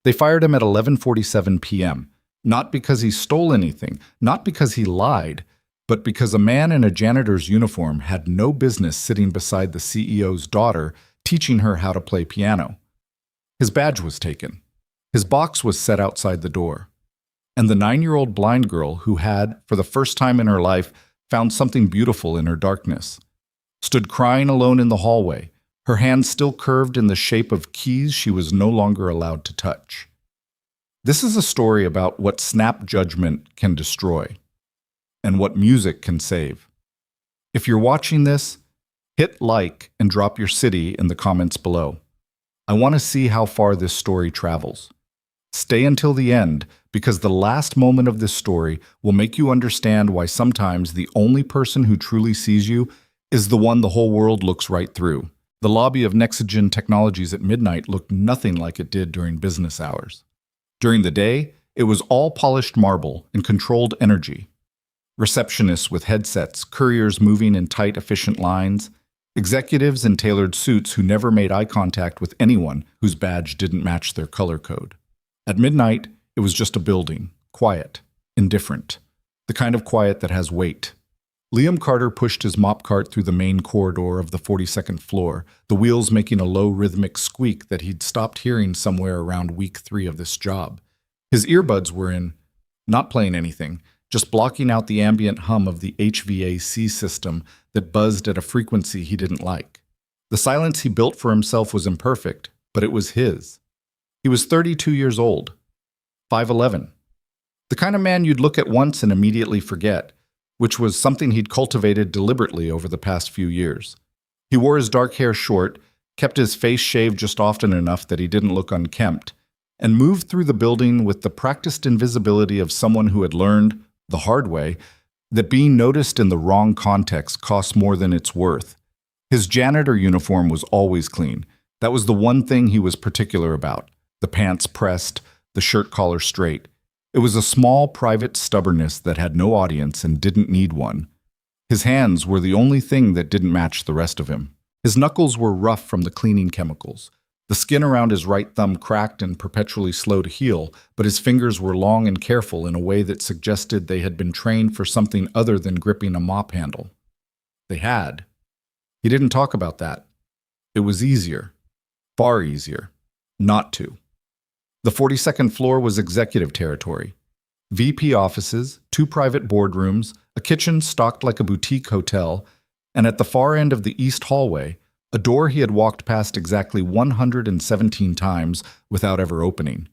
They fired him at 11:47 p.m., not because he stole anything, not because he lied, but because a man in a janitor's uniform had no business sitting beside the CEO's daughter teaching her how to play piano. His badge was taken. His box was set outside the door. And the 9-year-old blind girl who had, for the first time in her life, found something beautiful in her darkness, stood crying alone in the hallway, her hands still curved in the shape of keys she was no longer allowed to touch. This is a story about what snap judgment can destroy and what music can save. If you're watching this, hit like and drop your city in the comments below. I want to see how far this story travels. Stay until the end, because the last moment of this story will make you understand why sometimes the only person who truly sees you is the one the whole world looks right through. The lobby of Nexigen Technologies at midnight looked nothing like it did during business hours. During the day, it was all polished marble and controlled energy. Receptionists with headsets, couriers moving in tight, efficient lines, executives in tailored suits who never made eye contact with anyone whose badge didn't match their color code. At midnight, it was just a building, quiet, indifferent, the kind of quiet that has weight. Liam Carter pushed his mop cart through the main corridor of the 42nd floor, the wheels making a low rhythmic squeak that he'd stopped hearing somewhere around week 3 of this job. His earbuds were in, not playing anything, just blocking out the ambient hum of the HVAC system that buzzed at a frequency he didn't like. The silence he built for himself was imperfect, but it was his. He was 32 years old, 5'11", the kind of man you'd look at once and immediately forget, which was something he'd cultivated deliberately over the past few years. He wore his dark hair short, kept his face shaved just often enough that he didn't look unkempt, and moved through the building with the practiced invisibility of someone who had learned, the hard way, that being noticed in the wrong context costs more than it's worth. His janitor uniform was always clean. That was the one thing he was particular about. The pants pressed, the shirt collar straight. It was a small, private stubbornness that had no audience and didn't need one. His hands were the only thing that didn't match the rest of him. His knuckles were rough from the cleaning chemicals. The skin around his right thumb cracked and perpetually slow to heal, but his fingers were long and careful in a way that suggested they had been trained for something other than gripping a mop handle. They had. He didn't talk about that. It was easier, far easier, not to. The 42nd floor was executive territory. VP offices, 2 private boardrooms, a kitchen stocked like a boutique hotel, and at the far end of the east hallway, a door he had walked past exactly 117 times without ever opening.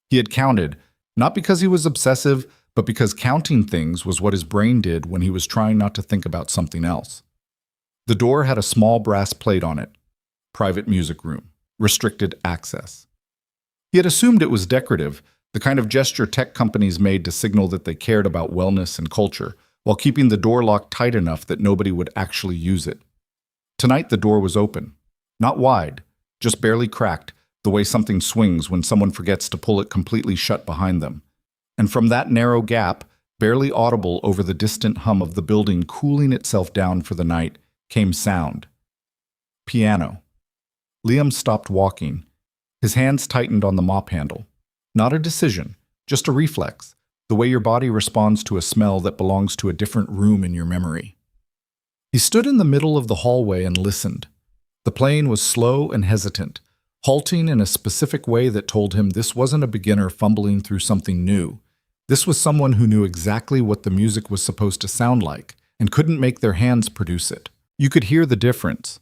He had counted, not because he was obsessive, but because counting things was what his brain did when he was trying not to think about something else. The door had a small brass plate on it. Private music room. Restricted access. He had assumed it was decorative, the kind of gesture tech companies made to signal that they cared about wellness and culture, while keeping the door locked tight enough that nobody would actually use it. Tonight the door was open. Not wide, just barely cracked, the way something swings when someone forgets to pull it completely shut behind them. And from that narrow gap, barely audible over the distant hum of the building cooling itself down for the night, came sound. Piano. Liam stopped walking. His hands tightened on the mop handle. Not a decision, just a reflex, the way your body responds to a smell that belongs to a different room in your memory. He stood in the middle of the hallway and listened. The playing was slow and hesitant, halting in a specific way that told him this wasn't a beginner fumbling through something new. This was someone who knew exactly what the music was supposed to sound like and couldn't make their hands produce it. You could hear the difference.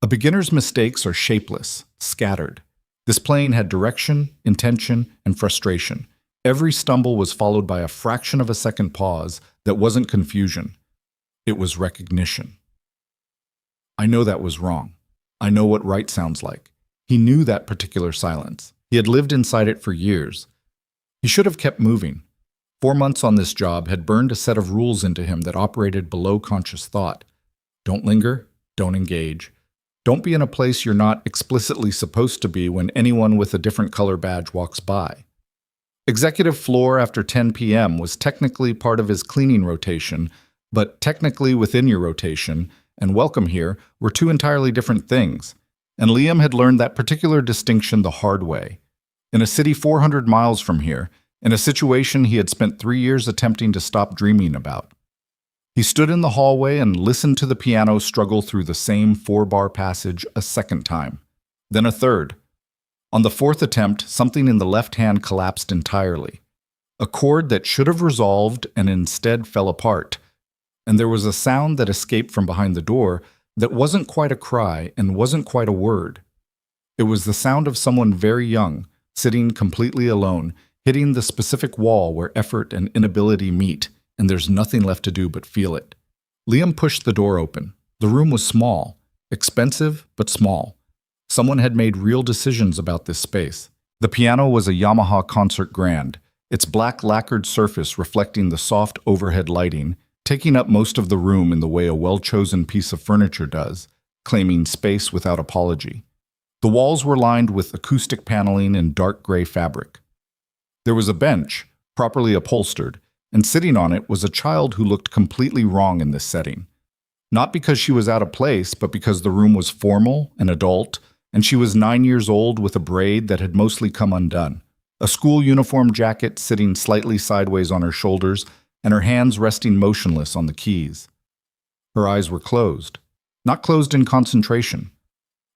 A beginner's mistakes are shapeless, scattered. This playing had direction, intention, and frustration. Every stumble was followed by a fraction of a second pause that wasn't confusion. It was recognition. I know that was wrong. I know what right sounds like. He knew that particular silence. He had lived inside it for years. He should have kept moving. 4 months on this job had burned a set of rules into him that operated below conscious thought. Don't linger, don't engage. Don't be in a place you're not explicitly supposed to be when anyone with a different color badge walks by. Executive floor after 10 p.m. was technically part of his cleaning rotation, but technically within your rotation, and welcome here, were 2 entirely different things. And Liam had learned that particular distinction the hard way. in a city 400 miles from here, in a situation he had spent 3 years attempting to stop dreaming about. He stood in the hallway and listened to the piano struggle through the same 4-bar passage a second time, then a third. On the fourth attempt, something in the left hand collapsed entirely. A chord that should have resolved and instead fell apart, and there was a sound that escaped from behind the door that wasn't quite a cry and wasn't quite a word. It was the sound of someone very young, sitting completely alone, hitting the specific wall where effort and inability meet, and there's nothing left to do but feel it. Liam pushed the door open. The room was small, expensive but small. Someone had made real decisions about this space. The piano was a Yamaha Concert Grand, its black lacquered surface reflecting the soft overhead lighting, taking up most of the room in the way a well-chosen piece of furniture does, claiming space without apology. The walls were lined with acoustic paneling in dark gray fabric. There was a bench, properly upholstered, and sitting on it was a child who looked completely wrong in this setting. Not because she was out of place, but because the room was formal and adult, and she was 9 years old with a braid that had mostly come undone, a school uniform jacket sitting slightly sideways on her shoulders, and her hands resting motionless on the keys. Her eyes were closed, not closed in concentration,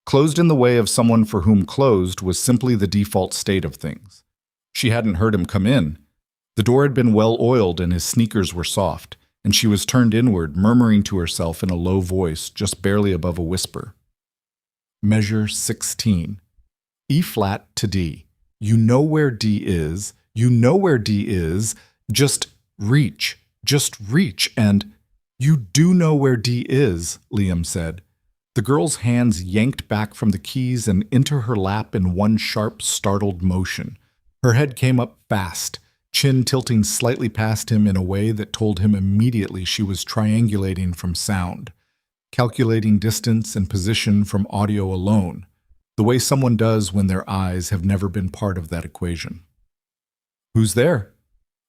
closed in the way of someone for whom closed was simply the default state of things. She hadn't heard him come in. The door had been well oiled and his sneakers were soft, and she was turned inward, murmuring to herself in a low voice, just barely above a whisper. Measure 16. E-flat to D. You know where D is. You know where D is. Just reach, and you do know where D is, Liam said. The girl's hands yanked back from the keys and into her lap in one sharp, startled motion. Her head came up fast, chin tilting slightly past him in a way that told him immediately she was triangulating from sound, calculating distance and position from audio alone, the way someone does when their eyes have never been part of that equation. Who's there?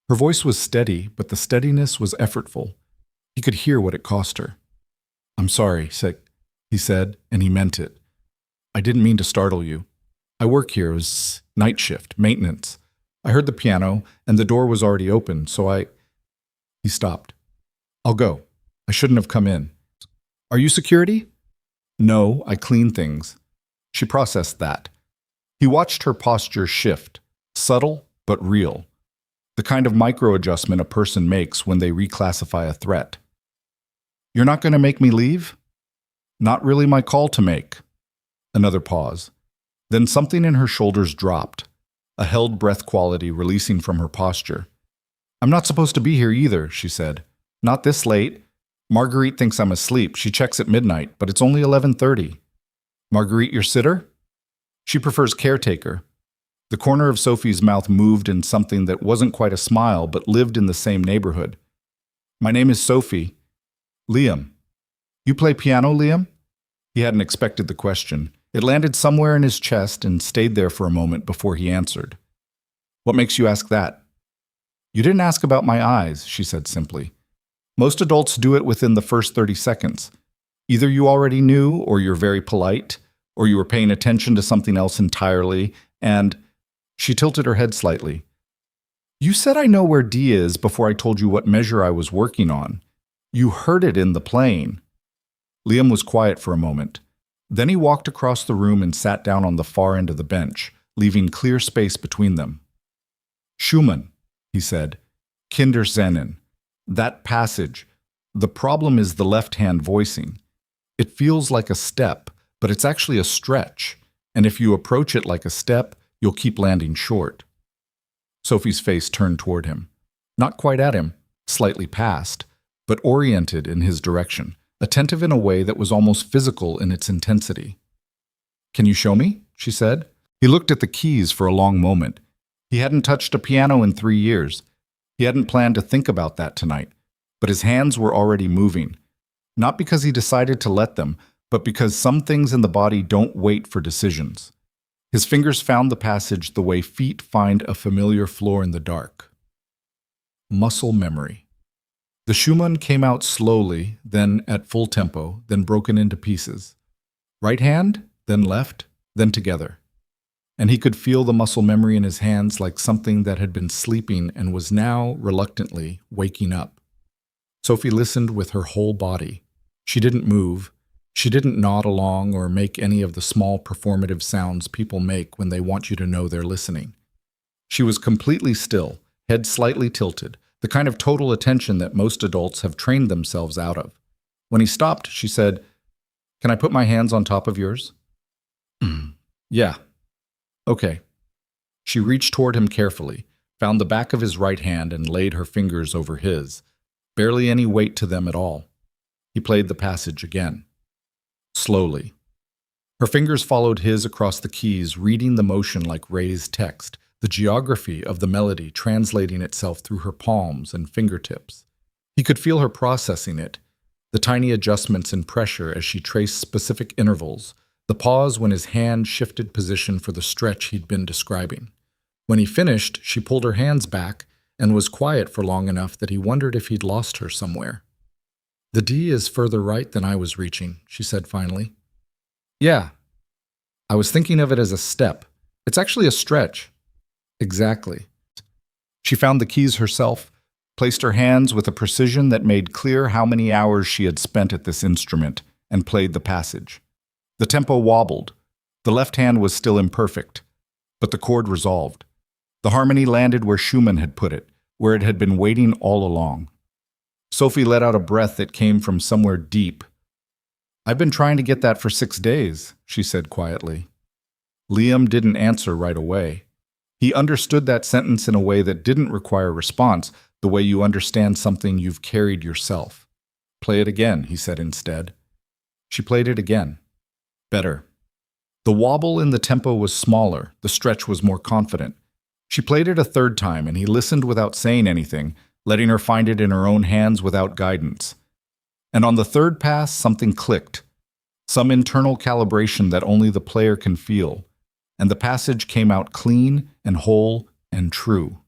Her voice was steady, but the steadiness was effortful. He could hear what it cost her. I'm sorry, he said, and he meant it. I didn't mean to startle you. I work here. It was night shift, maintenance. I heard the piano, and the door was already open, so He stopped. I'll go. I shouldn't have come in. Are you security? No, I clean things. She processed that. He watched her posture shift, subtle but real. The kind of micro-adjustment a person makes when they reclassify a threat. You're not going to make me leave? Not really my call to make. Another pause. Then something in her shoulders dropped, a held breath quality releasing from her posture. I'm not supposed to be here either, she said. Not this late. Marguerite thinks I'm asleep. She checks at midnight, but it's only 11:30. Marguerite, your sitter? She prefers caretaker. The corner of Sophie's mouth moved in something that wasn't quite a smile, but lived in the same neighborhood. My name is Sophie. Liam. You play piano, Liam? He hadn't expected the question. It landed somewhere in his chest and stayed there for a moment before he answered. What makes you ask that? You didn't ask about my eyes, she said simply. Most adults do it within the first 30 seconds. Either you already knew, or you're very polite, or you were paying attention to something else entirely, and she tilted her head slightly. You said I know where D is before I told you what measure I was working on. You heard it in the playing. Liam was quiet for a moment. Then he walked across the room and sat down on the far end of the bench, leaving clear space between them. Schumann, he said. Kinderszenen. That passage. The problem is the left-hand voicing. It feels like a step, but it's actually a stretch, and if you approach it like a step, you'll keep landing short. Sophie's face turned toward him. Not quite at him, slightly past, but oriented in his direction, attentive in a way that was almost physical in its intensity. Can you show me? She said. He looked at the keys for a long moment. He hadn't touched a piano in 3 years. He hadn't planned to think about that tonight, but his hands were already moving. Not because he decided to let them, but because some things in the body don't wait for decisions. His fingers found the passage the way feet find a familiar floor in the dark. Muscle memory. The Schumann came out slowly, then at full tempo, then broken into pieces. Right hand, then left, then together. and he could feel the muscle memory in his hands like something that had been sleeping and was now, reluctantly, waking up. Sophie listened with her whole body. She didn't move. She didn't nod along or make any of the small performative sounds people make when they want you to know they're listening. She was completely still, head slightly tilted, the kind of total attention that most adults have trained themselves out of. When he stopped, she said, "Can I put my hands on top of yours?" "Yeah." "Okay." She reached toward him carefully, found the back of his right hand and laid her fingers over his, barely any weight to them at all. He played the passage again. Slowly. Her fingers followed his across the keys, reading the motion like raised text, the geography of the melody translating itself through her palms and fingertips. He could feel her processing it, the tiny adjustments in pressure as she traced specific intervals, the pause when his hand shifted position for the stretch he'd been describing. When he finished, she pulled her hands back and was quiet for long enough that he wondered if he'd lost her somewhere. "The D is further right than I was reaching," she said finally. "Yeah. I was thinking of it as a step. It's actually a stretch." "Exactly." She found the keys herself, placed her hands with a precision that made clear how many hours she had spent at this instrument, and played the passage. The tempo wobbled. The left hand was still imperfect, but the chord resolved. The harmony landed where Schumann had put it, where it had been waiting all along. Sophie let out a breath that came from somewhere deep. "I've been trying to get that for 6 days," she said quietly. Liam didn't answer right away. He understood that sentence in a way that didn't require response, the way you understand something you've carried yourself. "Play it again," he said instead. She played it again. Better. The wobble in the tempo was smaller, the stretch was more confident. She played it a third time, and he listened without saying anything, letting her find it in her own hands without guidance. And on the third pass, something clicked. Some internal calibration that only the player can feel. And the passage came out clean and whole and true.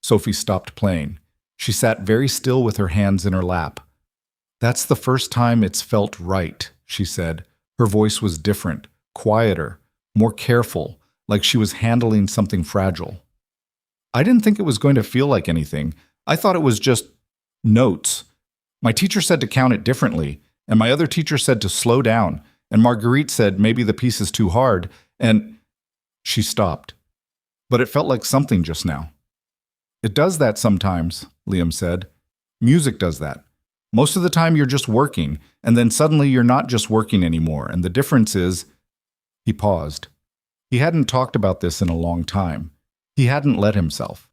Sophie stopped playing. She sat very still with her hands in her lap. "That's the first time it's felt right," she said. Her voice was different, quieter, more careful, like she was handling something fragile. "I didn't think it was going to feel like anything. I thought it was just notes. My teacher said to count it differently, and my other teacher said to slow down, and Marguerite said maybe the piece is too hard, and—" She stopped. "But it felt like something just now." "It does that sometimes," Liam said. "Music does that. Most of the time you're just working, and then suddenly you're not just working anymore, and the difference is—" He paused. He hadn't talked about this in a long time. He hadn't let himself.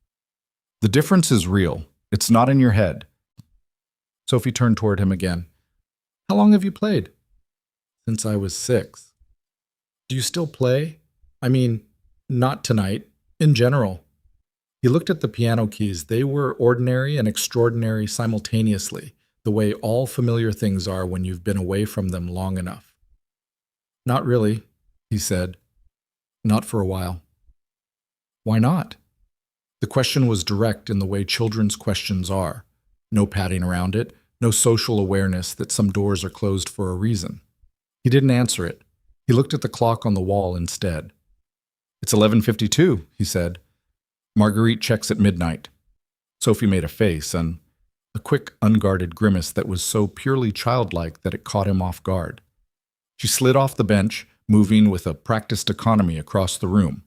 "The difference is real. It's not in your head." Sophie turned toward him again. "How long have you played?" "Since I was 6. "Do you still play? I mean, not tonight, in general." He looked at the piano keys. They were ordinary and extraordinary simultaneously, the way all familiar things are when you've been away from them long enough. "Not really," he said. "Not for a while." "Why not?" The question was direct in the way children's questions are. No padding around it, no social awareness that some doors are closed for a reason. He didn't answer it. He looked at the clock on the wall instead. "It's 11:52, he said. "Marguerite checks at midnight." Sophie made a face, and a quick, unguarded grimace that was so purely childlike that it caught him off guard. She slid off the bench, moving with a practiced economy across the room,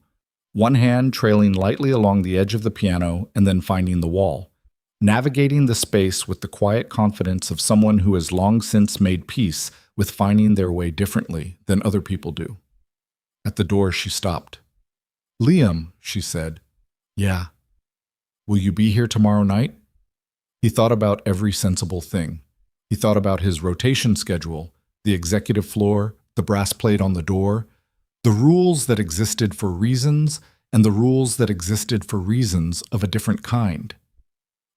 one hand trailing lightly along the edge of the piano and then finding the wall, navigating the space with the quiet confidence of someone who has long since made peace with finding their way differently than other people do. At the door, she stopped. "Liam," she said. "Yeah." "Will you be here tomorrow night?" He thought about every sensible thing. He thought about his rotation schedule, the executive floor, the brass plate on the door, the rules that existed for reasons and the rules that existed for reasons of a different kind.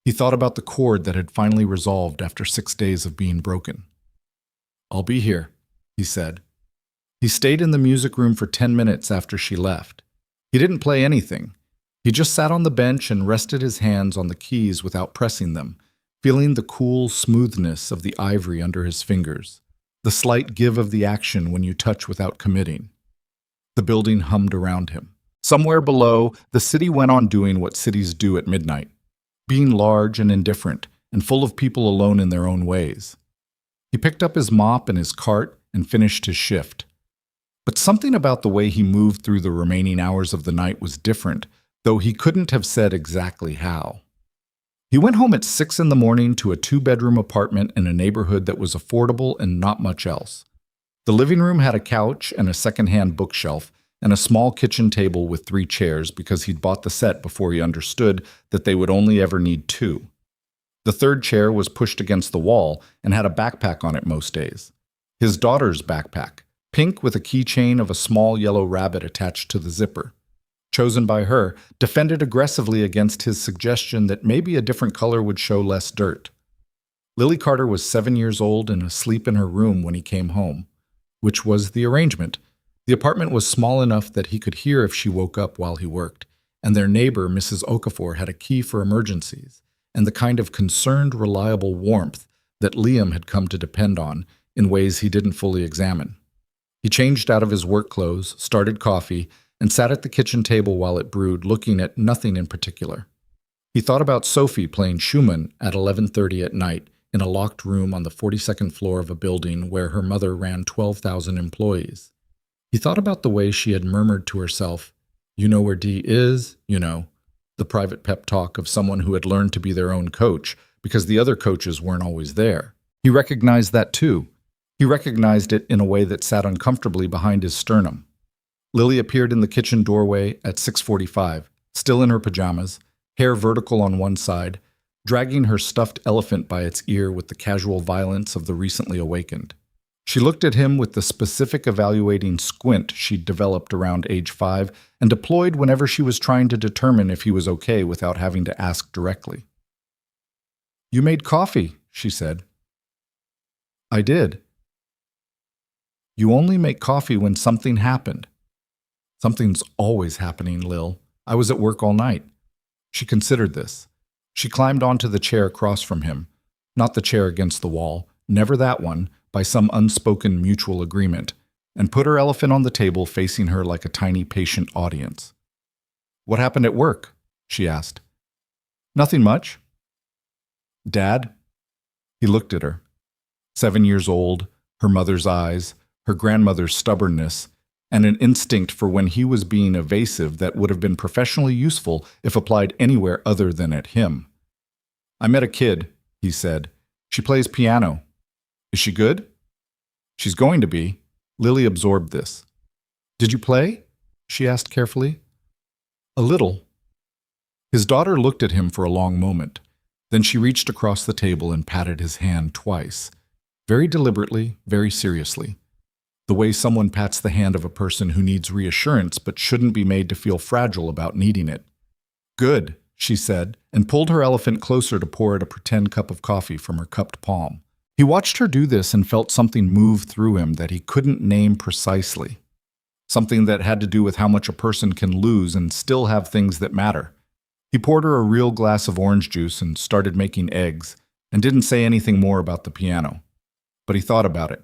He thought about the chord that had finally resolved after 6 days of being broken. "I'll be here," he said. He stayed in the music room for 10 minutes after she left. He didn't play anything. He just sat on the bench and rested his hands on the keys without pressing them, feeling the cool smoothness of the ivory under his fingers, the slight give of the action when you touch without committing. The building hummed around him. Somewhere below, the city went on doing what cities do at midnight, being large and indifferent, and full of people alone in their own ways. He picked up his mop and his cart and finished his shift. But something about the way he moved through the remaining hours of the night was different, though he couldn't have said exactly how. He went home at 6 in the morning to a 2-bedroom apartment in a neighborhood that was affordable and not much else. The living room had a couch and a second-hand bookshelf and a small kitchen table with 3 chairs because he'd bought the set before he understood that they would only ever need 2. The 3rd chair was pushed against the wall and had a backpack on it most days. His daughter's backpack, pink with a keychain of a small yellow rabbit attached to the zipper. Chosen by her, defended aggressively against his suggestion that maybe a different color would show less dirt. Lily Carter was 7 years old and asleep in her room when he came home, which was the arrangement. The apartment was small enough that he could hear if she woke up while he worked, and their neighbor, Mrs. Okafor, had a key for emergencies and the kind of concerned, reliable warmth that Liam had come to depend on in ways he didn't fully examine. He changed out of his work clothes, started coffee, and sat at the kitchen table while it brewed, looking at nothing in particular. He thought about Sophie playing Schumann at 11:30 at night in a locked room on the 42nd floor of a building where her mother ran 12,000 employees. He thought about the way she had murmured to herself, "You know where Dee is, you know," the private pep talk of someone who had learned to be their own coach because the other coaches weren't always there. He recognized that too. He recognized it in a way that sat uncomfortably behind his sternum. Lily appeared in the kitchen doorway at 6:45, still in her pajamas, hair vertical on one side, dragging her stuffed elephant by its ear with the casual violence of the recently awakened. She looked at him with the specific evaluating squint she'd developed around age 5 and deployed whenever she was trying to determine if he was okay without having to ask directly. "You made coffee," she said. "I did." "You only make coffee when something happened." "Something's always happening, Lil. I was at work all night." She considered this. She climbed onto the chair across from him, not the chair against the wall, never that one, by some unspoken mutual agreement, and put her elephant on the table facing her like a tiny patient audience. "What happened at work?" she asked. "Nothing much." "Dad?" He looked at her. 7 years old, her mother's eyes, her grandmother's stubbornness, and an instinct for when he was being evasive that would have been professionally useful if applied anywhere other than at him. "I met a kid," he said. "She plays piano." "Is she good?" "She's going to be." Lily absorbed this. "Did you play?" she asked carefully. "A little." His daughter looked at him for a long moment. Then she reached across the table and patted his hand twice, very deliberately, very seriously. The way someone pats the hand of a person who needs reassurance but shouldn't be made to feel fragile about needing it. "Good," she said, and pulled her elephant closer to pour it a pretend cup of coffee from her cupped palm. He watched her do this and felt something move through him that he couldn't name precisely. Something that had to do with how much a person can lose and still have things that matter. He poured her a real glass of orange juice and started making eggs, and didn't say anything more about the piano. But he thought about it.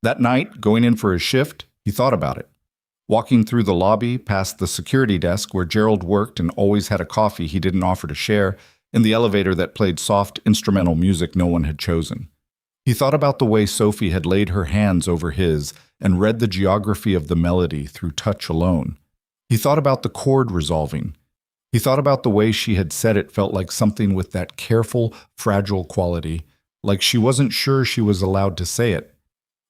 That night, going in for his shift, he thought about it. Walking through the lobby, past the security desk where Gerald worked and always had a coffee he didn't offer to share, in the elevator that played soft instrumental music no one had chosen. He thought about the way Sophie had laid her hands over his and read the geography of the melody through touch alone. He thought about the chord resolving. He thought about the way she had said it felt like something with that careful, fragile quality, like she wasn't sure she was allowed to say it.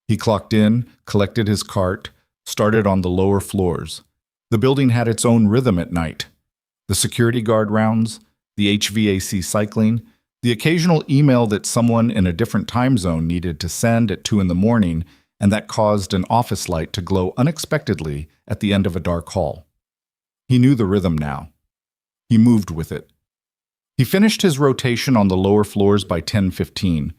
He clocked in, collected his cart, started on the lower floors. The building had its own rhythm at night. The security guard rounds, the HVAC cycling, the occasional email that someone in a different time zone needed to send at 2 in the morning, and that caused an office light to glow unexpectedly at the end of a dark hall. He knew the rhythm now. He moved with it. He finished his rotation on the lower floors by 10:15.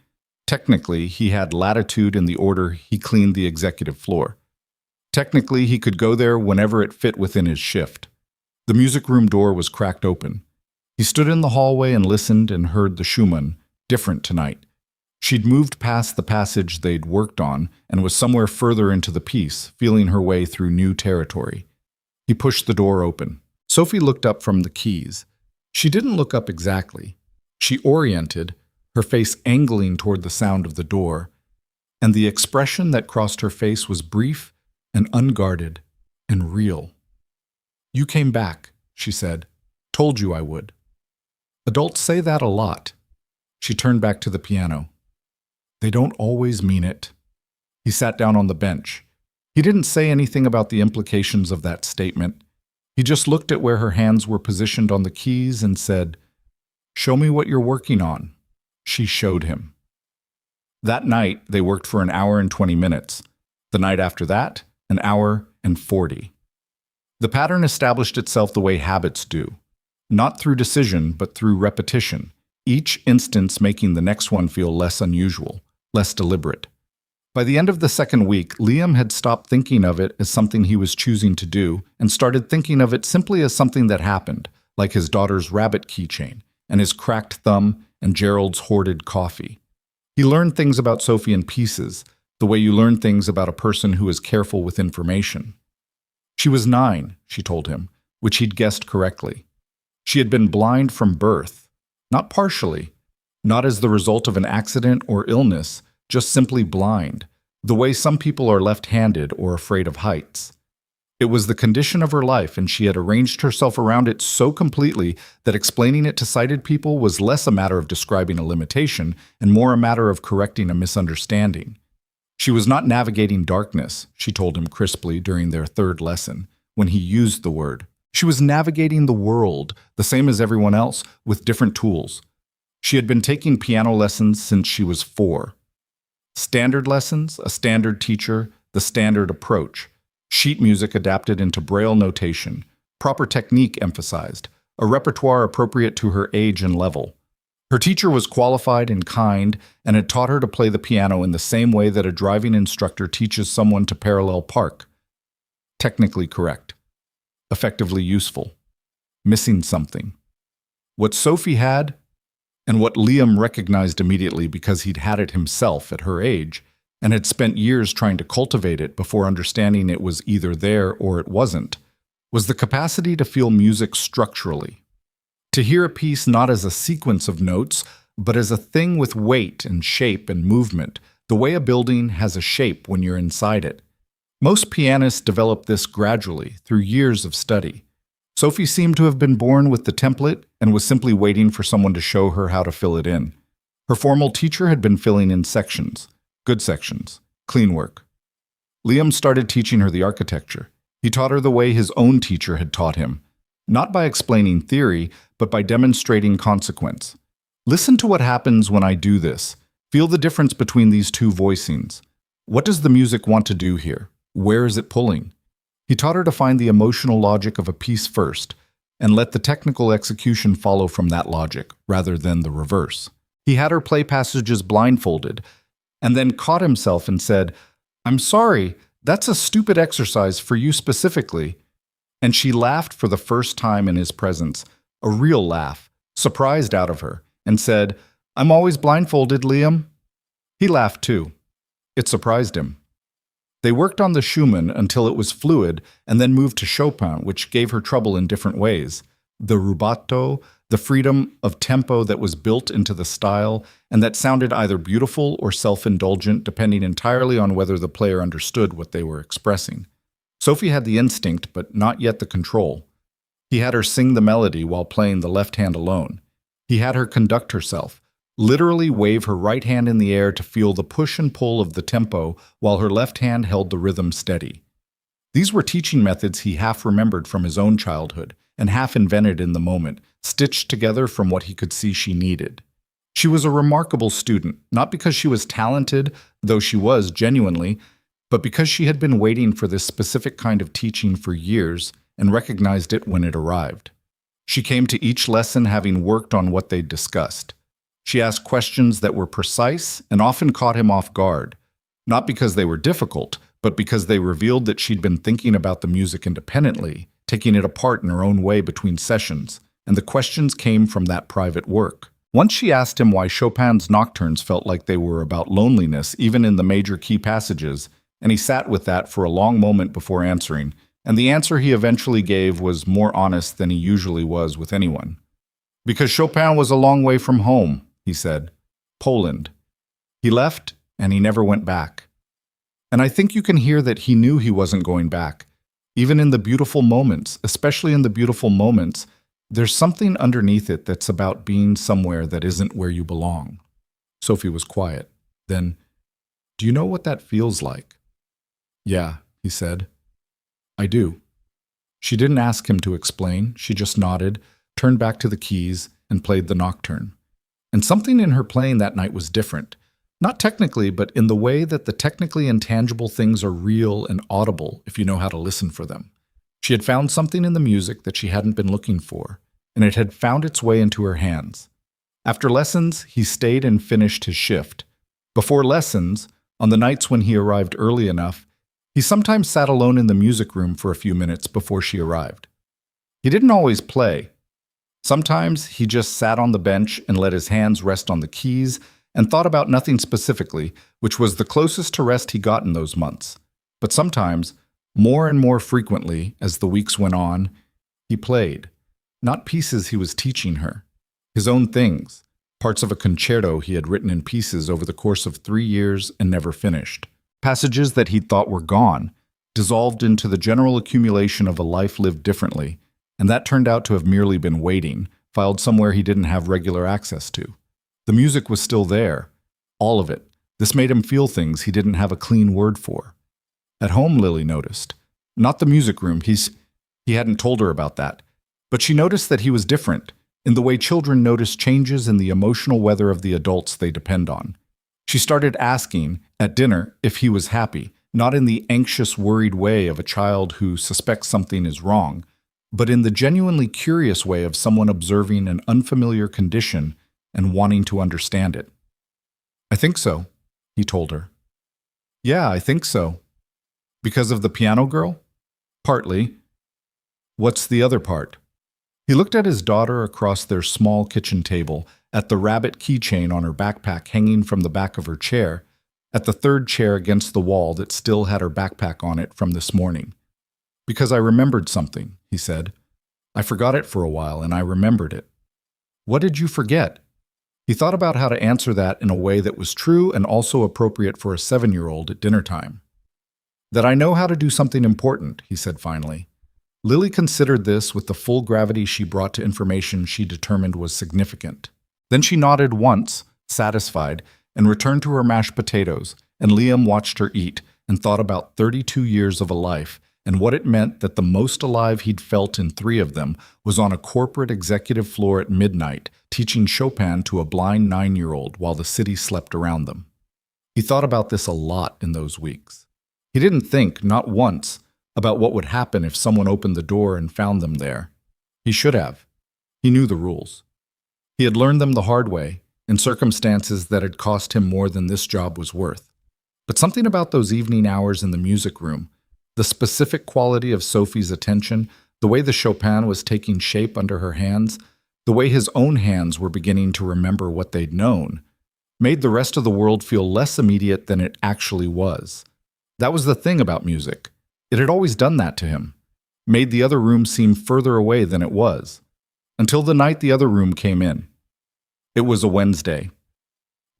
Technically, he had latitude in the order he cleaned the executive floor. Technically, he could go there whenever it fit within his shift. The music room door was cracked open. He stood in the hallway and listened and heard the Schumann, different tonight. She'd moved past the passage they'd worked on and was somewhere further into the piece, feeling her way through new territory. He pushed the door open. Sophie looked up from the keys. She didn't look up exactly. She oriented, her face angling toward the sound of the door, and the expression that crossed her face was brief and unguarded and real. "You came back," she said. "Told you I would." Adults say that a lot. She turned back to the piano. They don't always mean it. He sat down on the bench. He didn't say anything about the implications of that statement. He just looked at where her hands were positioned on the keys and said, "Show me what you're working on." She showed him. That night, they worked for an hour and 20 minutes. The night after that, an hour and 40. The pattern established itself the way habits do, not through decision, but through repetition, each instance making the next one feel less unusual, less deliberate. By the end of the second week, Liam had stopped thinking of it as something he was choosing to do and started thinking of it simply as something that happened, like his daughter's rabbit keychain and his cracked thumb and Gerald's hoarded coffee. He learned things about Sophie in pieces, the way you learn things about a person who is careful with information. She was 9, she told him, which he'd guessed correctly. She had been blind from birth, not partially, not as the result of an accident or illness, just simply blind, the way some people are left-handed or afraid of heights. It was the condition of her life, and she had arranged herself around it so completely that explaining it to sighted people was less a matter of describing a limitation and more a matter of correcting a misunderstanding. She was not navigating darkness, she told him crisply during their third lesson, when he used the word. She was navigating the world, the same as everyone else, with different tools. She had been taking piano lessons since she was 4. Standard lessons, a standard teacher, the standard approach. Sheet music adapted into Braille notation, proper technique emphasized, a repertoire appropriate to her age and level. Her teacher was qualified and kind and had taught her to play the piano in the same way that a driving instructor teaches someone to parallel park. Technically correct. Effectively useful. Missing something. What Sophie had, and what Liam recognized immediately because he'd had it himself at her age, and had spent years trying to cultivate it before understanding it was either there or it wasn't, was the capacity to feel music structurally. To hear a piece not as a sequence of notes, but as a thing with weight and shape and movement, the way a building has a shape when you're inside it. Most pianists develop this gradually, through years of study. Sophie seemed to have been born with the template and was simply waiting for someone to show her how to fill it in. Her formal teacher had been filling in sections. Good sections. Clean work. Liam started teaching her the architecture. He taught her the way his own teacher had taught him, not by explaining theory, but by demonstrating consequence. Listen to what happens when I do this. Feel the difference between these two voicings. What does the music want to do here? Where is it pulling? He taught her to find the emotional logic of a piece first, and let the technical execution follow from that logic, rather than the reverse. He had her play passages blindfolded, and then caught himself and said, "I'm sorry, that's a stupid exercise for you specifically." And she laughed for the first time in his presence, a real laugh, surprised out of her, and said, "I'm always blindfolded, Liam." He laughed too. It surprised him. They worked on the Schumann until it was fluid and then moved to Chopin, which gave her trouble in different ways. The rubato, the freedom of tempo that was built into the style and that sounded either beautiful or self-indulgent, depending entirely on whether the player understood what they were expressing. Sophie had the instinct, but not yet the control. He had her sing the melody while playing the left hand alone. He had her conduct herself, literally wave her right hand in the air to feel the push and pull of the tempo while her left hand held the rhythm steady. These were teaching methods he half remembered from his own childhood and half invented in the moment, stitched together from what he could see she needed. She was a remarkable student, not because she was talented, though she was genuinely, but because she had been waiting for this specific kind of teaching for years and recognized it when it arrived. She came to each lesson having worked on what they'd discussed. She asked questions that were precise and often caught him off guard, not because they were difficult, but because they revealed that she'd been thinking about the music independently, taking it apart in her own way between sessions, and the questions came from that private work. Once she asked him why Chopin's nocturnes felt like they were about loneliness, even in the major key passages, and he sat with that for a long moment before answering, And the answer he eventually gave was more honest than he usually was with anyone. Because Chopin was a long way from home, he said. Poland. He left, and he never went back. And I think you can hear that he knew he wasn't going back. Even in the beautiful moments, especially in the beautiful moments, there's something underneath it that's about being somewhere that isn't where you belong. Sophie was quiet. Then, do you know what that feels like? Yeah, he said. I do. She didn't ask him to explain. She just nodded, turned back to the keys, and played the nocturne. And something in her playing that night was different. Not technically, but in the way that the technically intangible things are real and audible if you know how to listen for them. She had found something in the music that she hadn't been looking for, and it had found its way into her hands. After lessons, he stayed and finished his shift. Before lessons, on the nights when he arrived early enough, he sometimes sat alone in the music room for a few minutes before she arrived. He didn't always play. Sometimes he just sat on the bench and let his hands rest on the keys and thought about nothing specifically, which was the closest to rest he got in those months. But sometimes, more and more frequently as the weeks went on, he played. Not pieces he was teaching her. His own things, parts of a concerto he had written in pieces over the course of 3 years and never finished. Passages that he'd thought were gone, dissolved into the general accumulation of a life lived differently, and that turned out to have merely been waiting, filed somewhere he didn't have regular access to. The music was still there, all of it. This made him feel things he didn't have a clean word for. At home, Lily noticed. Not the music room, he hadn't told her about that. But she noticed that he was different, in the way children notice changes in the emotional weather of the adults they depend on. She started asking, at dinner, if he was happy, not in the anxious, worried way of a child who suspects something is wrong, but in the genuinely curious way of someone observing an unfamiliar condition and wanting to understand it. I think so, he told her. Yeah, I think so. Because of the piano girl? Partly. What's the other part? He looked at his daughter across their small kitchen table, at the rabbit keychain on her backpack hanging from the back of her chair, at the third chair against the wall that still had her backpack on it from this morning. Because I remembered something, he said. I forgot it for a while, and I remembered it. What did you forget? He thought about how to answer that in a way that was true and also appropriate for a 7-year-old at dinner time. That I know how to do something important, he said finally. Lily considered this with the full gravity she brought to information she determined was significant. Then she nodded once, satisfied, and returned to her mashed potatoes, and Liam watched her eat and thought about 32 years of a life and what it meant that the most alive he'd felt in 3 of them was on a corporate executive floor at midnight, teaching Chopin to a blind 9-year-old while the city slept around them. He thought about this a lot in those weeks. He didn't think, not once, about what would happen if someone opened the door and found them there. He should have. He knew the rules. He had learned them the hard way, in circumstances that had cost him more than this job was worth. But something about those evening hours in the music room, the specific quality of Sophie's attention, the way the Chopin was taking shape under her hands, the way his own hands were beginning to remember what they'd known, made the rest of the world feel less immediate than it actually was. That was the thing about music. It had always done that to him, made the other room seem further away than it was, until the night the other room came in. It was a Wednesday.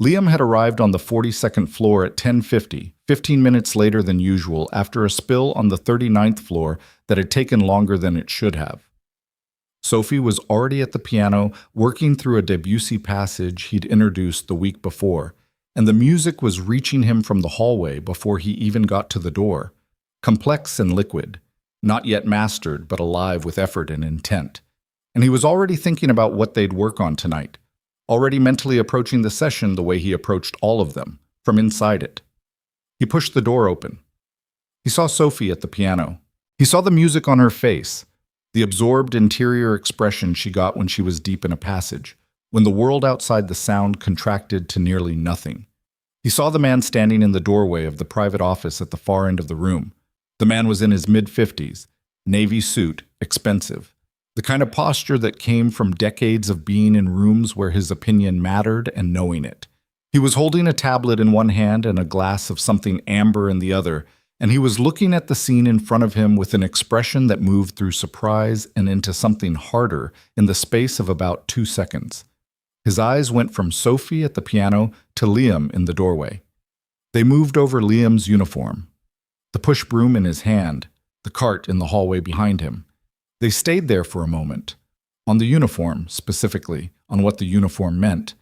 Liam had arrived on the 42nd floor at 10:50, 15 minutes later than usual after a spill on the 39th floor that had taken longer than it should have. Sophie was already at the piano, working through a Debussy passage he'd introduced the week before, and the music was reaching him from the hallway before he even got to the door. Complex and liquid, not yet mastered but alive with effort and intent. And he was already thinking about what they'd work on tonight, already mentally approaching the session the way he approached all of them, from inside it. He pushed the door open. He saw Sophie at the piano. He saw the music on her face, the absorbed interior expression she got when she was deep in a passage, when the world outside the sound contracted to nearly nothing. He saw the man standing in the doorway of the private office at the far end of the room. The man was in his mid-50s, navy suit, expensive. The kind of posture that came from decades of being in rooms where his opinion mattered and knowing it. He was holding a tablet in one hand and a glass of something amber in the other, and he was looking at the scene in front of him with an expression that moved through surprise and into something harder in the space of about 2 seconds. His eyes went from Sophie at the piano to Liam in the doorway. They moved over Liam's uniform, the push broom in his hand, the cart in the hallway behind him. They stayed there for a moment, on the uniform specifically, on what the uniform meant,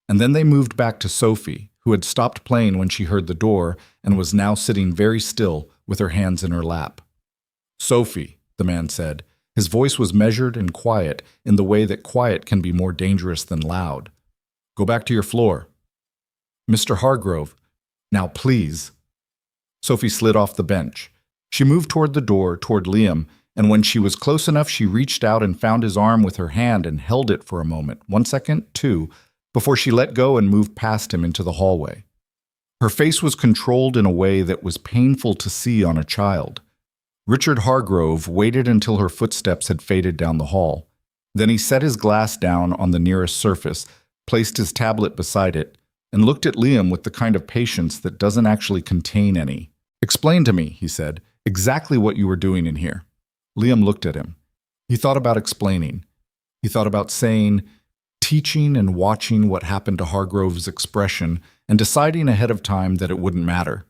and then they moved back to Sophie, who had stopped playing when she heard the door and was now sitting very still with her hands in her lap. "Sophie," the man said. His voice was measured and quiet in the way that quiet can be more dangerous than loud. "Go back to your floor." "Mr. Hargrove, now please." Sophie slid off the bench. She moved toward the door, toward Liam, and when she was close enough, she reached out and found his arm with her hand and held it for a moment, 1 second, 2, before she let go and moved past him into the hallway. Her face was controlled in a way that was painful to see on a child. Richard Hargrove waited until her footsteps had faded down the hall. Then he set his glass down on the nearest surface, placed his tablet beside it, and looked at Liam with the kind of patience that doesn't actually contain any. "Explain to me," he said, "exactly what you were doing in here." Liam looked at him. He thought about explaining. He thought about saying, teaching and watching what happened to Hargrove's expression and deciding ahead of time that it wouldn't matter.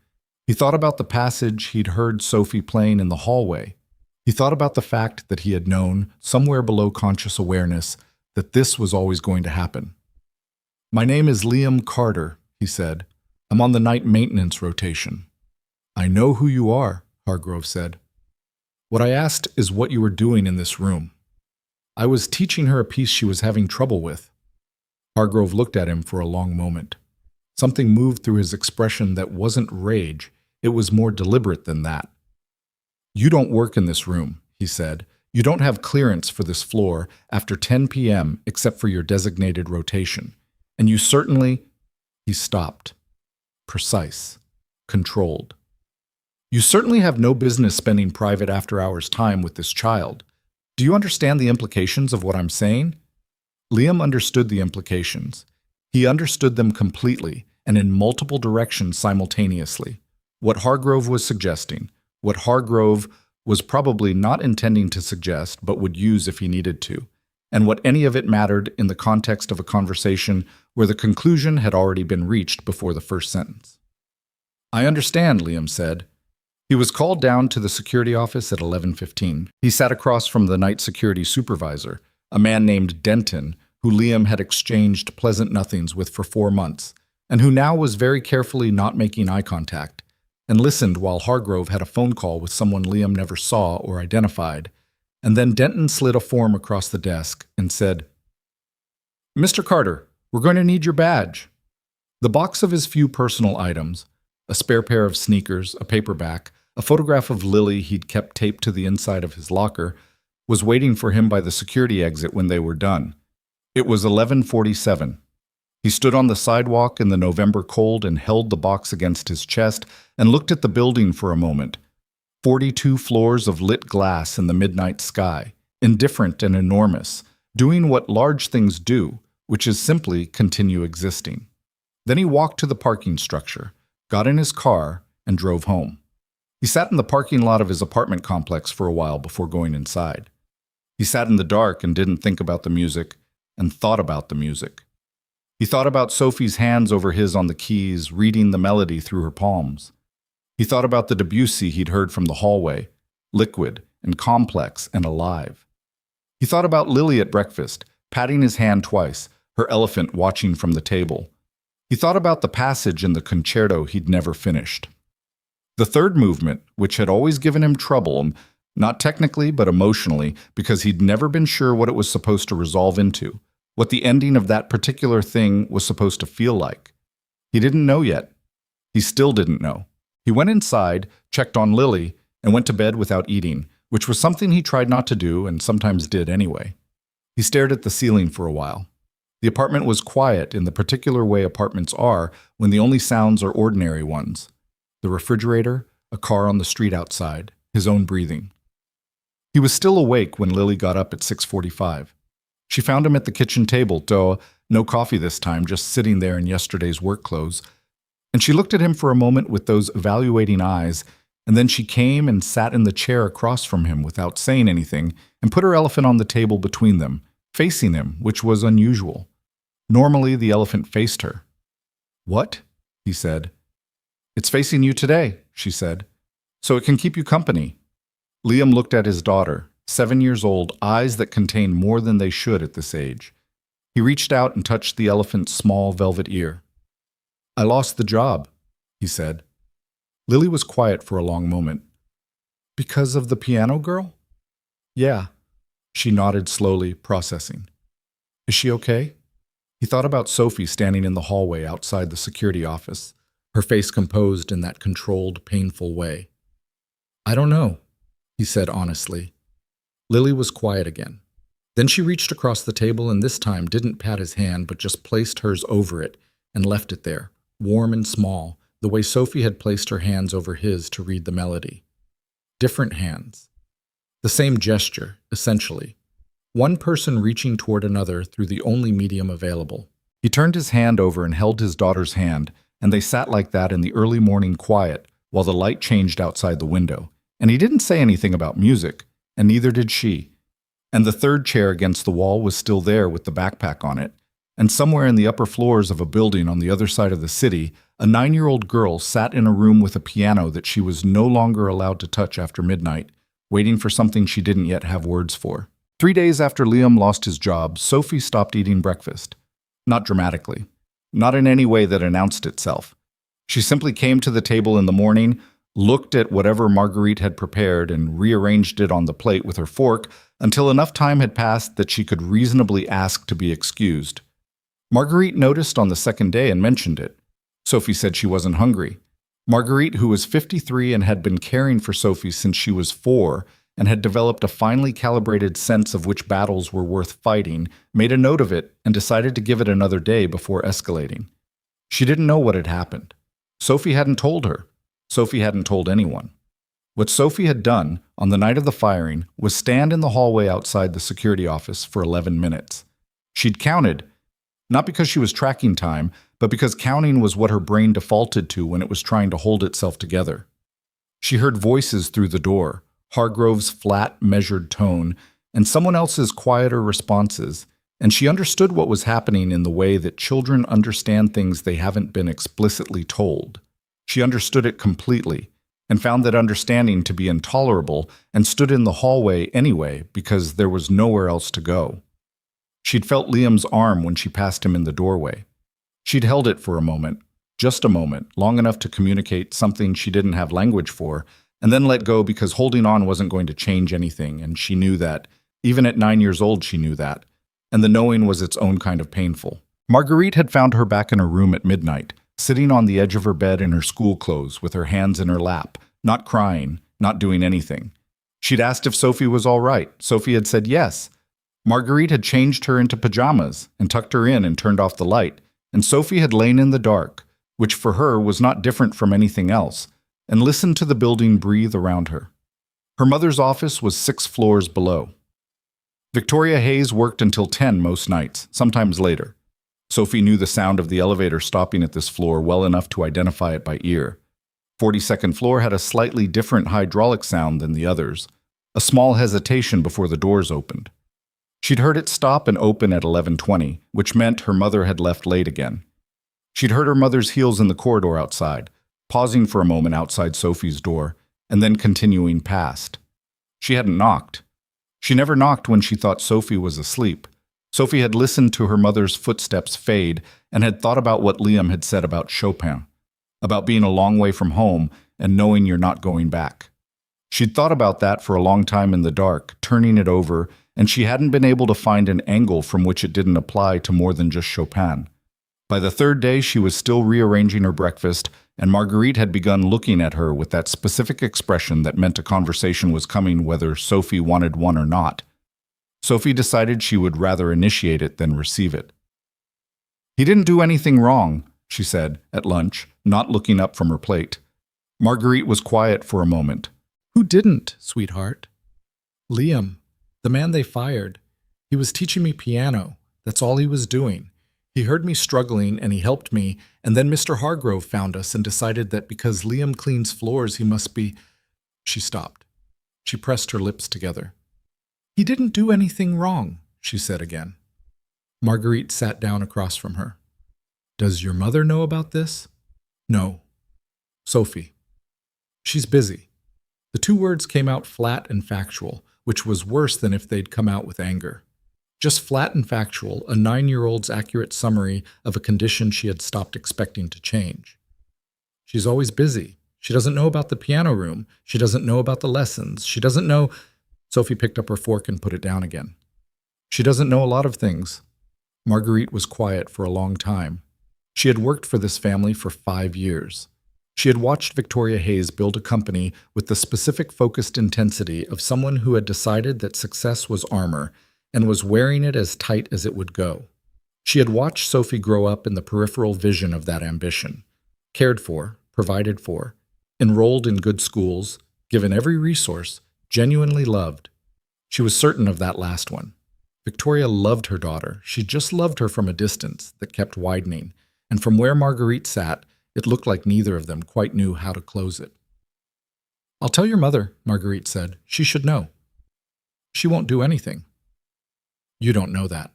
He thought about the passage he'd heard Sophie playing in the hallway. He thought about the fact that he had known, somewhere below conscious awareness, that this was always going to happen. "My name is Liam Carter," he said. "I'm on the night maintenance rotation." "I know who you are," Hargrove said. "What I asked is what you were doing in this room." "I was teaching her a piece she was having trouble with." Hargrove looked at him for a long moment. Something moved through his expression that wasn't rage. It was more deliberate than that. "You don't work in this room," he said. "You don't have clearance for this floor after 10 p.m. except for your designated rotation. And you certainly—" He stopped. Precise. Controlled. "You certainly have no business spending private after-hours time with this child. Do you understand the implications of what I'm saying?" Liam understood the implications. He understood them completely and in multiple directions simultaneously. What Hargrove was suggesting, what Hargrove was probably not intending to suggest but would use if he needed to, and what any of it mattered in the context of a conversation where the conclusion had already been reached before the first sentence. "I understand," Liam said. He was called down to the security office at 11:15. He sat across from the night security supervisor, a man named Denton, who Liam had exchanged pleasant nothings with for 4 months, and who now was very carefully not making eye contact, and listened while Hargrove had a phone call with someone Liam never saw or identified, and then Denton slid a form across the desk and said, "Mr. Carter, we're going to need your badge." The box of his few personal items, a spare pair of sneakers, a paperback, a photograph of Lily he'd kept taped to the inside of his locker, was waiting for him by the security exit when they were done. It was 11:47. He stood on the sidewalk in the November cold and held the box against his chest and looked at the building for a moment. 42 floors of lit glass in the midnight sky, indifferent and enormous, doing what large things do, which is simply continue existing. Then he walked to the parking structure, got in his car, and drove home. He sat in the parking lot of his apartment complex for a while before going inside. He sat in the dark and didn't think about the music, and thought about the music. He thought about Sophie's hands over his on the keys, reading the melody through her palms. He thought about the Debussy he'd heard from the hallway, liquid and complex and alive. He thought about Lily at breakfast, patting his hand twice, her elephant watching from the table. He thought about the passage in the concerto he'd never finished. The third movement, which had always given him trouble, not technically but emotionally, because he'd never been sure what it was supposed to resolve into, what the ending of that particular thing was supposed to feel like. He didn't know yet. He still didn't know. He went inside, checked on Lily, and went to bed without eating, which was something he tried not to do and sometimes did anyway. He stared at the ceiling for a while. The apartment was quiet in the particular way apartments are when the only sounds are ordinary ones. The refrigerator, a car on the street outside, his own breathing. He was still awake when Lily got up at 6:45. She found him at the kitchen table, though no coffee this time, just sitting there in yesterday's work clothes, and she looked at him for a moment with those evaluating eyes And then she came and sat in the chair across from him without saying anything and put her elephant on the table between them, facing him, which was unusual. Normally, the elephant faced her. "What?" he said. "It's facing you today," she said, "so it can keep you company." Liam looked at his daughter, 7 years old, eyes that contained more than they should at this age. He reached out and touched the elephant's small velvet ear. "I lost the job," he said. Lily was quiet for a long moment. "Because of the piano girl?" "Yeah." She nodded slowly, processing. "Is she okay?" He thought about Sophie standing in the hallway outside the security office, her face composed in that controlled, painful way. "I don't know," he said honestly. Lily was quiet again. Then she reached across the table and this time didn't pat his hand but just placed hers over it and left it there, warm and small, the way Sophie had placed her hands over his to read the melody. Different hands. The same gesture, essentially. One person reaching toward another through the only medium available. He turned his hand over and held his daughter's hand, and they sat like that in the early morning quiet while the light changed outside the window. And he didn't say anything about music, and neither did she. And the third chair against the wall was still there with the backpack on it. And somewhere in the upper floors of a building on the other side of the city, a 9-year-old girl sat in a room with a piano that she was no longer allowed to touch after midnight, waiting for something she didn't yet have words for. 3 days after Liam lost his job, Sophie stopped eating breakfast. Not dramatically. Not in any way that announced itself. She simply came to the table in the morning, looked at whatever Marguerite had prepared and rearranged it on the plate with her fork until enough time had passed that she could reasonably ask to be excused. Marguerite noticed on the second day and mentioned it. Sophie said she wasn't hungry. Marguerite, who was 53 and had been caring for Sophie since she was 4 and had developed a finely calibrated sense of which battles were worth fighting, made a note of it and decided to give it another day before escalating. She didn't know what had happened. Sophie hadn't told her. Sophie hadn't told anyone. What Sophie had done on the night of the firing was stand in the hallway outside the security office for 11 minutes. She'd counted, not because she was tracking time, but because counting was what her brain defaulted to when it was trying to hold itself together. She heard voices through the door, Hargrove's flat, measured tone, and someone else's quieter responses, and she understood what was happening in the way that children understand things they haven't been explicitly told. She understood it completely, and found that understanding to be intolerable, and stood in the hallway anyway because there was nowhere else to go. She'd felt Liam's arm when she passed him in the doorway. She'd held it for a moment, just a moment, long enough to communicate something she didn't have language for, and then let go because holding on wasn't going to change anything, and she knew that. Even at 9 years old, she knew that. And the knowing was its own kind of painful. Marguerite had found her back in her room at midnight, sitting on the edge of her bed in her school clothes with her hands in her lap, not crying, not doing anything. She'd asked if Sophie was all right. Sophie had said yes. Marguerite had changed her into pajamas and tucked her in and turned off the light, and Sophie had lain in the dark, which for her was not different from anything else, and listened to the building breathe around her. Her mother's office was 6 floors below. Victoria Hayes worked until 10 most nights, sometimes later. Sophie knew the sound of the elevator stopping at this floor well enough to identify it by ear. 42nd floor had a slightly different hydraulic sound than the others, a small hesitation before the doors opened. She'd heard it stop and open at 11:20, which meant her mother had left late again. She'd heard her mother's heels in the corridor outside, pausing for a moment outside Sophie's door, and then continuing past. She hadn't knocked. She never knocked when she thought Sophie was asleep. Sophie had listened to her mother's footsteps fade and had thought about what Liam had said about Chopin, about being a long way from home and knowing you're not going back. She'd thought about that for a long time in the dark, turning it over, and she hadn't been able to find an angle from which it didn't apply to more than just Chopin. By the third day, she was still rearranging her breakfast, and Marguerite had begun looking at her with that specific expression that meant a conversation was coming whether Sophie wanted one or not. Sophie decided she would rather initiate it than receive it. "He didn't do anything wrong," she said at lunch, not looking up from her plate. Marguerite was quiet for a moment. "Who didn't, sweetheart?" "Liam. The man they fired. He was teaching me piano. That's all he was doing. He heard me struggling and he helped me, and then Mr. Hargrove found us and decided that because Liam cleans floors he must be, She stopped. She pressed her lips together. He didn't do anything wrong, she said again. Marguerite sat down across from her. Does your mother know about this? No. Sophie. She's busy. The two words came out flat and factual, which was worse than if they'd come out with anger. Just flat and factual, a 9-year-old's accurate summary of a condition she had stopped expecting to change. She's always busy. She doesn't know about the piano room. She doesn't know about the lessons. She doesn't know... Sophie picked up her fork and put it down again. She doesn't know a lot of things. Marguerite was quiet for a long time. She had worked for this family for 5 years. She had watched Victoria Hayes build a company with the specific focused intensity of someone who had decided that success was armor and was wearing it as tight as it would go. She had watched Sophie grow up in the peripheral vision of that ambition, cared for, provided for, enrolled in good schools, given every resource, genuinely loved. She was certain of that last one. Victoria loved her daughter. She just loved her from a distance that kept widening, and from where Marguerite sat, it looked like neither of them quite knew how to close it. I'll tell your mother, Marguerite said. She should know. She won't do anything. You don't know that.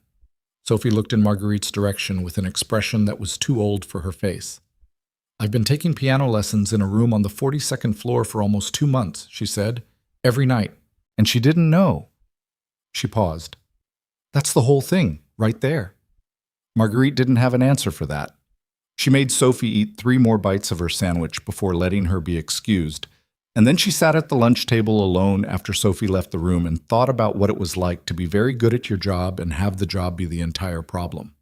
Sophie looked in Marguerite's direction with an expression that was too old for her face. I've been taking piano lessons in a room on the 42nd floor for almost 2 months, she said, every night, and she didn't know. She paused. That's the whole thing, right there. Marguerite didn't have an answer for that. She made Sophie eat 3 more bites of her sandwich before letting her be excused, and then she sat at the lunch table alone after Sophie left the room and thought about what it was like to be very good at your job and have the job be the entire problem.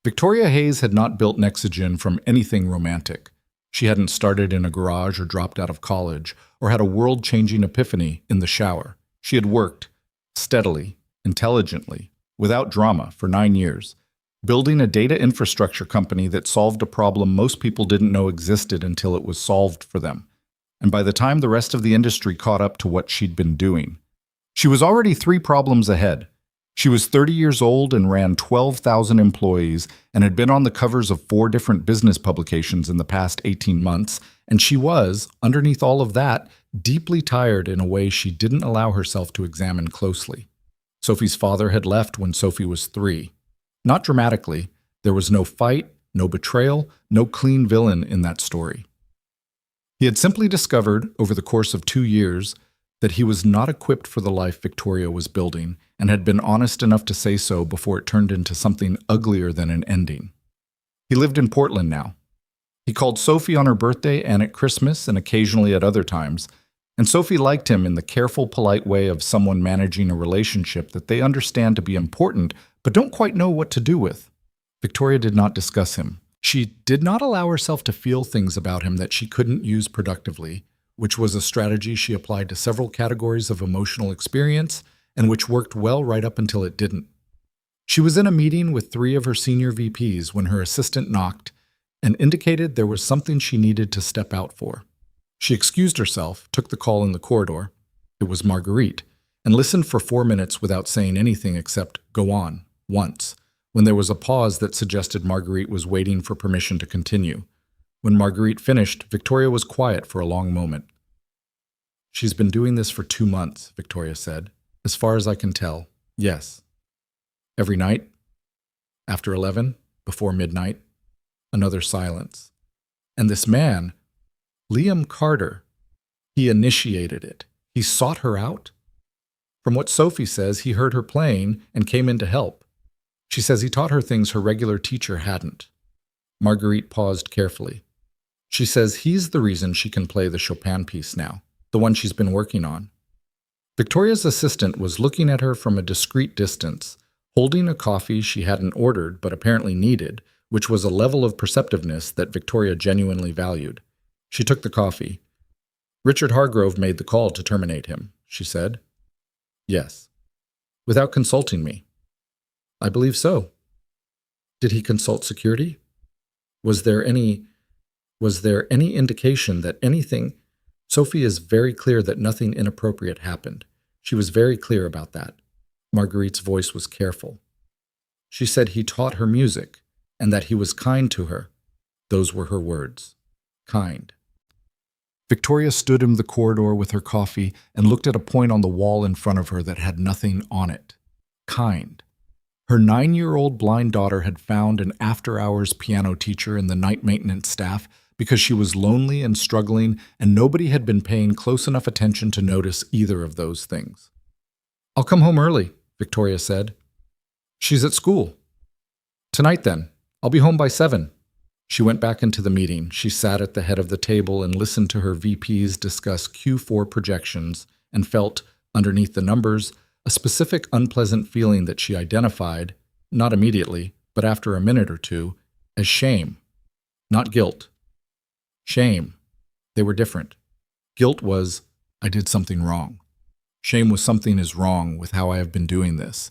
Victoria Hayes had not built Nexogen from anything romantic. She hadn't started in a garage or dropped out of college or had a world-changing epiphany in the shower. She had worked steadily, intelligently, without drama for 9 years, building a data infrastructure company that solved a problem most people didn't know existed until it was solved for them. And by the time the rest of the industry caught up to what she'd been doing, she was already 3 problems ahead. She was 30 years old and ran 12,000 employees and had been on the covers of 4 different business publications in the past 18 months, and she was, underneath all of that, deeply tired in a way she didn't allow herself to examine closely. Sophie's father had left when Sophie was 3. Not dramatically. There was no fight, no betrayal, no clean villain in that story. He had simply discovered, over the course of 2 years, that he was not equipped for the life Victoria was building, and had been honest enough to say so before it turned into something uglier than an ending. He lived in Portland now. He called Sophie on her birthday and at Christmas and occasionally at other times, and Sophie liked him in the careful, polite way of someone managing a relationship that they understand to be important but don't quite know what to do with. Victoria did not discuss him. She did not allow herself to feel things about him that she couldn't use productively, which was a strategy she applied to several categories of emotional experience and which worked well right up until it didn't. She was in a meeting with 3 of her senior VPs when her assistant knocked and indicated there was something she needed to step out for. She excused herself, took the call in the corridor. It was Marguerite, and listened for 4 minutes without saying anything except "go on," once, when there was a pause that suggested Marguerite was waiting for permission to continue. When Marguerite finished, Victoria was quiet for a long moment. She's been doing this for 2 months, Victoria said. As far as I can tell, yes. Every night? After 11? Before midnight? Another silence. And this man, Liam Carter, he initiated it. He sought her out? From what Sophie says, he heard her playing and came in to help. She says he taught her things her regular teacher hadn't. Marguerite paused carefully. She says he's the reason she can play the Chopin piece now, the one she's been working on. Victoria's assistant was looking at her from a discreet distance, holding a coffee she hadn't ordered but apparently needed, which was a level of perceptiveness that Victoria genuinely valued. She took the coffee. Richard Hargrove made the call to terminate him, she said. Yes. Without consulting me. I believe so. Did he consult security? Was there any indication that anything... Sophie is very clear that nothing inappropriate happened. She was very clear about that. Marguerite's voice was careful. She said he taught her music, and that he was kind to her. Those were her words. Kind. Victoria stood in the corridor with her coffee and looked at a point on the wall in front of her that had nothing on it. Kind. Her 9-year-old blind daughter had found an after-hours piano teacher in the night maintenance staff because she was lonely and struggling, and nobody had been paying close enough attention to notice either of those things. "I'll come home early," Victoria said. "She's at school." "Tonight then. I'll be home by 7. She went back into the meeting. She sat at the head of the table and listened to her VPs discuss Q4 projections and felt, underneath the numbers, a specific unpleasant feeling that she identified, not immediately, but after a minute or two, as shame. Not guilt. Shame. They were different. Guilt was, I did something wrong. Shame was something is wrong with how I have been doing this.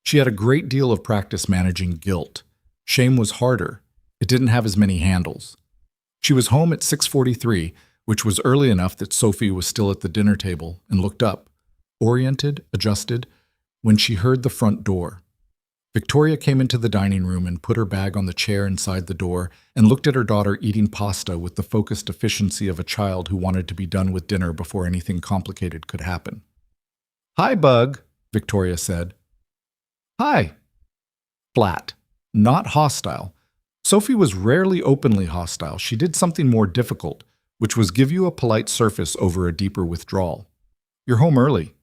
She had a great deal of practice managing guilt. Shame was harder. It didn't have as many handles. She was home at 6:43, which was early enough that Sophie was still at the dinner table, and looked up, oriented, adjusted, when she heard the front door. Victoria came into the dining room and put her bag on the chair inside the door and looked at her daughter eating pasta with the focused efficiency of a child who wanted to be done with dinner before anything complicated could happen. "Hi, Bug," Victoria said. "Hi." Flat. Not hostile. Sophie was rarely openly hostile. She did something more difficult, which was give you a polite surface over a deeper withdrawal. "You're home early."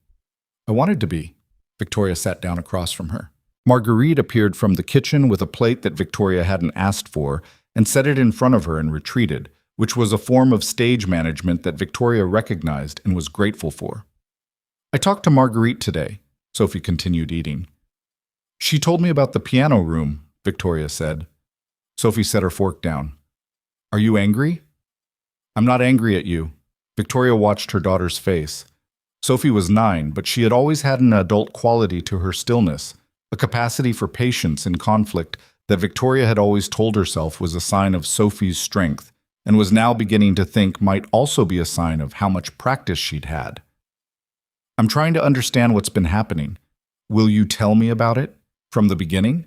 "I wanted to be." Victoria sat down across from her. Marguerite appeared from the kitchen with a plate that Victoria hadn't asked for and set it in front of her and retreated, which was a form of stage management that Victoria recognized and was grateful for. "I talked to Marguerite today," Sophie continued eating. "She told me about the piano room," Victoria said. Sophie set her fork down. "Are you angry?" "I'm not angry at you." Victoria watched her daughter's face. Sophie was 9, but she had always had an adult quality to her stillness, a capacity for patience in conflict that Victoria had always told herself was a sign of Sophie's strength, and was now beginning to think might also be a sign of how much practice she'd had. "I'm trying to understand what's been happening. Will you tell me about it? From the beginning?"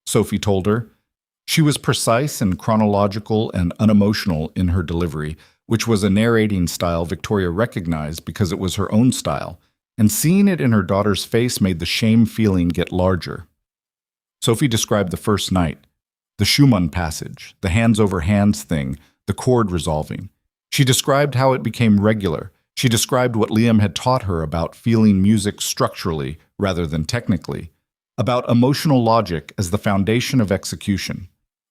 Sophie told her. She was precise and chronological and unemotional in her delivery, which was a narrating style Victoria recognized because it was her own style, and seeing it in her daughter's face made the shame feeling get larger. Sophie described the first night, the Schumann passage, the hands-over-hands thing, the chord resolving. She described how it became regular. She described what Liam had taught her about feeling music structurally rather than technically, about emotional logic as the foundation of execution.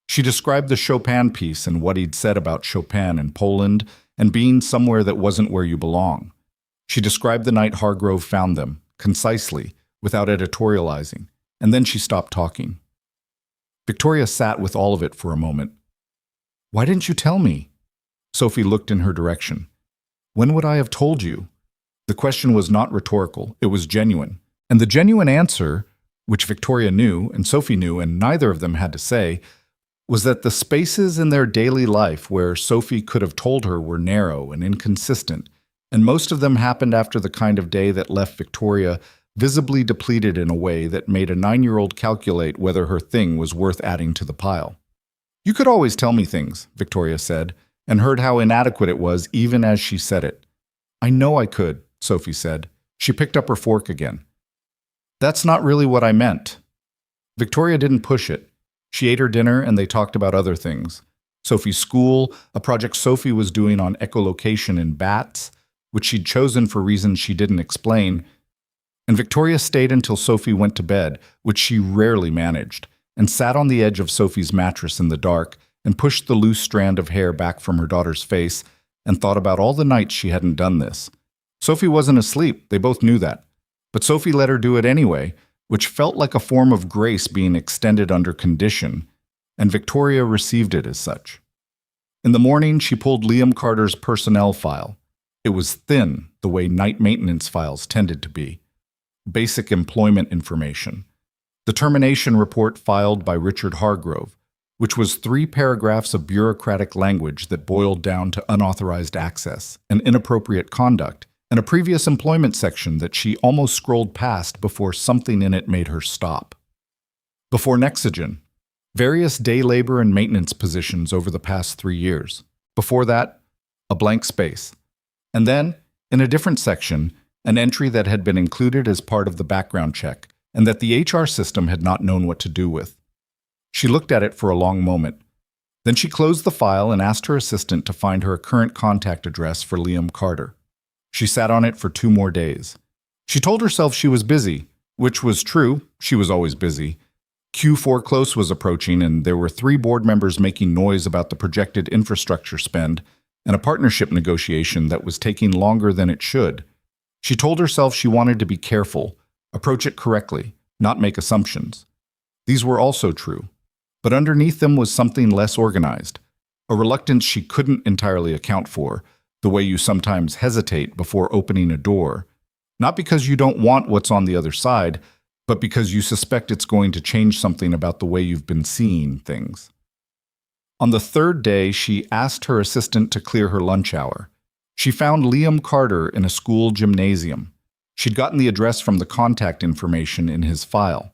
She described the Chopin piece and what he'd said about Chopin in Poland and being somewhere that wasn't where you belong. She described the night Hargrove found them, concisely, without editorializing, and then she stopped talking. Victoria sat with all of it for a moment. "Why didn't you tell me?" Sophie looked in her direction. "When would I have told you?" The question was not rhetorical, it was genuine. And the genuine answer, which Victoria knew and Sophie knew and neither of them had to say, was that the spaces in their daily life where Sophie could have told her were narrow and inconsistent, and most of them happened after the kind of day that left Victoria visibly depleted in a way that made a 9-year-old calculate whether her thing was worth adding to the pile. "You could always tell me things," Victoria said, and heard how inadequate it was even as she said it. "I know I could," Sophie said. She picked up her fork again. "That's not really what I meant." Victoria didn't push it. She ate her dinner and they talked about other things. Sophie's school, a project Sophie was doing on echolocation in bats, which she'd chosen for reasons she didn't explain. And Victoria stayed until Sophie went to bed, which she rarely managed, and sat on the edge of Sophie's mattress in the dark and pushed the loose strand of hair back from her daughter's face and thought about all the nights she hadn't done this. Sophie wasn't asleep, they both knew that. But Sophie let her do it anyway, which felt like a form of grace being extended under condition, and Victoria received it as such. In the morning, she pulled Liam Carter's personnel file. It was thin, the way night maintenance files tended to be. Basic employment information. The termination report filed by Richard Hargrove, which was 3 paragraphs of bureaucratic language that boiled down to unauthorized access and inappropriate conduct, and a previous employment section that she almost scrolled past before something in it made her stop. Before Nexogen, various day labor and maintenance positions over the past 3 years. Before that, a blank space, And then, in a different section, an entry that had been included as part of the background check and that the HR system had not known what to do with. She looked at it for a long moment. Then she closed the file and asked her assistant to find her a current contact address for Liam Carter. She sat on it for 2 more days. She told herself she was busy, which was true. She was always busy. Q4 close was approaching, and there were 3 board members making noise about the projected infrastructure spend and a partnership negotiation that was taking longer than it should. She told herself she wanted to be careful, approach it correctly, not make assumptions. These were also true. But underneath them was something less organized, a reluctance she couldn't entirely account for, the way you sometimes hesitate before opening a door, not because you don't want what's on the other side, but because you suspect it's going to change something about the way you've been seeing things. On the 3rd day, she asked her assistant to clear her lunch hour. She found Liam Carter in a school gymnasium. She'd gotten the address from the contact information in his file.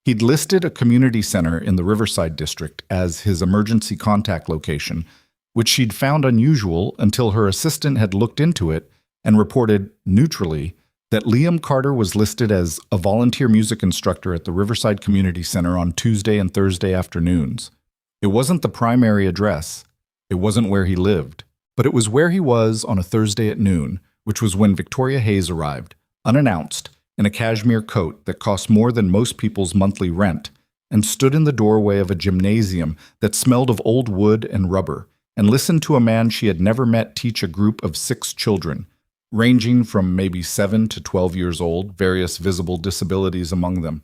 He'd listed a community center in the Riverside district as his emergency contact location, which she'd found unusual until her assistant had looked into it and reported, neutrally, that Liam Carter was listed as a volunteer music instructor at the Riverside Community Center on Tuesday and Thursday afternoons. It wasn't the primary address. It wasn't where he lived. But it was where he was on a Thursday at noon, which was when Victoria Hayes arrived, unannounced, in a cashmere coat that cost more than most people's monthly rent, and stood in the doorway of a gymnasium that smelled of old wood and rubber, and listened to a man she had never met teach a group of 6 children, ranging from maybe 7 to 12 years old, various visible disabilities among them,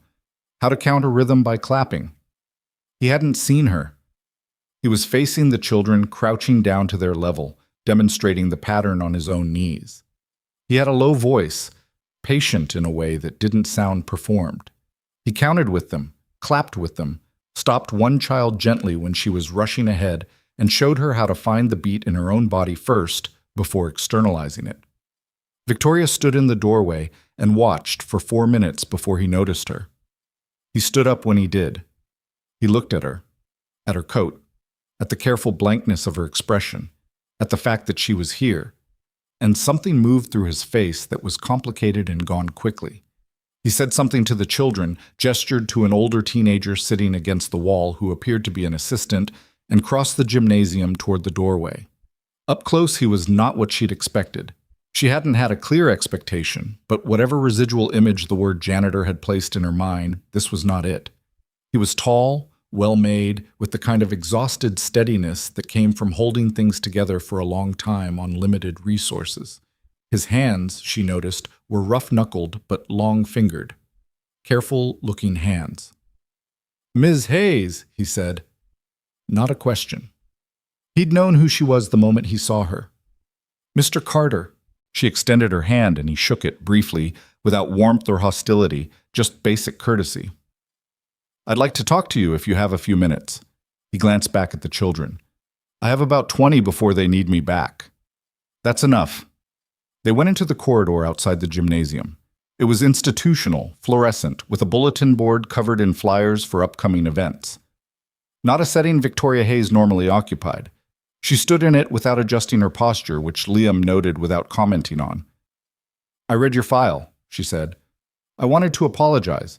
how to count a rhythm by clapping. He hadn't seen her. He was facing the children, crouching down to their level, demonstrating the pattern on his own knees. He had a low voice, patient in a way that didn't sound performed. He counted with them, clapped with them, stopped one child gently when she was rushing ahead, and showed her how to find the beat in her own body first before externalizing it. Victoria stood in the doorway and watched for 4 minutes before he noticed her. He stood up when he did. He looked at her coat, at the careful blankness of her expression, at the fact that she was here, and something moved through his face that was complicated and gone quickly. He said something to the children, gestured to an older teenager sitting against the wall who appeared to be an assistant, and crossed the gymnasium toward the doorway. Up close, he was not what she'd expected. She hadn't had a clear expectation, but whatever residual image the word janitor had placed in her mind, this was not it. He was tall, well-made, with the kind of exhausted steadiness that came from holding things together for a long time on limited resources. His hands, she noticed, were rough-knuckled but long-fingered. Careful-looking hands. "Ms. Hayes," he said. Not a question. He'd known who she was the moment he saw her. "Mr. Carter." She extended her hand and he shook it briefly, without warmth or hostility, just basic courtesy. "I'd like to talk to you if you have a few minutes." He glanced back at the children. "I have about 20 before they need me back." "That's enough." They went into the corridor outside the gymnasium. It was institutional, fluorescent, with a bulletin board covered in flyers for upcoming events. Not a setting Victoria Hayes normally occupied. She stood in it without adjusting her posture, which Liam noted without commenting on. "I read your file," she said. "I wanted to apologize.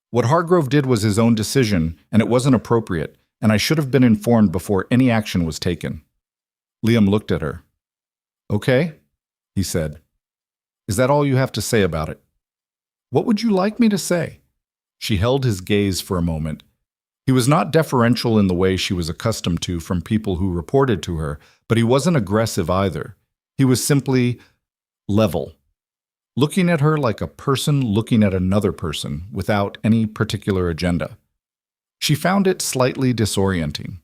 What Hargrove did was his own decision, and it wasn't appropriate, and I should have been informed before any action was taken." Liam looked at her. "Okay," he said. "Is that all you have to say about it?" "What would you like me to say?" She held his gaze for a moment. He was not deferential in the way she was accustomed to from people who reported to her, but he wasn't aggressive either. He was simply level, looking at her like a person looking at another person without any particular agenda. She found it slightly disorienting.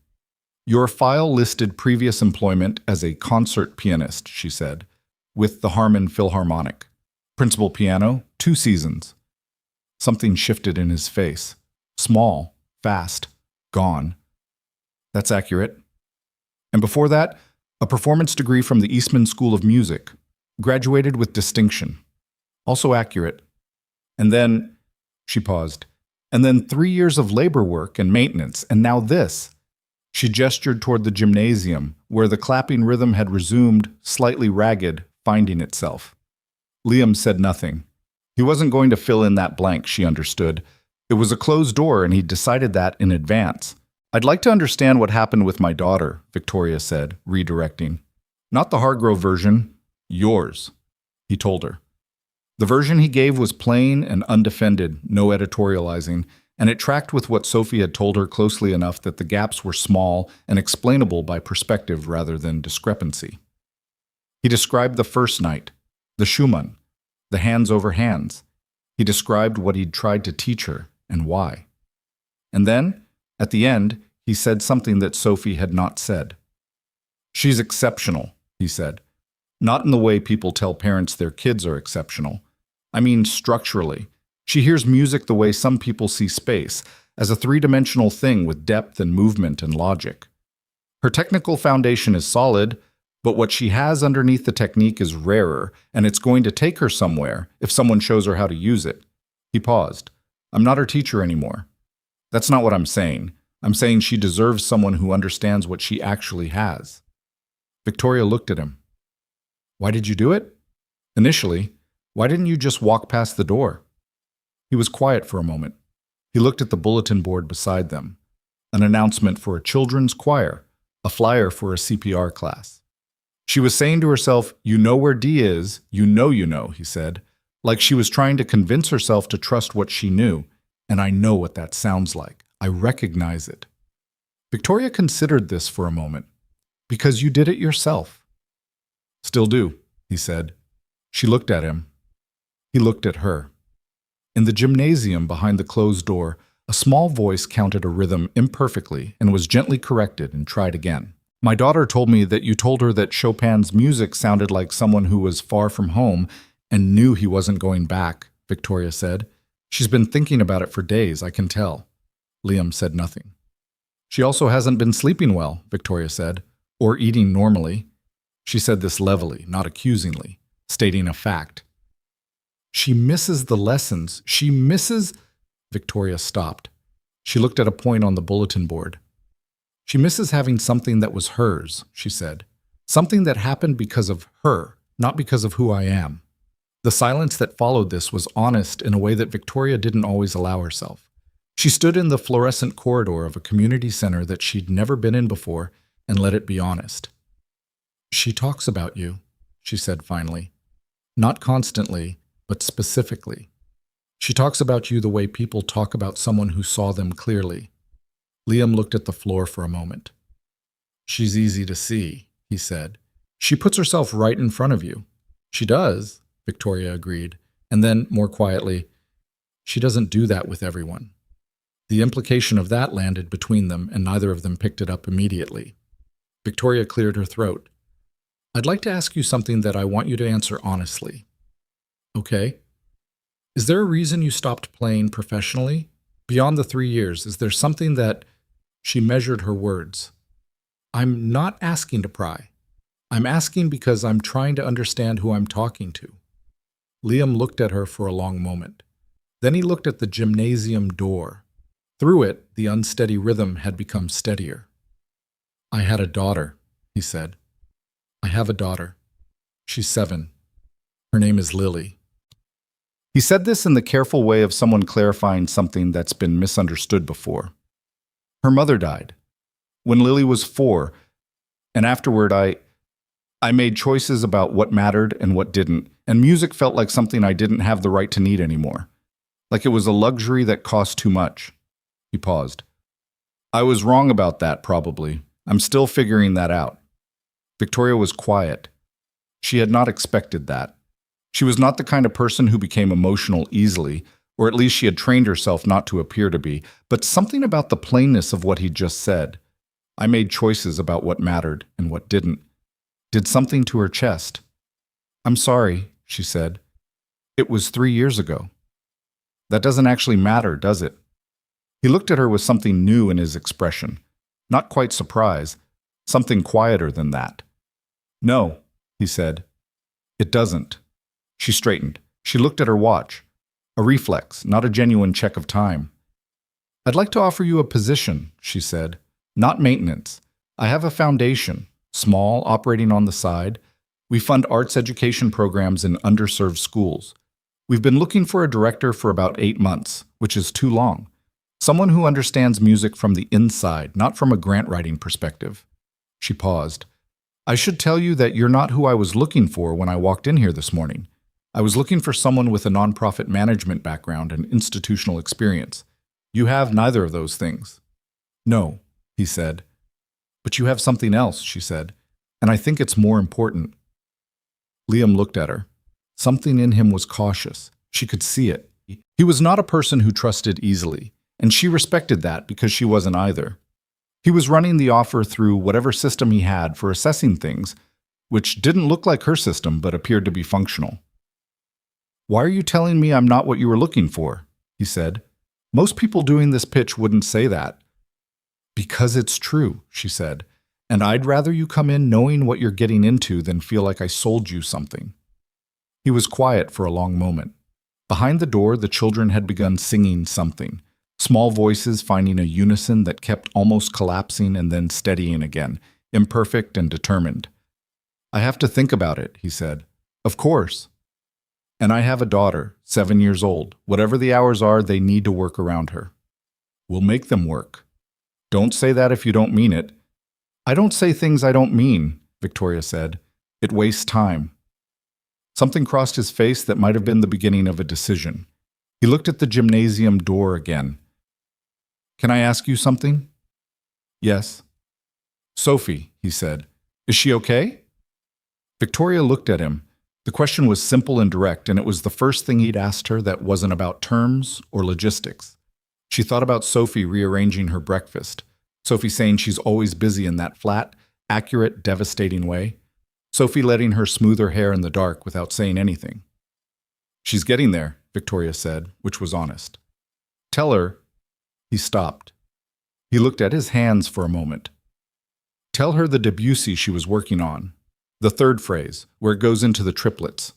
"Your file listed previous employment as a concert pianist," she said, "with the Harmon Philharmonic. Principal piano, 2 seasons. Something shifted in his face. Small. Fast. Gone. "That's accurate." "And before that, a performance degree from the Eastman School of Music. Graduated with distinction." "Also accurate." "And then," she paused, "and then 3 years of labor work and maintenance, and now this." She gestured toward the gymnasium, where the clapping rhythm had resumed, slightly ragged, finding itself. Liam said nothing. He wasn't going to fill in that blank, she understood. It was a closed door, and he'd decided that in advance. I'd like to understand what happened with my daughter, Victoria said, redirecting. Not the Hargrove version, yours, he told her. The version he gave was plain and undefended, no editorializing, and it tracked with what Sophie had told her closely enough that the gaps were small and explainable by perspective rather than discrepancy. He described the first night, the Schumann, the hands over hands. He described what he'd tried to teach her and why. And then, at the end, he said something that Sophie had not said. She's exceptional, he said. Not in the way people tell parents their kids are exceptional. I mean structurally. She hears music the way some people see space, as a three-dimensional thing with depth and movement and logic. Her technical foundation is solid, but what she has underneath the technique is rarer, and it's going to take her somewhere if someone shows her how to use it. He paused. I'm not her teacher anymore. That's not what I'm saying. I'm saying she deserves someone who understands what she actually has. Victoria looked at him. Why did you do it? Initially, why didn't you just walk past the door? He was quiet for a moment. He looked at the bulletin board beside them. An announcement for a children's choir, a flyer for a CPR class. She was saying to herself, you know where D is, you know, he said, like she was trying to convince herself to trust what she knew, and I know what that sounds like. I recognize it. Victoria considered this for a moment. Because you did it yourself. Still do, he said. She looked at him. He looked at her. In the gymnasium behind the closed door, a small voice counted a rhythm imperfectly and was gently corrected and tried again. My daughter told me that you told her that Chopin's music sounded like someone who was far from home and knew he wasn't going back, Victoria said. She's been thinking about it for days, I can tell. Liam said nothing. She also hasn't been sleeping well, Victoria said, or eating normally. She said this levelly, not accusingly, stating a fact. She misses the lessons. She misses... Victoria stopped. She looked at a point on the bulletin board. She misses having something that was hers, she said. Something that happened because of her, not because of who I am. The silence that followed this was honest in a way that Victoria didn't always allow herself. She stood in the fluorescent corridor of a community center that she'd never been in before and let it be honest. She talks about you, she said finally. Not constantly, but specifically. She talks about you the way people talk about someone who saw them clearly. Liam looked at the floor for a moment. She's easy to see, he said. She puts herself right in front of you. She does, Victoria agreed, and then, more quietly, she doesn't do that with everyone. The implication of that landed between them, and neither of them picked it up immediately. Victoria cleared her throat. I'd like to ask you something that I want you to answer honestly. Okay? Is there a reason you stopped playing professionally? Beyond the 3 years, is there something that... She measured her words. I'm not asking to pry. I'm asking because I'm trying to understand who I'm talking to. Liam looked at her for a long moment. Then he looked at the gymnasium door. Through it, the unsteady rhythm had become steadier. I had a daughter, he said. I have a daughter. She's 7. Her name is Lily. He said this in the careful way of someone clarifying something that's been misunderstood before. Her mother died when Lily was 4, and afterward I made choices about what mattered and what didn't, and music felt like something I didn't have the right to need anymore. Like it was a luxury that cost too much. He paused. I was wrong about that, probably. I'm still figuring that out. Victoria was quiet. She had not expected that. She was not the kind of person who became emotional easily, or at least she had trained herself not to appear to be, but something about the plainness of what he'd just said. I made choices about what mattered and what didn't. Did something to her chest. I'm sorry, she said. It was 3 years ago. That doesn't actually matter, does it? He looked at her with something new in his expression. Not quite surprise, something quieter than that. No, he said. It doesn't. She straightened. She looked at her watch. A reflex, not a genuine check of time. I'd like to offer you a position, she said. Not maintenance. I have a foundation, small, operating on the side. We fund arts education programs in underserved schools. We've been looking for a director for about 8 months, which is too long. Someone who understands music from the inside, not from a grant-writing perspective." She paused. "I should tell you that you're not who I was looking for when I walked in here this morning. I was looking for someone with a nonprofit management background and institutional experience. You have neither of those things." "No," he said. "But you have something else," she said, "and I think it's more important." Liam looked at her. Something in him was cautious. She could see it. He was not a person who trusted easily, and she respected that because she wasn't either. He was running the offer through whatever system he had for assessing things, which didn't look like her system but appeared to be functional. "Why are you telling me I'm not what you were looking for?" he said. "Most people doing this pitch wouldn't say that." "Because it's true," she said, "and I'd rather you come in knowing what you're getting into than feel like I sold you something." He was quiet for a long moment. Behind the door, the children had begun singing something, small voices finding a unison that kept almost collapsing and then steadying again, imperfect and determined. "I have to think about it," he said. "Of course. And I have a daughter, 7 years old. Whatever the hours are, they need to work around her." "We'll make them work." "Don't say that if you don't mean it." "I don't say things I don't mean," Victoria said. "It wastes time." Something crossed his face that might have been the beginning of a decision. He looked at the gymnasium door again. "Can I ask you something?" "Yes." "Sophie," he said. "Is she okay?" Victoria looked at him. The question was simple and direct, and it was the first thing he'd asked her that wasn't about terms or logistics. She thought about Sophie rearranging her breakfast, Sophie saying she's always busy in that flat, accurate, devastating way, Sophie letting her smooth her hair in the dark without saying anything. "She's getting there," Victoria said, which was honest. "Tell her—" He stopped. He looked at his hands for a moment. "Tell her the Debussy she was working on. The third phrase, where it goes into the triplets.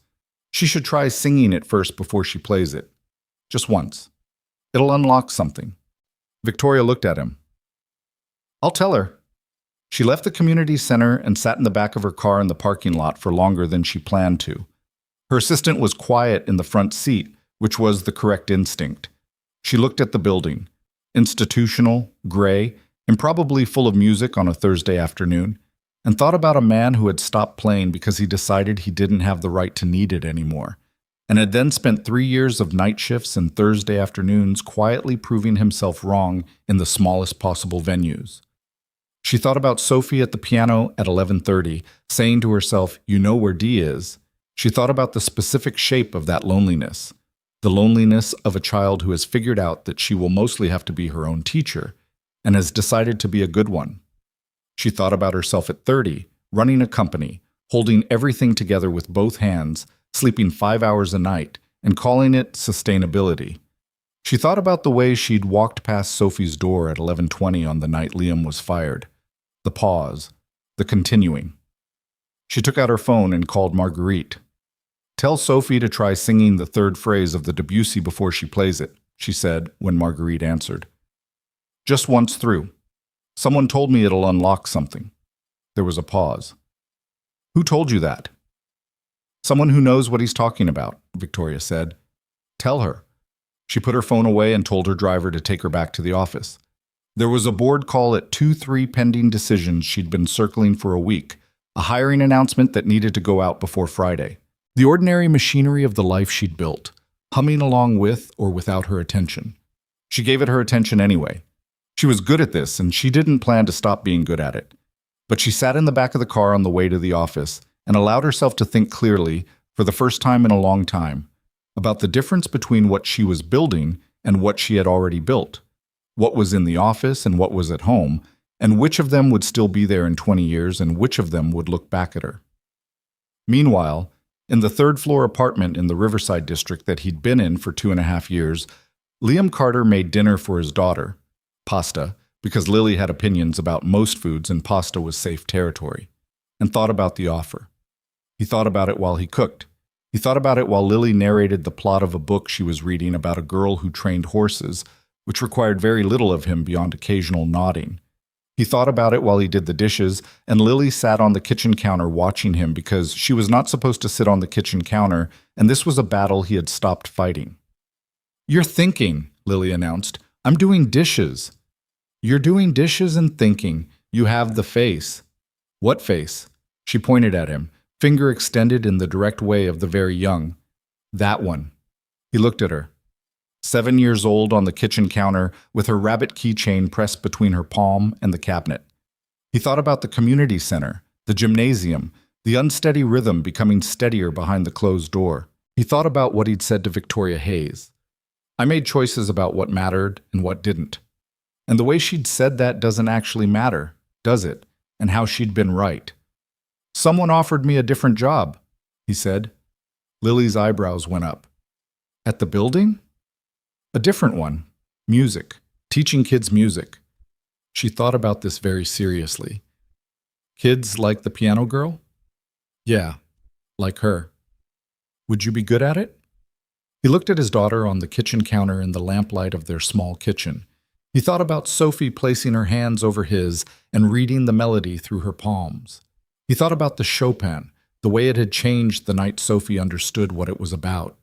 She should try singing it first before she plays it. Just once. It'll unlock something." Victoria looked at him. "I'll tell her." She left the community center and sat in the back of her car in the parking lot for longer than she planned to. Her assistant was quiet in the front seat, which was the correct instinct. She looked at the building. Institutional, gray, and probably full of music on a Thursday afternoon, and thought about a man who had stopped playing because he decided he didn't have the right to need it anymore, and had then spent 3 years of night shifts and Thursday afternoons quietly proving himself wrong in the smallest possible venues. She thought about Sophie at the piano at 11:30, saying to herself, "You know where D is." She thought about the specific shape of that loneliness, the loneliness of a child who has figured out that she will mostly have to be her own teacher, and has decided to be a good one. She thought about herself at 30, running a company, holding everything together with both hands, sleeping 5 hours a night, and calling it sustainability. She thought about the way she'd walked past Sophie's door at 11:20 on the night Liam was fired. The pause, the continuing. She took out her phone and called Marguerite. "Tell Sophie to try singing the third phrase of the Debussy before she plays it," she said when Marguerite answered. "Just once through. Someone told me it'll unlock something." There was a pause. "Who told you that?" "Someone who knows what he's talking about," Victoria said. "Tell her." She put her phone away and told her driver to take her back to the office. There was a board call at 2-3 pending decisions she'd been circling for a week, a hiring announcement that needed to go out before Friday. The ordinary machinery of the life she'd built, humming along with or without her attention. She gave it her attention anyway. She was good at this, and she didn't plan to stop being good at it. But she sat in the back of the car on the way to the office and allowed herself to think clearly, for the first time in a long time, about the difference between what she was building and what she had already built, what was in the office and what was at home, and which of them would still be there in 20 years and which of them would look back at her. Meanwhile, in the third-floor apartment in the Riverside district that he'd been in for 2.5 years, Liam Carter made dinner for his daughter, pasta, because Lily had opinions about most foods and pasta was safe territory, and thought about the offer. He thought about it while he cooked. He thought about it while Lily narrated the plot of a book she was reading about a girl who trained horses, which required very little of him beyond occasional nodding. He thought about it while he did the dishes, and Lily sat on the kitchen counter watching him because she was not supposed to sit on the kitchen counter, and this was a battle he had stopped fighting. "You're thinking," Lily announced. "I'm doing dishes." "You're doing dishes and thinking. You have the face." "What face?" She pointed at him, finger extended in the direct way of the very young. "That one." He looked at her. 7 years old on the kitchen counter with her rabbit keychain pressed between her palm and the cabinet. He thought about the community center, the gymnasium, the unsteady rhythm becoming steadier behind the closed door. He thought about what he'd said to Victoria Hayes. "I made choices about what mattered and what didn't. And the way she'd said that doesn't actually matter, does it? And how she'd been right. Someone offered me a different job," he said. Lily's eyebrows went up. "At the building?" "A different one. Music. Teaching kids music." She thought about this very seriously. "Kids like the piano girl?" "Yeah, like her." "Would you be good at it?" He looked at his daughter on the kitchen counter in the lamplight of their small kitchen. He thought about Sophie placing her hands over his and reading the melody through her palms. He thought about the Chopin, the way it had changed the night Sophie understood what it was about.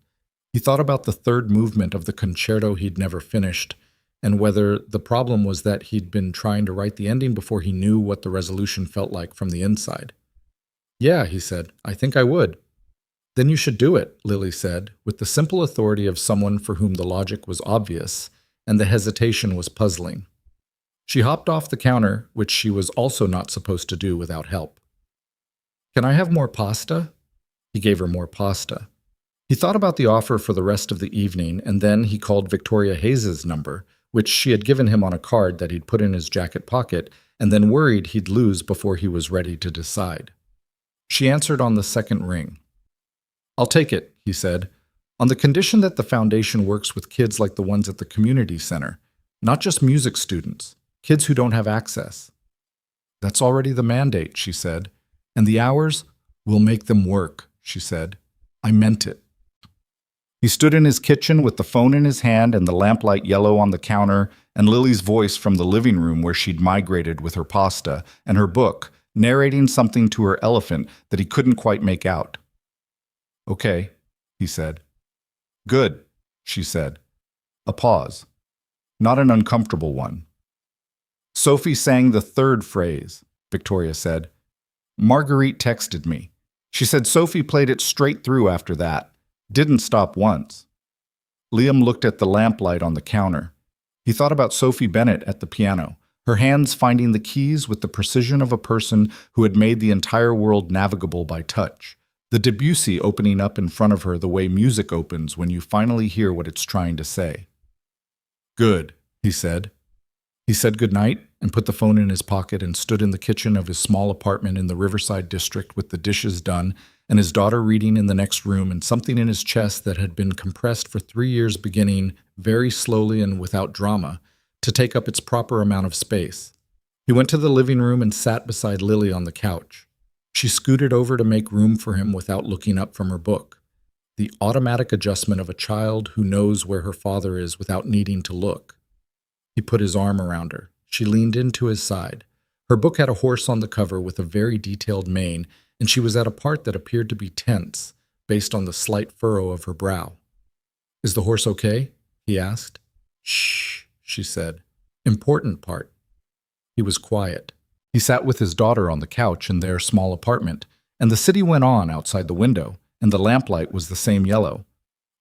He thought about the third movement of the concerto he'd never finished, and whether the problem was that he'd been trying to write the ending before he knew what the resolution felt like from the inside. "Yeah," he said, "I think I would." "Then you should do it," Lily said, with the simple authority of someone for whom the logic was obvious and the hesitation was puzzling. She hopped off the counter, which she was also not supposed to do without help. "Can I have more pasta?" He gave her more pasta. He thought about the offer for the rest of the evening, and then he called Victoria Hayes's number, which she had given him on a card that he'd put in his jacket pocket, and then worried he'd lose before he was ready to decide. She answered on the second ring. "I'll take it," he said, "on the condition that the foundation works with kids like the ones at the community center, not just music students, kids who don't have access." "That's already the mandate," she said. "And the hours? We'll make them work," she said. "I meant it." He stood in his kitchen with the phone in his hand and the lamplight yellow on the counter, and Lily's voice from the living room where she'd migrated with her pasta, and her book, narrating something to her elephant that he couldn't quite make out. "Okay," he said. "Good," she said. A pause. Not an uncomfortable one. "Sophie sang the third phrase," Victoria said. "Marguerite texted me. She said Sophie played it straight through after that. Didn't stop once." Liam looked at the lamplight on the counter. He thought about Sophie Bennett at the piano, her hands finding the keys with the precision of a person who had made the entire world navigable by touch. The Debussy opening up in front of her the way music opens when you finally hear what it's trying to say. "Good," he said. He said goodnight and put the phone in his pocket and stood in the kitchen of his small apartment in the Riverside district with the dishes done and his daughter reading in the next room and something in his chest that had been compressed for 3 years beginning, very slowly and without drama, to take up its proper amount of space. He went to the living room and sat beside Lily on the couch. She scooted over to make room for him without looking up from her book. The automatic adjustment of a child who knows where her father is without needing to look. He put his arm around her. She leaned into his side. Her book had a horse on the cover with a very detailed mane, and she was at a part that appeared to be tense, based on the slight furrow of her brow. "Is the horse okay?" he asked. "Shh," she said. "Important part." He was quiet. He sat with his daughter on the couch in their small apartment, and the city went on outside the window, and the lamplight was the same yellow.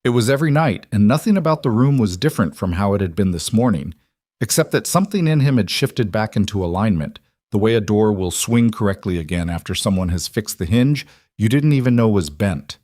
It was every night, and nothing about the room was different from how it had been this morning, except that something in him had shifted back into alignment, the way a door will swing correctly again after someone has fixed the hinge you didn't even know was bent.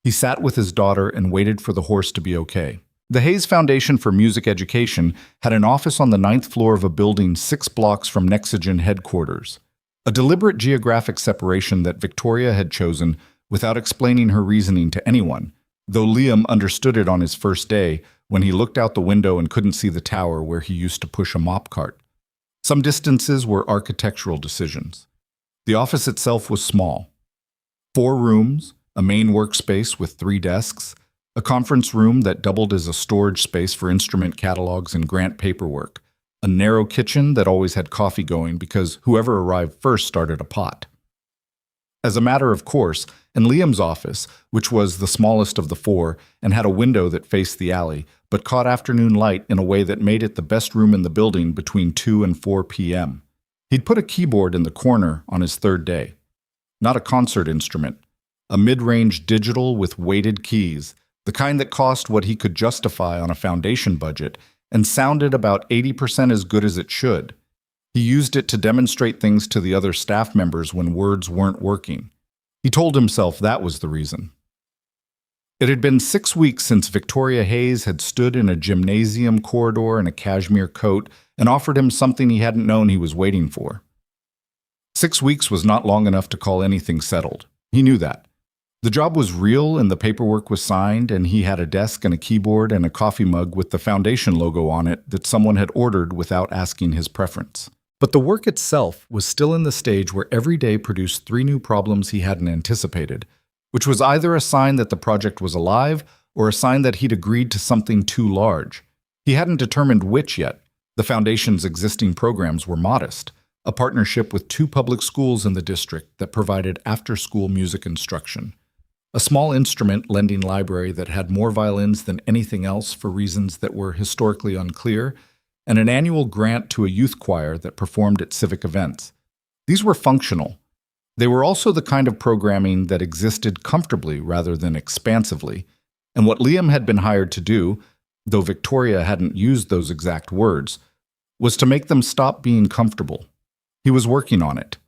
He sat with his daughter and waited for the horse to be okay. The Hayes Foundation for Music Education had an office on the 9th floor of a building 6 blocks from Nexigen headquarters, a deliberate geographic separation that Victoria had chosen without explaining her reasoning to anyone, though Liam understood it on his first day when he looked out the window and couldn't see the tower where he used to push a mop cart. Some distances were architectural decisions. The office itself was small. 4 rooms, a main workspace with 3 desks, a conference room that doubled as a storage space for instrument catalogs and grant paperwork, a narrow kitchen that always had coffee going because whoever arrived first started a pot. As a matter of course, in Liam's office, which was the smallest of the four and had a window that faced the alley, but caught afternoon light in a way that made it the best room in the building between 2 and 4 p.m., he'd put a keyboard in the corner on his third day. Not a concert instrument, a mid-range digital with weighted keys, the kind that cost what he could justify on a foundation budget and sounded about 80% as good as it should. He used it to demonstrate things to the other staff members when words weren't working. He told himself that was the reason. It had been 6 weeks since Victoria Hayes had stood in a gymnasium corridor in a cashmere coat and offered him something he hadn't known he was waiting for. 6 weeks was not long enough to call anything settled. He knew that. The job was real and the paperwork was signed, and he had a desk and a keyboard and a coffee mug with the foundation logo on it that someone had ordered without asking his preference. But the work itself was still in the stage where every day produced 3 new problems he hadn't anticipated, which was either a sign that the project was alive or a sign that he'd agreed to something too large. He hadn't determined which yet. The foundation's existing programs were modest, a partnership with 2 public schools in the district that provided after-school music instruction, a small instrument lending library that had more violins than anything else for reasons that were historically unclear, and an annual grant to a youth choir that performed at civic events. These were functional. They were also the kind of programming that existed comfortably rather than expansively, and what Liam had been hired to do, though Victoria hadn't used those exact words, was to make them stop being comfortable. He was working on it.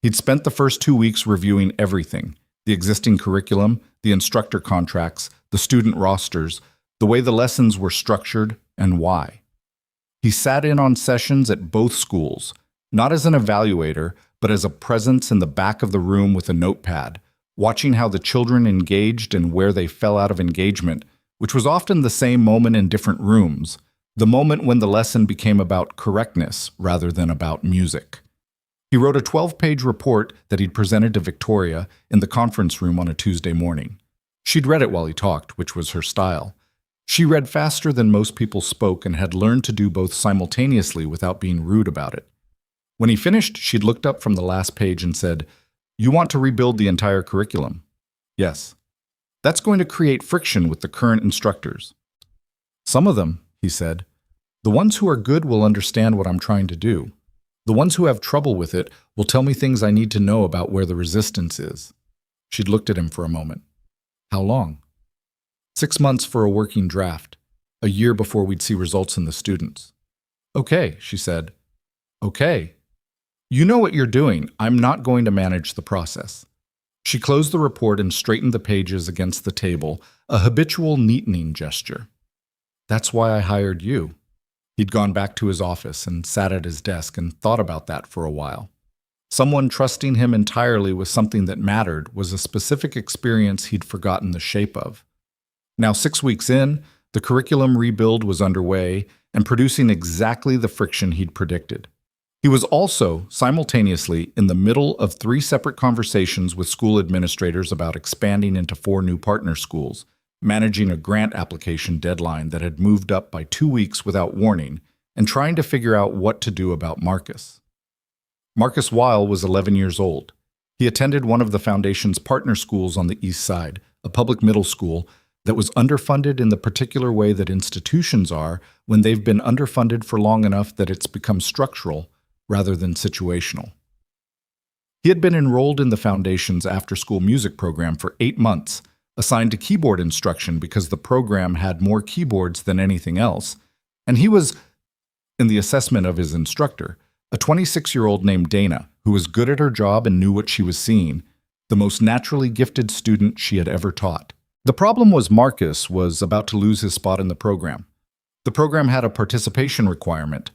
He'd spent the first 2 weeks reviewing everything: the existing curriculum, the instructor contracts, the student rosters, the way the lessons were structured, and why. He sat in on sessions at both schools, not as an evaluator, but as a presence in the back of the room with a notepad, watching how the children engaged and where they fell out of engagement, which was often the same moment in different rooms, the moment when the lesson became about correctness rather than about music. He wrote a 12-page report that he'd presented to Victoria in the conference room on a Tuesday morning. She'd read it while he talked, which was her style. She read faster than most people spoke and had learned to do both simultaneously without being rude about it. When he finished, she'd looked up from the last page and said, "You want to rebuild the entire curriculum?" "Yes." "That's going to create friction with the current instructors." "Some of them," he said. "The ones who are good will understand what I'm trying to do. The ones who have trouble with it will tell me things I need to know about where the resistance is." She'd looked at him for a moment. "How long?" 6 months for a working draft, a year before we'd see results in the students. "Okay," she said. "Okay. You know what you're doing. I'm not going to manage the process." She closed the report and straightened the pages against the table, a habitual neatening gesture. "That's why I hired you." He'd gone back to his office and sat at his desk and thought about that for a while. Someone trusting him entirely with something that mattered was a specific experience he'd forgotten the shape of. Now 6 weeks in, the curriculum rebuild was underway and producing exactly the friction he'd predicted. He was also, simultaneously, in the middle of 3 separate conversations with school administrators about expanding into 4 new partner schools, managing a grant application deadline that had moved up by 2 weeks without warning, and trying to figure out what to do about Marcus. Marcus Weil was 11 years old. He attended one of the Foundation's partner schools on the east side, a public middle school that was underfunded in the particular way that institutions are when they've been underfunded for long enough that it's become structural rather than situational. He had been enrolled in the Foundation's after-school music program for 8 months, assigned to keyboard instruction because the program had more keyboards than anything else, and he was, in the assessment of his instructor, a 26-year-old named Dana who was good at her job and knew what she was seeing, the most naturally gifted student she had ever taught. The problem was Marcus was about to lose his spot in the program. The program had a participation requirement.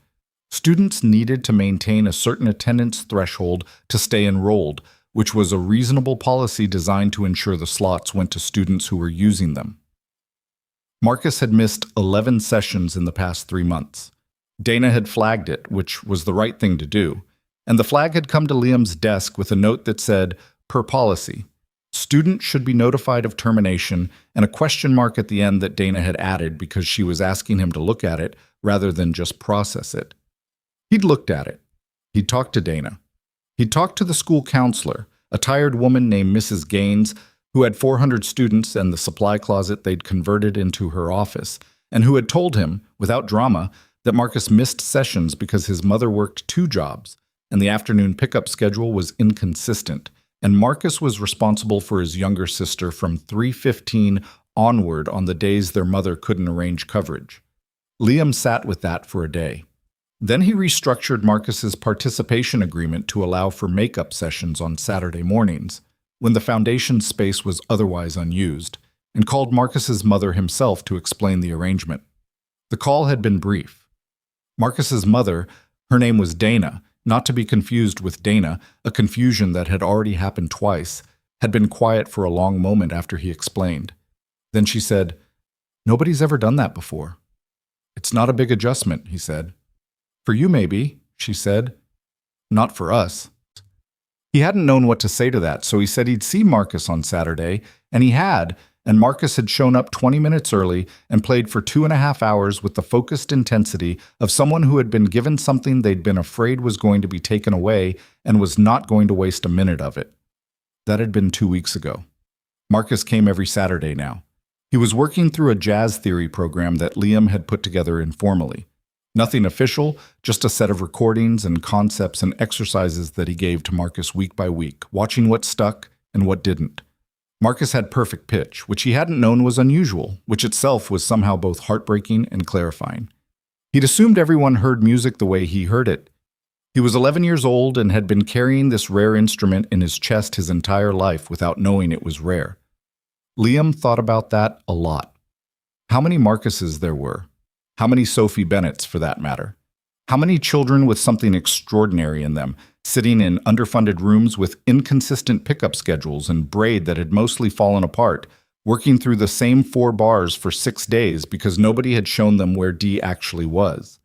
Students needed to maintain a certain attendance threshold to stay enrolled, which was a reasonable policy designed to ensure the slots went to students who were using them. Marcus had missed 11 sessions in the past 3 months. Dana had flagged it, which was the right thing to do, and the flag had come to Liam's desk with a note that said, "Per policy. Student should be notified of termination," and a question mark at the end that Dana had added because she was asking him to look at it rather than just process it. He'd looked at it. He'd talked to Dana. He'd talked to the school counselor, a tired woman named Mrs. Gaines, who had 400 students and the supply closet they'd converted into her office, and who had told him, without drama, that Marcus missed sessions because his mother worked 2 jobs, and the afternoon pickup schedule was inconsistent, and Marcus was responsible for his younger sister from 3:15 onward on the days their mother couldn't arrange coverage. Liam sat with that for a day. Then he restructured Marcus's participation agreement to allow for makeup sessions on Saturday mornings, when the foundation space was otherwise unused, and called Marcus's mother himself to explain the arrangement. The call had been brief. Marcus's mother, her name was Dana, not to be confused with Dana, a confusion that had already happened twice, had been quiet for a long moment after he explained. Then she said, "Nobody's ever done that before." "It's not a big adjustment," he said. "For you, maybe," she said. "Not for us." He hadn't known what to say to that, so he said he'd see Marcus on Saturday, and he had, and Marcus had shown up 20 minutes early and played for 2.5 hours with the focused intensity of someone who had been given something they'd been afraid was going to be taken away and was not going to waste a minute of it. That had been 2 weeks ago. Marcus came every Saturday now. He was working through a jazz theory program that Liam had put together informally. Nothing official, just a set of recordings and concepts and exercises that he gave to Marcus week by week, watching what stuck and what didn't. Marcus had perfect pitch, which he hadn't known was unusual, which itself was somehow both heartbreaking and clarifying. He'd assumed everyone heard music the way he heard it. He was 11 years old and had been carrying this rare instrument in his chest his entire life without knowing it was rare. Liam thought about that a lot. How many Marcuses there were. How many Sophie Bennetts, for that matter? How many children with something extraordinary in them, sitting in underfunded rooms with inconsistent pickup schedules and braid that had mostly fallen apart, working through the same 4 bars for 6 days because nobody had shown them where D actually was.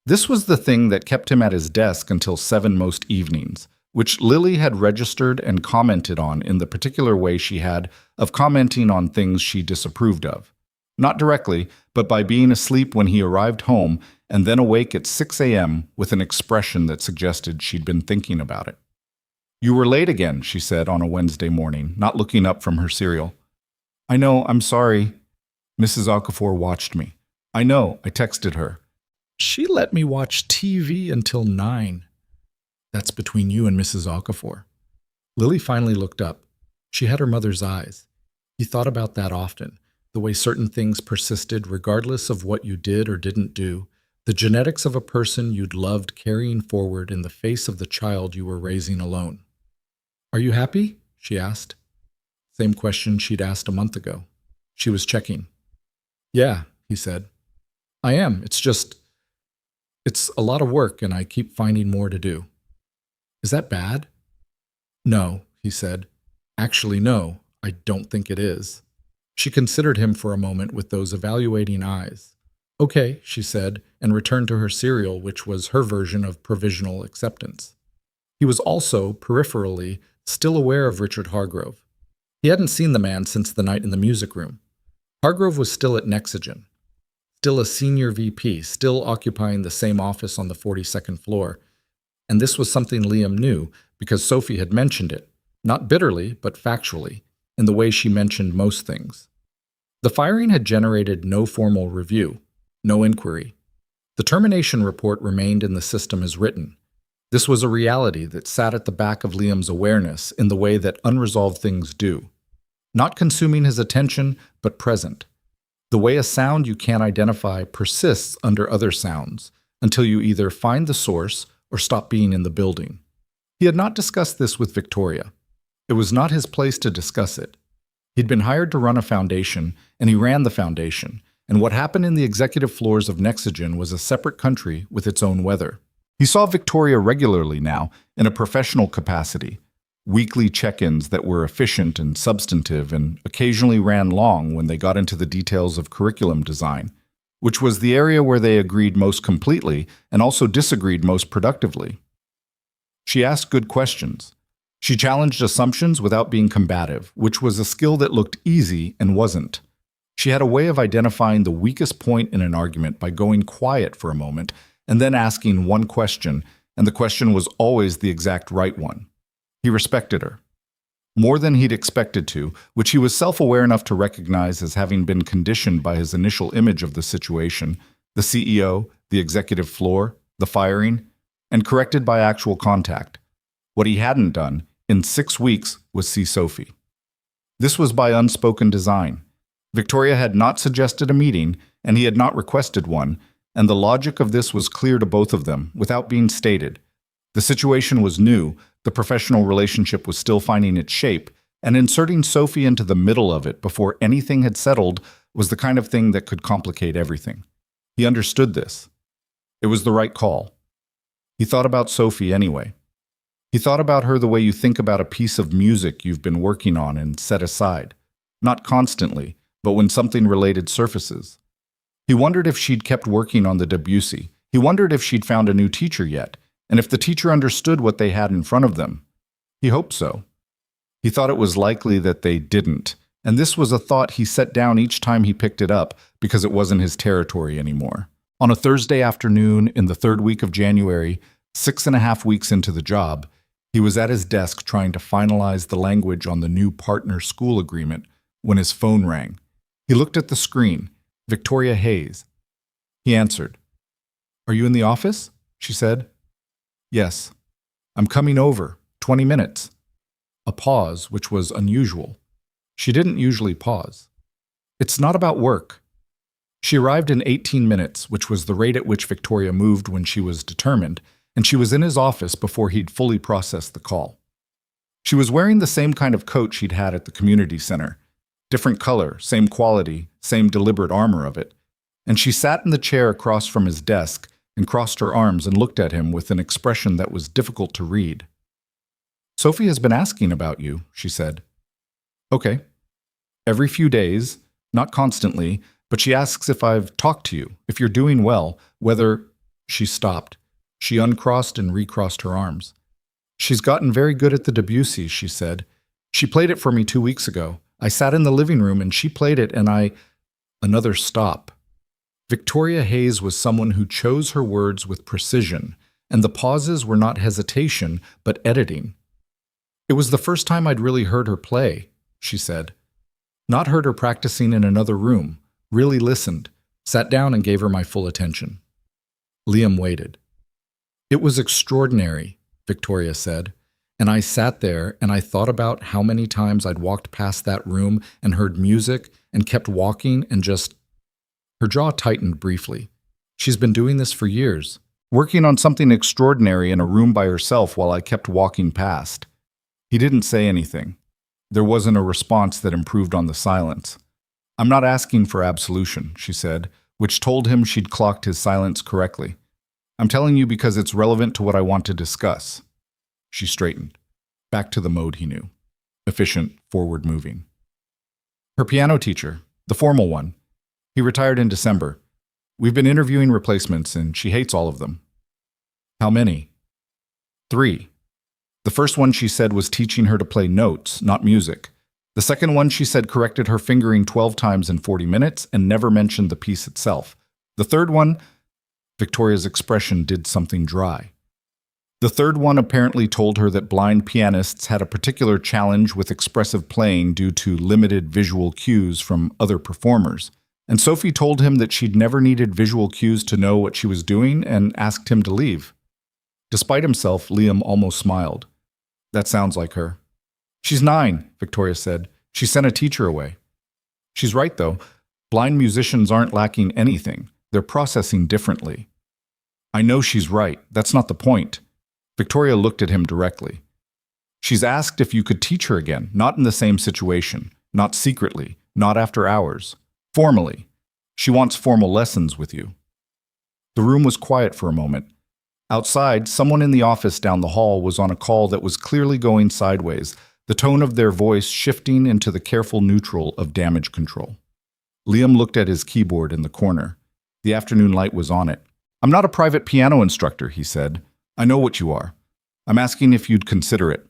This was the thing that kept him at his desk until 7 most evenings, which Lily had registered and commented on in the particular way she had of commenting on things she disapproved of. Not directly, but by being asleep when he arrived home and then awake at 6 a.m. with an expression that suggested she'd been thinking about it. "You were late again," she said on a Wednesday morning, not looking up from her cereal. "I know, I'm sorry." Mrs. Okafor watched me. "I know," I texted her. "She let me watch TV until 9. "That's between you and Mrs. Okafor." Lily finally looked up. She had her mother's eyes. He thought about that often. The way certain things persisted regardless of what you did or didn't do, the genetics of a person you'd loved carrying forward in the face of the child you were raising alone. "Are you happy?" she asked. Same question she'd asked a month ago. She was checking. "Yeah," he said. "I am. It's a lot of work and I keep finding more to do." "Is that bad?" "No," he said. "Actually, no, I don't think it is." She considered him for a moment with those evaluating eyes. "Okay," she said, and returned to her cereal, which was her version of provisional acceptance. He was also, peripherally, still aware of Richard Hargrove. He hadn't seen the man since the night in the music room. Hargrove was still at Nexogen, still a senior VP, still occupying the same office on the 42nd floor. And this was something Liam knew because Sophie had mentioned it, not bitterly, but factually, in the way she mentioned most things. The firing had generated no formal review, no inquiry. The termination report remained in the system as written. This was a reality that sat at the back of Liam's awareness in the way that unresolved things do. Not consuming his attention, but present. The way a sound you can't identify persists under other sounds until you either find the source or stop being in the building. He had not discussed this with Victoria. It was not his place to discuss it. He'd been hired to run a foundation, and he ran the foundation, and what happened in the executive floors of Nexogen was a separate country with its own weather. He saw Victoria regularly now, in a professional capacity, weekly check-ins that were efficient and substantive and occasionally ran long when they got into the details of curriculum design, which was the area where they agreed most completely and also disagreed most productively. She asked good questions. She challenged assumptions without being combative, which was a skill that looked easy and wasn't. She had a way of identifying the weakest point in an argument by going quiet for a moment and then asking one question, and the question was always the exact right one. He respected her. More than he'd expected to, which he was self-aware enough to recognize as having been conditioned by his initial image of the situation, the CEO, the executive floor, the firing, and corrected by actual contact. What he hadn't done, in 6 weeks, was see Sophie. This was by unspoken design. Victoria had not suggested a meeting, and he had not requested one, and the logic of this was clear to both of them, without being stated. The situation was new, the professional relationship was still finding its shape, and inserting Sophie into the middle of it before anything had settled was the kind of thing that could complicate everything. He understood this. It was the right call. He thought about Sophie anyway. He thought about her the way you think about a piece of music you've been working on and set aside. Not constantly, but when something related surfaces. He wondered if she'd kept working on the Debussy. He wondered if she'd found a new teacher yet, and if the teacher understood what they had in front of them. He hoped so. He thought it was likely that they didn't, and this was a thought he set down each time he picked it up because it wasn't his territory anymore. On a Thursday afternoon in the 3rd week of January, 6.5 weeks into the job, he was at his desk trying to finalize the language on the new partner school agreement when his phone rang. He looked at the screen. Victoria Hayes. He answered. "Are you in the office?" she said. "Yes. I'm coming over. 20 minutes. A pause, which was unusual. She didn't usually pause. "It's not about work." She arrived in 18 minutes, which was the rate at which Victoria moved when she was determined, and she was in his office before he'd fully processed the call. She was wearing the same kind of coat she'd had at the community center. Different color, same quality, same deliberate armor of it. And she sat in the chair across from his desk and crossed her arms and looked at him with an expression that was difficult to read. "Sophie has been asking about you," she said. "Okay. Every few days, not constantly, but she asks if I've talked to you, if you're doing well, whether—" She stopped. She uncrossed and recrossed her arms. "She's gotten very good at the Debussy," she said. "She played it for me 2 weeks ago. I sat in the living room and she played it and I—" Another stop. Victoria Hayes was someone who chose her words with precision, and the pauses were not hesitation, but editing. "It was the first time I'd really heard her play," she said. "Not heard her practicing in another room, really listened, sat down and gave her my full attention." Liam waited. "It was extraordinary," Victoria said. "And I sat there and I thought about how many times I'd walked past that room and heard music and kept walking and just—" Her jaw tightened briefly. "She's been doing this for years, working on something extraordinary in a room by herself while I kept walking past." He didn't say anything. There wasn't a response that improved on the silence. "I'm not asking for absolution," she said, which told him she'd clocked his silence correctly. "I'm telling you because it's relevant to what I want to discuss." She straightened. Back to the mode he knew. Efficient, forward-moving. Her piano teacher, the formal one. He retired in December. We've been interviewing replacements, and she hates all of them. "How many?" 3. The first one, she said, was teaching her to play notes, not music. The second one, she said, corrected her fingering 12 times in 40 minutes and never mentioned the piece itself. The third one, Victoria's expression did something dry. The third one apparently told her that blind pianists had a particular challenge with expressive playing due to limited visual cues from other performers. And Sophie told him that she'd never needed visual cues to know what she was doing and asked him to leave. Despite himself, Liam almost smiled. "That sounds like her." "She's 9, Victoria said. She sent a teacher away." "She's right, though. Blind musicians aren't lacking anything. They're processing differently." "I know she's right. That's not the point." Victoria looked at him directly. "She's asked if you could teach her again, not in the same situation, not secretly, not after hours. Formally. She wants formal lessons with you." The room was quiet for a moment. Outside, someone in the office down the hall was on a call that was clearly going sideways, the tone of their voice shifting into the careful neutral of damage control. Liam looked at his keyboard in the corner. The afternoon light was on it. "I'm not a private piano instructor," he said. "I know what you are. I'm asking if you'd consider it.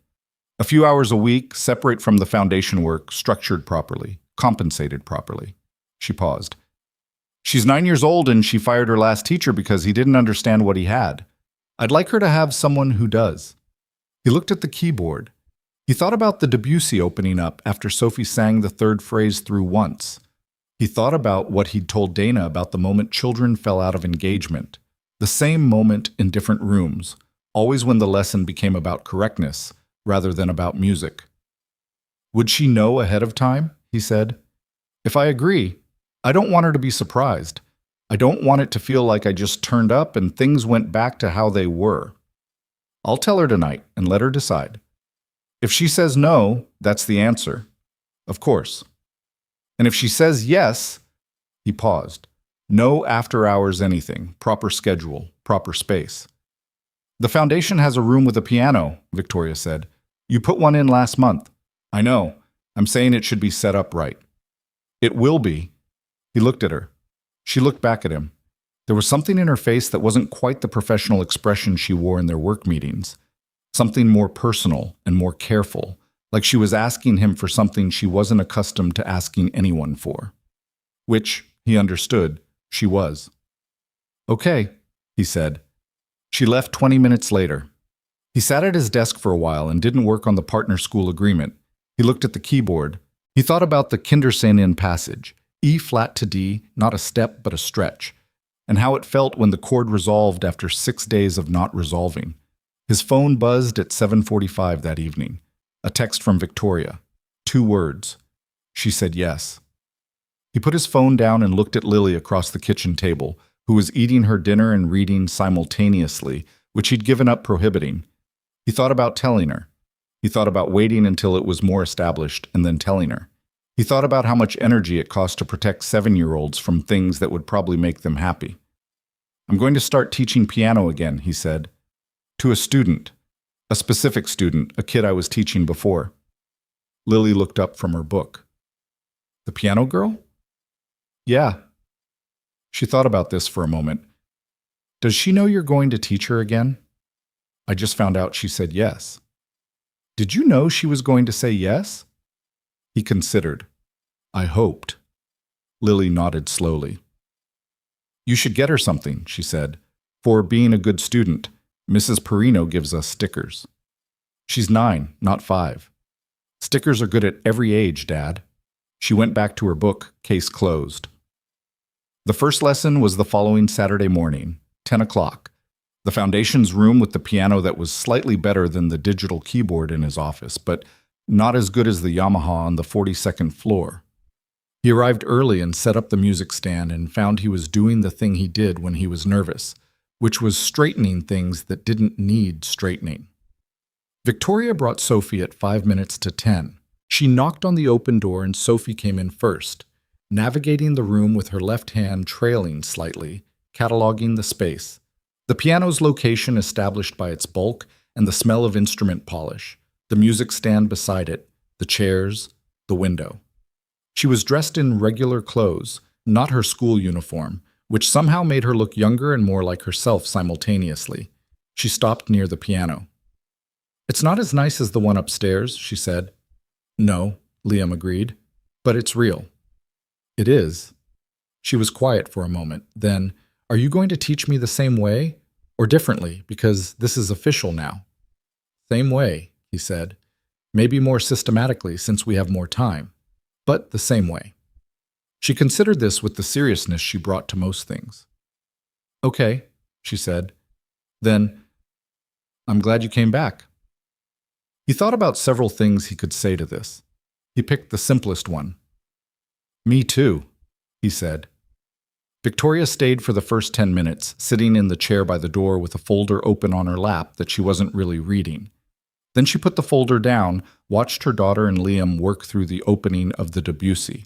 A few hours a week, separate from the foundation work, structured properly, compensated properly." She paused. She's 9 years old and she fired her last teacher because he didn't understand what he had. I'd like her to have someone who does. He looked at the keyboard. He thought about the Debussy opening up after Sophie sang the third phrase through once. He thought about what he'd told Dana about the moment children fell out of engagement. The same moment in different rooms, always when the lesson became about correctness rather than about music. Would she know ahead of time? He said. If I agree, I don't want her to be surprised. I don't want it to feel like I just turned up and things went back to how they were. I'll tell her tonight and let her decide. If she says no, that's the answer. Of course. And if she says yes, he paused. No after hours anything, proper schedule, proper space. The foundation has a room with a piano, Victoria said. You put one in last month. I know. I'm saying it should be set up right. It will be. He looked at her. She looked back at him. There was something in her face that wasn't quite the professional expression she wore in their work meetings. Something more personal and more careful, like she was asking him for something she wasn't accustomed to asking anyone for. Which, he understood, she was. Okay, he said. She left 20 minutes later. He sat at his desk for a while and didn't work on the partner school agreement. He looked at the keyboard. He thought about the Kinderszenen passage, E flat to D, not a step but a stretch, and how it felt when the chord resolved after 6 days of not resolving. His phone buzzed at 7:45 that evening. A text from Victoria. 2 words. She said yes. He put his phone down and looked at Lily across the kitchen table, who was eating her dinner and reading simultaneously, which he'd given up prohibiting. He thought about telling her. He thought about waiting until it was more established and then telling her. He thought about how much energy it cost to protect 7-year-olds from things that would probably make them happy. I'm going to start teaching piano again, he said. To a student. A specific student, a kid I was teaching before. Lily looked up from her book. The piano girl? Yeah. She thought about this for a moment. Does she know you're going to teach her again? I just found out she said yes. Did you know she was going to say yes? He considered. I hoped. Lily nodded slowly. You should get her something, she said. For being a good student, Mrs. Perino gives us stickers. She's 9, not 5. Stickers are good at every age, Dad. She went back to her book, case closed. The first lesson was the following Saturday morning, 10 o'clock. The foundation's room with the piano that was slightly better than the digital keyboard in his office, but not as good as the Yamaha on the 42nd floor. He arrived early and set up the music stand and found he was doing the thing he did when he was nervous, which was straightening things that didn't need straightening. Victoria brought Sophie at 5 minutes to 10. She knocked on the open door and Sophie came in first, navigating the room with her left hand trailing slightly, cataloging the space. The piano's location established by its bulk and the smell of instrument polish, the music stand beside it, the chairs, the window. She was dressed in regular clothes, not her school uniform, which somehow made her look younger and more like herself simultaneously. She stopped near the piano. It's not as nice as the one upstairs, she said. No, Liam agreed, but it's real. It is. She was quiet for a moment. Then, are you going to teach me the same way or differently, because this is official now? Same way, he said. Maybe more systematically since we have more time, but the same way. She considered this with the seriousness she brought to most things. Okay, she said. Then, I'm glad you came back. He thought about several things he could say to this. He picked the simplest one. Me too, he said. Victoria stayed for the first 10 minutes, sitting in the chair by the door with a folder open on her lap that she wasn't really reading. Then she put the folder down, watched her daughter and Liam work through the opening of the Debussy.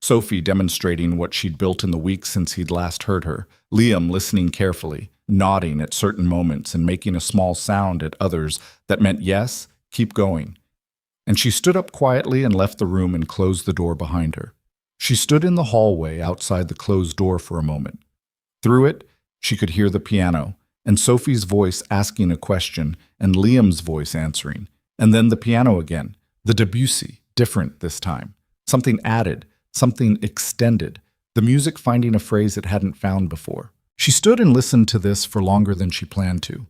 Sophie demonstrating what she'd built in the weeks since he'd last heard her, Liam listening carefully, nodding at certain moments and making a small sound at others that meant yes, keep going. And she stood up quietly and left the room and closed the door behind her. She stood in the hallway outside the closed door for a moment. Through it, she could hear the piano, and Sophie's voice asking a question, and Liam's voice answering, and then the piano again, the Debussy, different this time, something added, something extended, the music finding a phrase it hadn't found before. She stood and listened to this for longer than she planned to.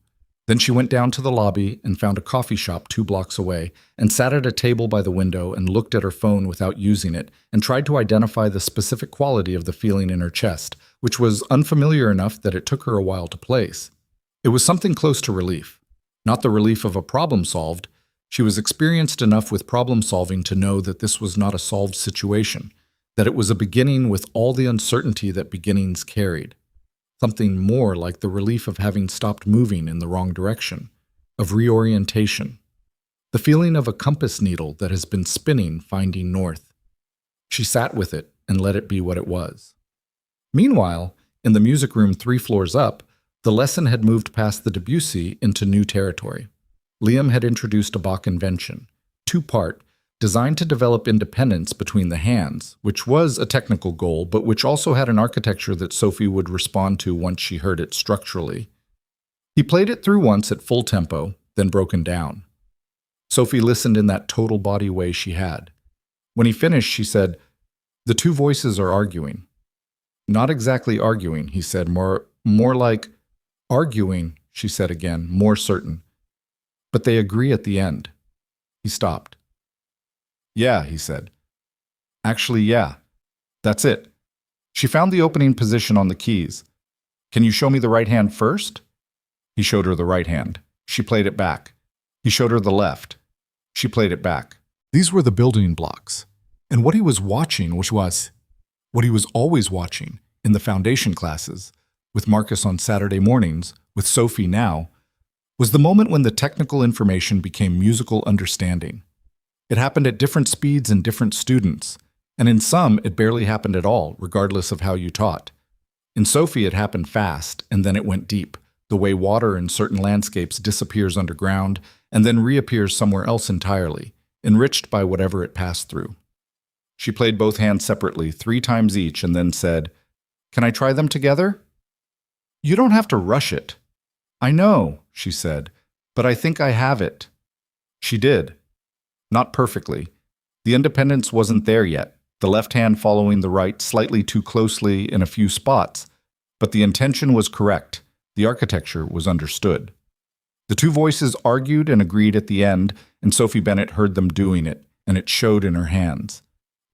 Then she went down to the lobby and found a coffee shop 2 blocks away and sat at a table by the window and looked at her phone without using it and tried to identify the specific quality of the feeling in her chest, which was unfamiliar enough that it took her a while to place. It was something close to relief. Not the relief of a problem solved. She was experienced enough with problem solving to know that this was not a solved situation, that it was a beginning with all the uncertainty that beginnings carried. Something more like the relief of having stopped moving in the wrong direction, of reorientation. The feeling of a compass needle that has been spinning, finding north. She sat with it and let it be what it was. Meanwhile, in the music room 3 floors up, the lesson had moved past the Debussy into new territory. Liam had introduced a Bach invention, 2-part, designed to develop independence between the hands, which was a technical goal, but which also had an architecture that Sophie would respond to once she heard it structurally. He played it through once at full tempo, then broken down. Sophie listened in that total body way she had. When he finished, she said, "The 2 voices are arguing." "Not exactly arguing," he said, more like arguing, she said again, more certain. "But they agree at the end." He stopped. "Yeah," he said. "Actually, yeah. That's it." She found the opening position on the keys. "Can you show me the right hand first?" He showed her the right hand. She played it back. He showed her the left. She played it back. These were the building blocks. And what he was watching, which was what he was always watching in the foundation classes, with Marcus on Saturday mornings, with Sophie now, was the moment when the technical information became musical understanding. It happened at different speeds in different students, and in some it barely happened at all, regardless of how you taught. In Sophie it happened fast, and then it went deep, the way water in certain landscapes disappears underground and then reappears somewhere else entirely, enriched by whatever it passed through. She played both hands separately 3 times each and then said, "Can I try them together?" "You don't have to rush it." "I know," she said, "but I think I have it." She did. Not perfectly. The independence wasn't there yet, the left hand following the right slightly too closely in a few spots, but the intention was correct. The architecture was understood. The 2 voices argued and agreed at the end, and Sophie Bennett heard them doing it, and it showed in her hands.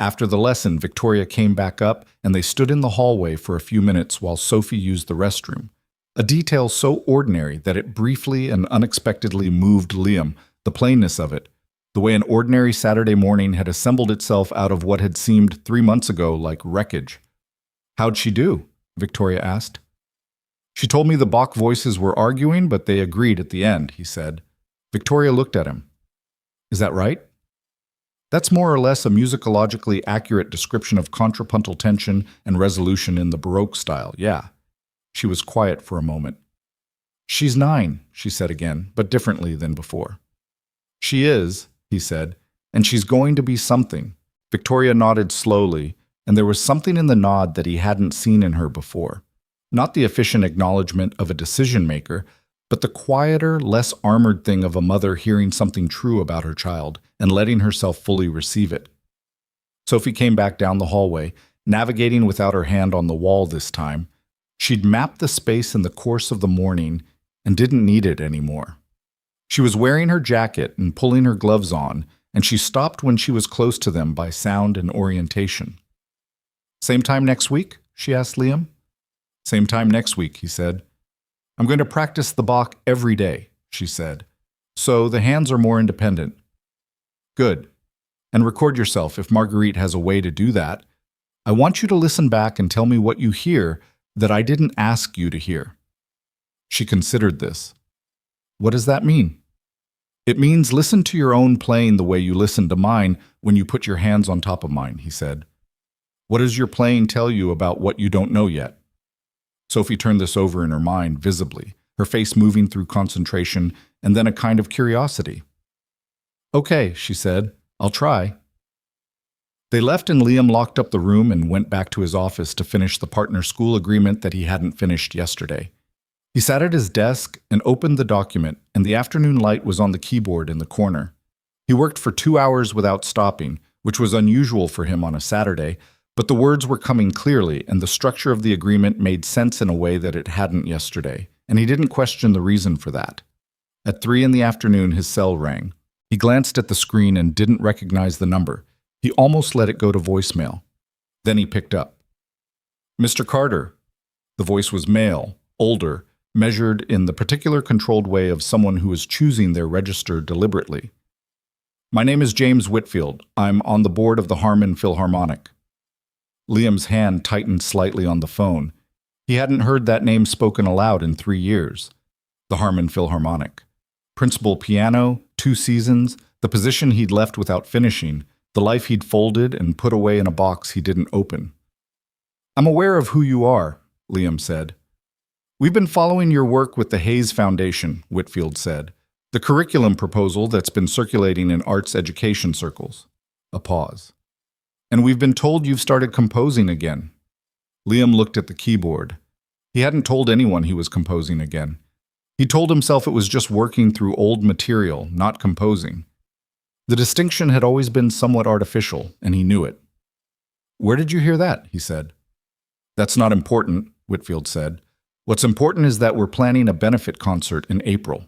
After the lesson, Victoria came back up, and they stood in the hallway for a few minutes while Sophie used the restroom, a detail so ordinary that it briefly and unexpectedly moved Liam, the plainness of it, the way an ordinary Saturday morning had assembled itself out of what had seemed 3 months ago like wreckage. "How'd she do?" Victoria asked. "She told me the Bach voices were arguing, but they agreed at the end," he said. Victoria looked at him. "Is that right?" "That's more or less a musicologically accurate description of contrapuntal tension and resolution in the Baroque style, yeah." She was quiet for a moment. "She's 9, she said again, but differently than before. "She is," he said, "and she's going to be something." Victoria nodded slowly, and there was something in the nod that he hadn't seen in her before. Not the efficient acknowledgement of a decision-maker, but the quieter, less armored thing of a mother hearing something true about her child and letting herself fully receive it. Sophie came back down the hallway, navigating without her hand on the wall this time. She'd mapped the space in the course of the morning and didn't need it anymore. She was wearing her jacket and pulling her gloves on, and she stopped when she was close to them by sound and orientation. "Same time next week?" she asked Liam. "Same time next week," he said. "I'm going to practice the Bach every day," she said. "So the hands are more independent." "Good. And record yourself if Marguerite has a way to do that. I want you to listen back and tell me what you hear that I didn't ask you to hear." She considered this. "What does that mean?" "It means listen to your own playing the way you listen to mine when you put your hands on top of mine," he said. "What does your playing tell you about what you don't know yet?" Sophie turned this over in her mind visibly, her face moving through concentration and then a kind of curiosity. "Okay," she said, "I'll try." They left and Liam locked up the room and went back to his office to finish the partner school agreement that he hadn't finished yesterday. He sat at his desk and opened the document, and the afternoon light was on the keyboard in the corner. He worked for 2 hours without stopping, which was unusual for him on a Saturday, But the words were coming clearly, and the structure of the agreement made sense in a way that it hadn't yesterday, and he didn't question the reason for that. At 3 in the afternoon, his cell rang. He glanced at the screen and didn't recognize the number. He almost let it go to voicemail. Then he picked up. "Mr. Carter." The voice was male, older, measured in the particular controlled way of someone who is choosing their register deliberately. "My name is James Whitfield. I'm on the board of the Harmon Philharmonic." Liam's hand tightened slightly on the phone. He hadn't heard that name spoken aloud in 3 years. The Harmon Philharmonic. Principal piano, 2 seasons, the position he'd left without finishing, the life he'd folded and put away in a box he didn't open. "I'm aware of who you are," Liam said. "We've been following your work with the Hayes Foundation," Whitfield said. "The curriculum proposal that's been circulating in arts education circles." A pause. "And we've been told you've started composing again." Liam looked at the keyboard. He hadn't told anyone he was composing again. He told himself it was just working through old material, not composing. The distinction had always been somewhat artificial, and he knew it. "Where did you hear that?" he said. "That's not important," Whitfield said. "What's important is that we're planning a benefit concert in April.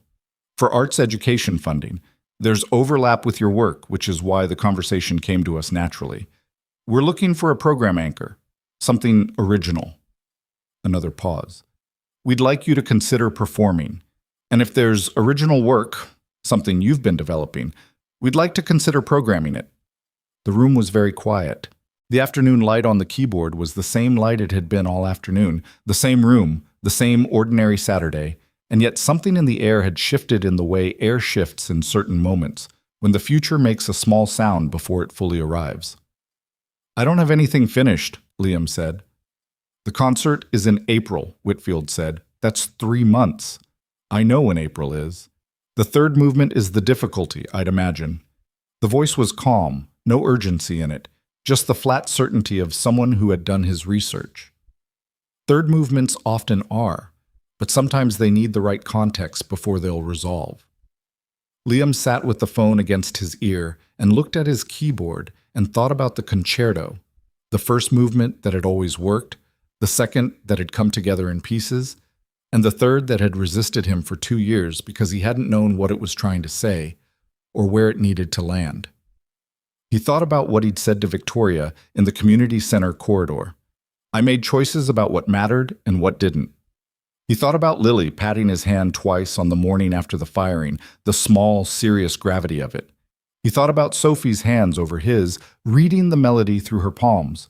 For arts education funding, there's overlap with your work, which is why the conversation came to us naturally. We're looking for a program anchor, something original." Another pause. "We'd like you to consider performing. And if there's original work, something you've been developing, we'd like to consider programming it." The room was very quiet. The afternoon light on the keyboard was the same light it had been all afternoon, the same room, the same ordinary Saturday, and yet something in the air had shifted in the way air shifts in certain moments, when the future makes a small sound before it fully arrives. "I don't have anything finished," Liam said. "The concert is in April," Whitfield said. "That's 3 months. I know when April is. The third movement is the difficulty, I'd imagine." The voice was calm, no urgency in it, just the flat certainty of someone who had done his research. Third movements often are, but sometimes they need the right context before they'll resolve. Liam sat with the phone against his ear and looked at his keyboard and thought about the concerto, the first movement that had always worked, the second that had come together in pieces, and the third that had resisted him for 2 years because he hadn't known what it was trying to say or where it needed to land. He thought about what he'd said to Victoria in the community center corridor. "I made choices about what mattered and what didn't." He thought about Lily patting his hand twice on the morning after the firing, the small, serious gravity of it. He thought about Sophie's hands over his, reading the melody through her palms.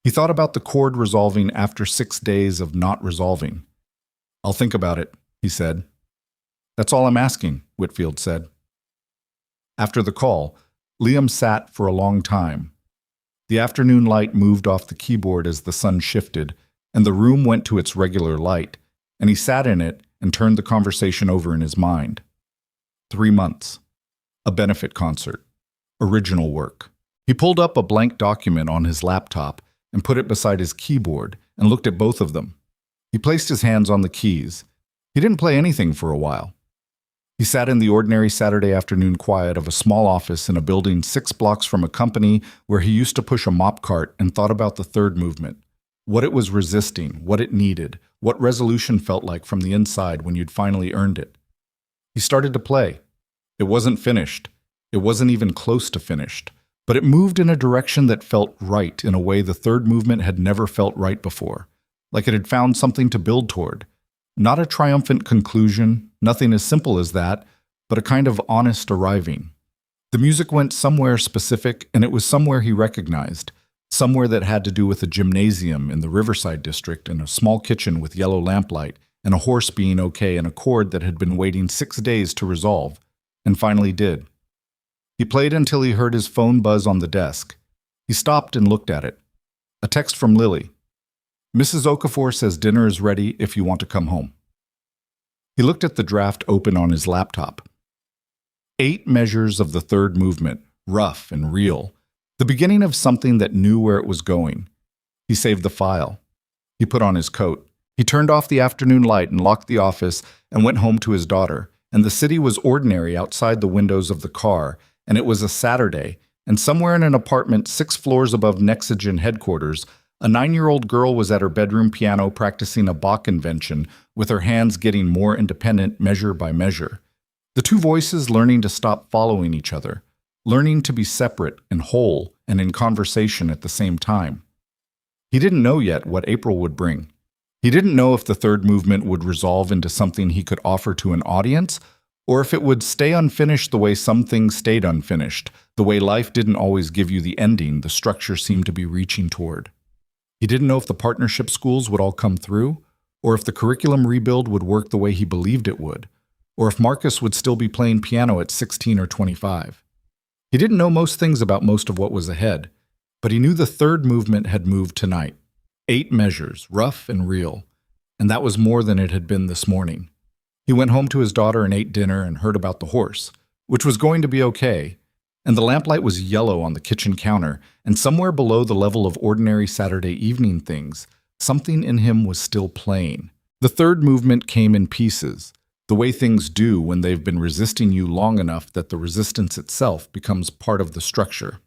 He thought about the chord resolving after 6 days of not resolving. "I'll think about it," he said. "That's all I'm asking," Whitfield said. After the call, Liam sat for a long time. The afternoon light moved off the keyboard as the sun shifted, and the room went to its regular light, and he sat in it and turned the conversation over in his mind. 3 months. A benefit concert. Original work. He pulled up a blank document on his laptop and put it beside his keyboard and looked at both of them. He placed his hands on the keys. He didn't play anything for a while. He sat in the ordinary Saturday afternoon quiet of a small office in a building 6 blocks from a company where he used to push a mop cart and thought about the third movement, what it was resisting, what it needed, what resolution felt like from the inside when you'd finally earned it. He started to play. It wasn't finished. It wasn't even close to finished. But it moved in a direction that felt right in a way the third movement had never felt right before, like it had found something to build toward. Not a triumphant conclusion, nothing as simple as that, but a kind of honest arriving. The music went somewhere specific, and it was somewhere he recognized, somewhere that had to do with a gymnasium in the Riverside district and a small kitchen with yellow lamplight and a horse being okay in a chord that had been waiting 6 days to resolve, and finally did. He played until he heard his phone buzz on the desk. He stopped and looked at it. A text from Lily. "Mrs. Okafor says dinner is ready if you want to come home." He looked at the draft open on his laptop. 8 measures of the third movement, rough and real. The beginning of something that knew where it was going. He saved the file. He put on his coat. He turned off the afternoon light and locked the office and went home to his daughter. And the city was ordinary outside the windows of the car, and it was a Saturday, and somewhere in an apartment 6 floors above Nexigen headquarters, a 9-year-old girl was at her bedroom piano practicing a Bach invention, with her hands getting more independent measure by measure. The two voices learning to stop following each other, learning to be separate and whole and in conversation at the same time. He didn't know yet what April would bring. He didn't know if the third movement would resolve into something he could offer to an audience, or if it would stay unfinished the way some things stayed unfinished, the way life didn't always give you the ending the structure seemed to be reaching toward. He didn't know if the partnership schools would all come through, or if the curriculum rebuild would work the way he believed it would, or if Marcus would still be playing piano at 16 or 25. He didn't know most things about most of what was ahead, but he knew the third movement had moved tonight. 8 measures, rough and real, and that was more than it had been this morning. He went home to his daughter and ate dinner and heard about the horse, which was going to be okay, and the lamplight was yellow on the kitchen counter, and somewhere below the level of ordinary Saturday evening things, something in him was still playing. The third movement came in pieces, the way things do when they've been resisting you long enough that the resistance itself becomes part of the structure.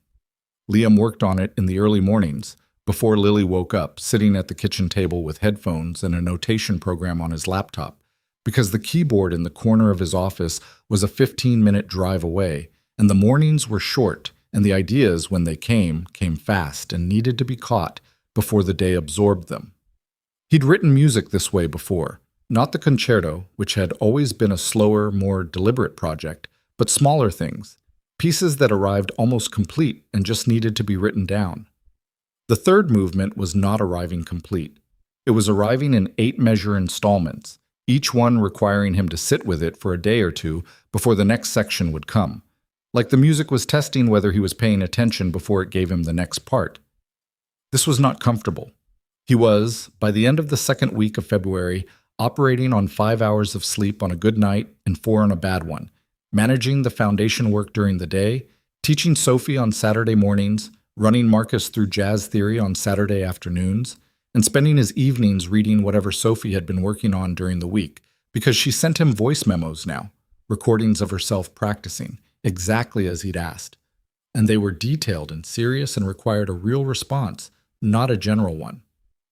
Liam worked on it in the early mornings, before Lily woke up, sitting at the kitchen table with headphones and a notation program on his laptop, because the keyboard in the corner of his office was a 15-minute drive away, and the mornings were short, and the ideas, when they came fast and needed to be caught before the day absorbed them. He'd written music this way before, not the concerto, which had always been a slower, more deliberate project, but smaller things, pieces that arrived almost complete and just needed to be written down. The third movement was not arriving complete. It was arriving in 8-measure installments, each one requiring him to sit with it for a day or two before the next section would come, like the music was testing whether he was paying attention before it gave him the next part. This was not comfortable. He was, by the end of the second week of February, operating on 5 hours of sleep on a good night and 4 on a bad one, managing the foundation work during the day, teaching Sophie on Saturday mornings, running Marcus through jazz theory on Saturday afternoons, and spending his evenings reading whatever Sophie had been working on during the week, because she sent him voice memos now, recordings of herself practicing, exactly as he'd asked. And they were detailed and serious and required a real response, not a general one.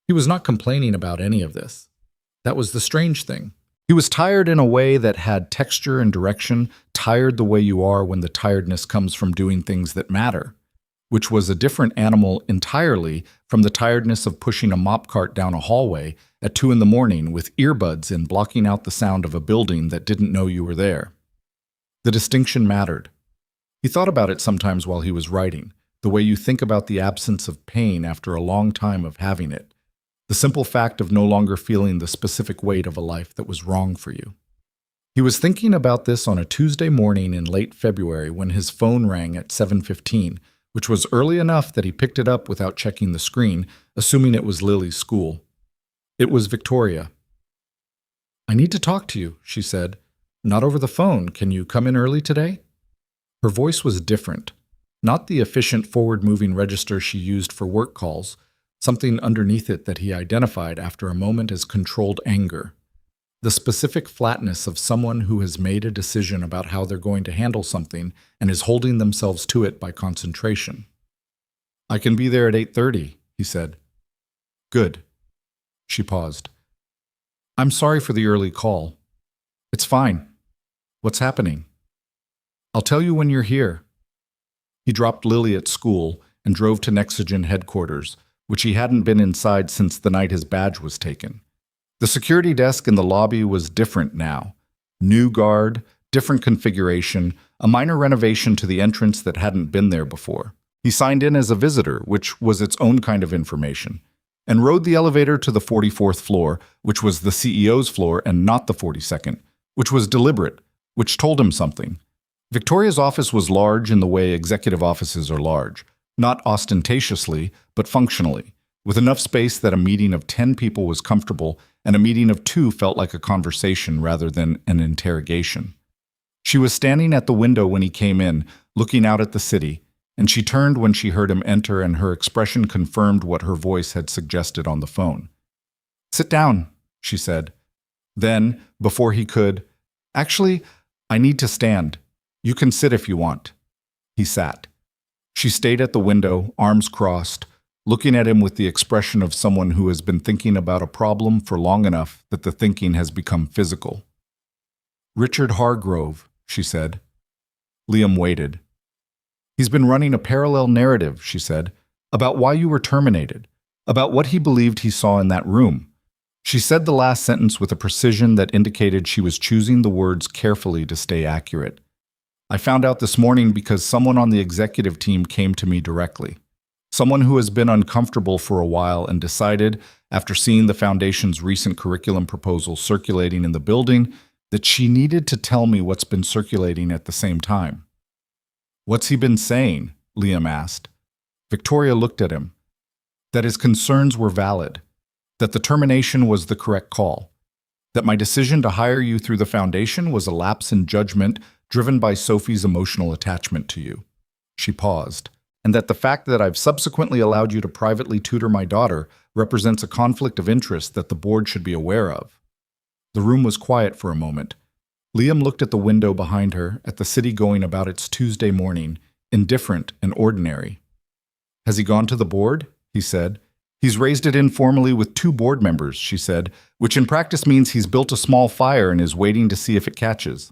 He was not complaining about any of this. That was the strange thing. He was tired in a way that had texture and direction, tired the way you are when the tiredness comes from doing things that matter, which was a different animal entirely from the tiredness of pushing a mop cart down a hallway at 2 a.m. with earbuds in blocking out the sound of a building that didn't know you were there. The distinction mattered. He thought about it sometimes while he was writing, the way you think about the absence of pain after a long time of having it, the simple fact of no longer feeling the specific weight of a life that was wrong for you. He was thinking about this on a Tuesday morning in late February when his phone rang at 7:15, which was early enough that he picked it up without checking the screen, assuming it was Lily's school. It was Victoria. "I need to talk to you," she said. "Not over the phone. Can you come in early today?" Her voice was different, not the efficient forward-moving register she used for work calls, something underneath it that he identified after a moment as controlled anger. The specific flatness of someone who has made a decision about how they're going to handle something and is holding themselves to it by concentration. "I can be there at 8:30, he said. "Good." She paused. "I'm sorry for the early call." "It's fine. What's happening?" "I'll tell you when you're here." He dropped Lily at school and drove to Nexigen headquarters, which he hadn't been inside since the night his badge was taken. The security desk in the lobby was different now. New guard, different configuration, a minor renovation to the entrance that hadn't been there before. He signed in as a visitor, which was its own kind of information, and rode the elevator to the 44th floor, which was the CEO's floor and not the 42nd, which was deliberate, which told him something. Victoria's office was large in the way executive offices are large, not ostentatiously, but functionally, with enough space that a meeting of 10 people was comfortable and a meeting of 2 felt like a conversation rather than an interrogation. She was standing at the window when he came in, looking out at the city, and she turned when she heard him enter, and her expression confirmed what her voice had suggested on the phone. "Sit down," she said. Then, before he could, "Actually, I need to stand. You can sit if you want." He sat. She stayed at the window, arms crossed, looking at him with the expression of someone who has been thinking about a problem for long enough that the thinking has become physical. "Richard Hargrove," she said. Liam waited. "He's been running a parallel narrative," she said, "about why you were terminated, about what he believed he saw in that room." She said the last sentence with a precision that indicated she was choosing the words carefully to stay accurate. "I found out this morning because someone on the executive team came to me directly. Someone who has been uncomfortable for a while and decided, after seeing the Foundation's recent curriculum proposal circulating in the building, that she needed to tell me what's been circulating at the same time." "What's he been saying?" Liam asked. Victoria looked at him. "That his concerns were valid, that the termination was the correct call, that my decision to hire you through the Foundation was a lapse in judgment driven by Sophie's emotional attachment to you." She paused. "And that the fact that I've subsequently allowed you to privately tutor my daughter represents a conflict of interest that the board should be aware of." The room was quiet for a moment. Liam looked at the window behind her, at the city going about its Tuesday morning, indifferent and ordinary. "Has he gone to the board?" he said. "He's raised it informally with 2 board members," she said, "which in practice means he's built a small fire and is waiting to see if it catches."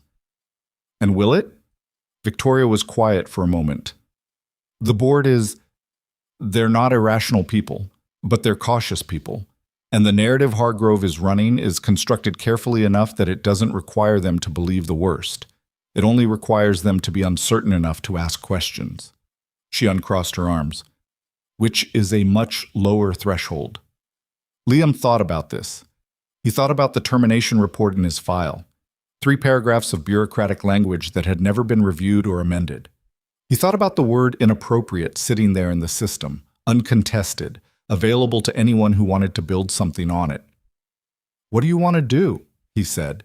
"And will it?" Victoria was quiet for a moment. "The board is... they're not irrational people, but they're cautious people. And the narrative Hargrove is running is constructed carefully enough that it doesn't require them to believe the worst. It only requires them to be uncertain enough to ask questions." She uncrossed her arms. "Which is a much lower threshold." Liam thought about this. He thought about the termination report in his file. 3 paragraphs of bureaucratic language that had never been reviewed or amended. He thought about the word inappropriate sitting there in the system, uncontested, available to anyone who wanted to build something on it. "What do you want to do?" he said.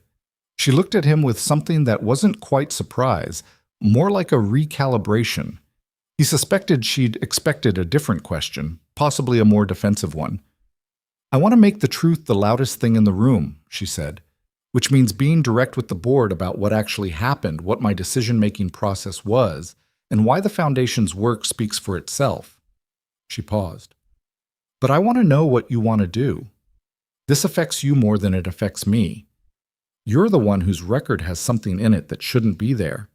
She looked at him with something that wasn't quite surprise, more like a recalibration. He suspected she'd expected a different question, possibly a more defensive one. "I want to make the truth the loudest thing in the room," she said, "which means being direct with the board about what actually happened, what my decision-making process was, and why the Foundation's work speaks for itself." She paused. "But I want to know what you want to do. This affects you more than it affects me. You're the one whose record has something in it that shouldn't be there."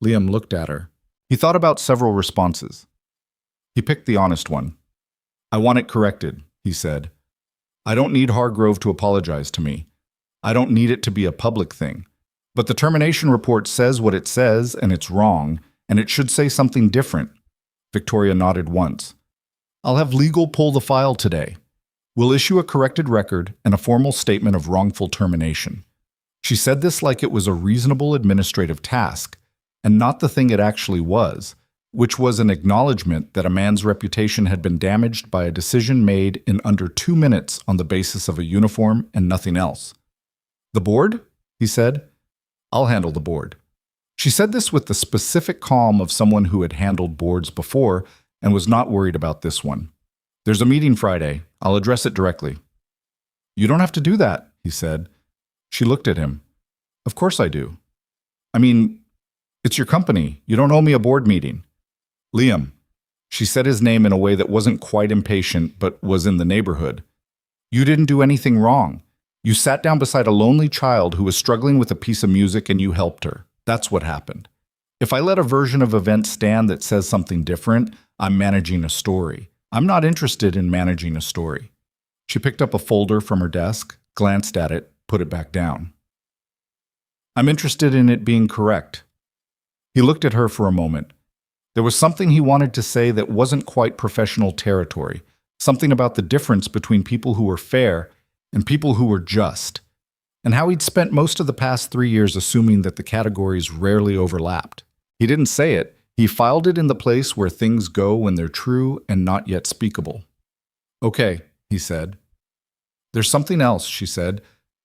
Liam looked at her. He thought about several responses. He picked the honest one. "I want it corrected," he said. "I don't need Hargrove to apologize to me. I don't need it to be a public thing. But the termination report says what it says, and it's wrong, and it should say something different." Victoria nodded once. "I'll have legal pull the file today. We'll issue a corrected record and a formal statement of wrongful termination." She said this like it was a reasonable administrative task, and not the thing it actually was, which was an acknowledgement that a man's reputation had been damaged by a decision made in under 2 minutes on the basis of a uniform and nothing else. "The board?" he said. "I'll handle the board." She said this with the specific calm of someone who had handled boards before and was not worried about this one. "There's a meeting Friday. I'll address it directly." "You don't have to do that," he said. She looked at him. "Of course I do. I mean, it's your company. You don't owe me a board meeting." "Liam." She said his name in a way that wasn't quite impatient, but was in the neighborhood. "You didn't do anything wrong. You sat down beside a lonely child who was struggling with a piece of music and you helped her. That's what happened. If I let a version of events stand that says something different, I'm managing a story. I'm not interested in managing a story." She picked up a folder from her desk, glanced at it, put it back down. "I'm interested in it being correct." He looked at her for a moment. There was something he wanted to say that wasn't quite professional territory, something about the difference between people who were fair and people who were just, and how he'd spent most of the past 3 years assuming that the categories rarely overlapped. He didn't say it. He filed it in the place where things go when they're true and not yet speakable. "Okay," he said. "There's something else," she said.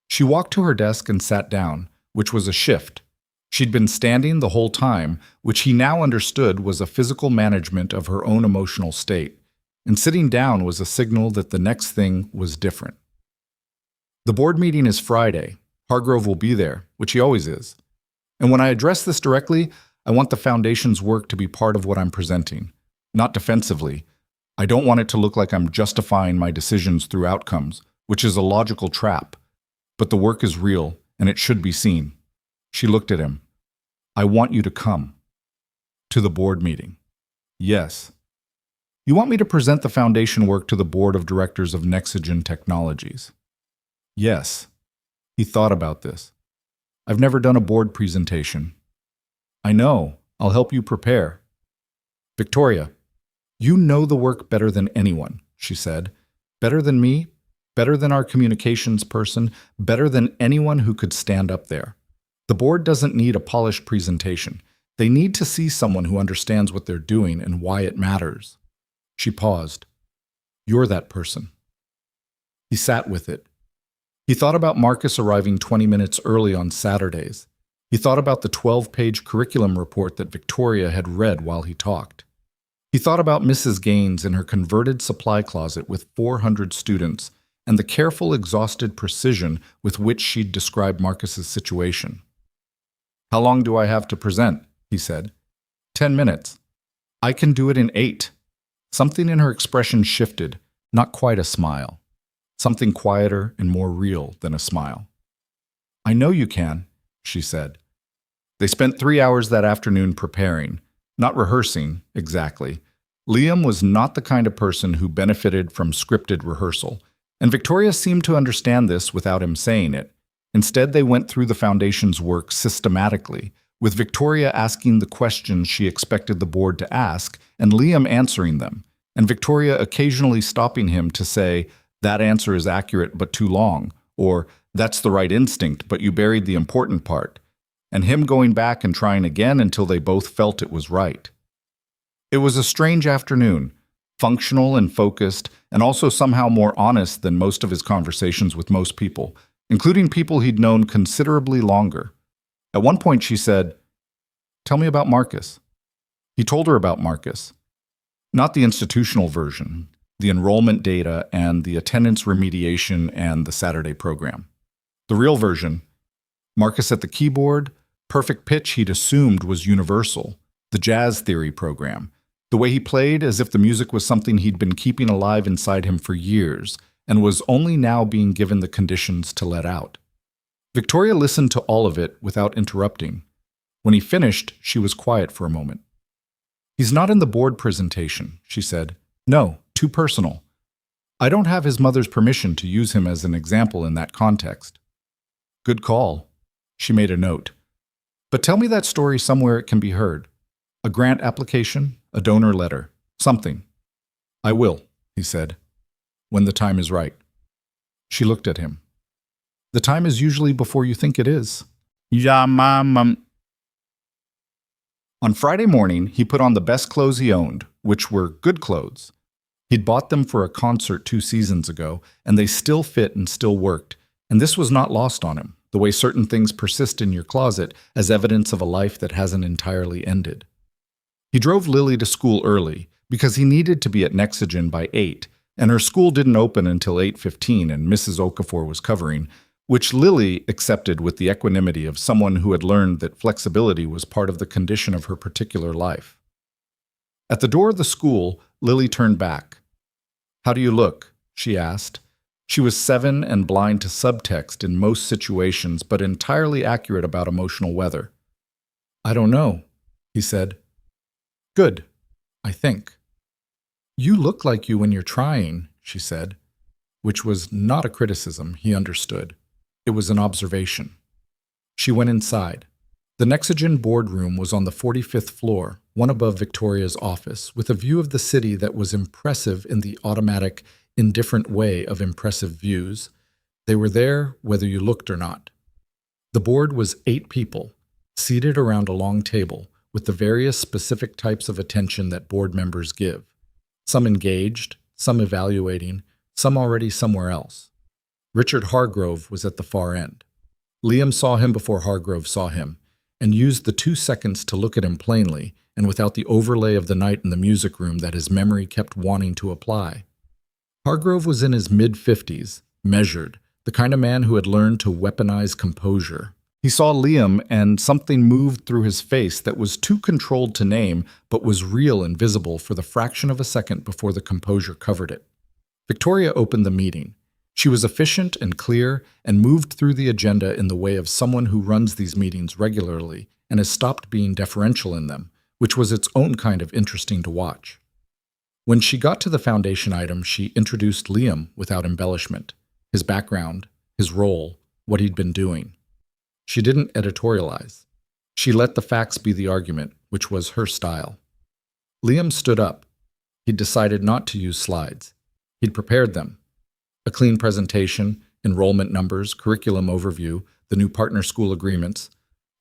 She walked to her desk and sat down, which was a shift. She'd been standing the whole time, which he now understood was a physical management of her own emotional state, and sitting down was a signal that the next thing was different. "The board meeting is Friday. Hargrove will be there, which he always is. And when I address this directly, I want the Foundation's work to be part of what I'm presenting. not defensively. I don't want it to look like I'm justifying my decisions through outcomes, which is a logical trap. But the work is real, and it should be seen. She looked at him. I want you to come. To the board meeting. Yes. You want me to present the foundation work to the board of directors of Nexogen Technologies? Yes. He thought about this. I've never done a board presentation. I know. I'll help you prepare. Victoria, you know the work better than anyone, she said. Better than me, better than our communications person, better than anyone who could stand up there. The board doesn't need a polished presentation. They need to see someone who understands what they're doing and why it matters. She paused. You're that person. He sat with it. He thought about Marcus arriving 20 minutes early on Saturdays. He thought about the 12-page curriculum report that Victoria had read while he talked. He thought about Mrs. Gaines in her converted supply closet with 400 students and the careful, exhausted precision with which she'd described Marcus's situation. How long do I have to present? He said. 10 minutes. I can do it in 8. Something in her expression shifted, not quite a smile. Something quieter and more real than a smile. I know you can, she said. They spent 3 hours that afternoon preparing, not rehearsing, exactly. Liam was not the kind of person who benefited from scripted rehearsal, and Victoria seemed to understand this without him saying it. Instead, they went through the foundation's work systematically, with Victoria asking the questions she expected the board to ask, and Liam answering them, and Victoria occasionally stopping him to say, that answer is accurate but too long, or that's the right instinct, but you buried the important part, and him going back and trying again until they both felt it was right. It was a strange afternoon, functional and focused, and also somehow more honest than most of his conversations with most people, including people he'd known considerably longer. At one point she said, "Tell me about Marcus." He told her about Marcus. Not the institutional version, the enrollment data and the attendance remediation and the Saturday program. The real version, Marcus at the keyboard, perfect pitch he'd assumed was universal, the jazz theory program, the way he played as if the music was something he'd been keeping alive inside him for years and was only now being given the conditions to let out. Victoria listened to all of it without interrupting. When he finished, she was quiet for a moment. He's not in the board presentation, she said. No, too personal. I don't have his mother's permission to use him as an example in that context. Good call. She made a note. But tell me that story somewhere it can be heard. A grant application, a donor letter, something. I will, he said, when the time is right. She looked at him. The time is usually before you think it is. On Friday morning, he put on the best clothes he owned, which were good clothes. He'd bought them for a concert 2 seasons ago, and they still fit and still worked, and this was not lost on him, the way certain things persist in your closet as evidence of a life that hasn't entirely ended. He drove Lily to school early because he needed to be at Nexogen by 8, and her school didn't open until 8:15 and Mrs. Okafor was covering, which Lily accepted with the equanimity of someone who had learned that flexibility was part of the condition of her particular life. At the door of the school, Lily turned back. How do you look? She asked. She was 7 and blind to subtext in most situations, but entirely accurate about emotional weather. I don't know, he said. Good, I think. You look like you when you're trying, she said, which was not a criticism, he understood. It was an observation. She went inside. The Nexogen boardroom was on the 45th floor, one above Victoria's office, with a view of the city that was impressive in the automatic, indifferent way of impressive views. They were there whether you looked or not. The board was 8 people, seated around a long table, with the various specific types of attention that board members give. Some engaged, some evaluating, some already somewhere else. Richard Hargrove was at the far end. Liam saw him before Hargrove saw him, and used the 2 seconds to look at him plainly and without the overlay of the night in the music room that his memory kept wanting to apply. Hargrove was in his mid-50s, measured, the kind of man who had learned to weaponize composure, He saw Liam, and something moved through his face that was too controlled to name, but was real and visible for the fraction of a second before the composure covered it. Victoria opened the meeting. She was efficient and clear and moved through the agenda in the way of someone who runs these meetings regularly and has stopped being deferential in them, which was its own kind of interesting to watch. When she got to the foundation item, she introduced Liam without embellishment, his background, his role, what he'd been doing. She didn't editorialize. She let the facts be the argument, which was her style. Liam stood up. He'd decided not to use slides. He'd prepared them. A clean presentation, enrollment numbers, curriculum overview, the new partner school agreements.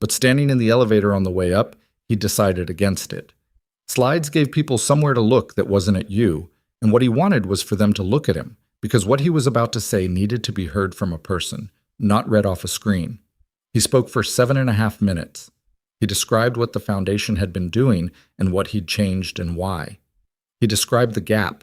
But standing in the elevator on the way up, he decided against it. Slides gave people somewhere to look that wasn't at you, and what he wanted was for them to look at him, because what he was about to say needed to be heard from a person, not read off a screen. He spoke for 7.5 minutes. He described what the foundation had been doing and what he'd changed and why. He described the gap,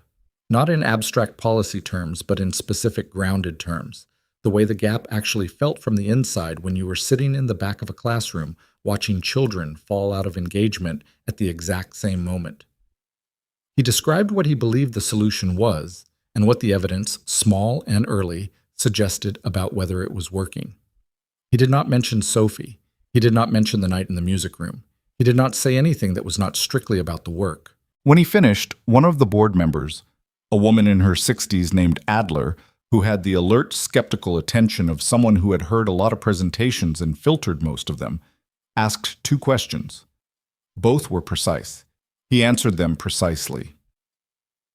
not in abstract policy terms, but in specific grounded terms, the way the gap actually felt from the inside when you were sitting in the back of a classroom watching children fall out of engagement at the exact same moment. He described what he believed the solution was and what the evidence, small and early, suggested about whether it was working. He did not mention Sophie. He did not mention the night in the music room. He did not say anything that was not strictly about the work. When he finished, one of the board members, a woman in her 60s named Adler, who had the alert, skeptical attention of someone who had heard a lot of presentations and filtered most of them, asked 2 questions. Both were precise. He answered them precisely.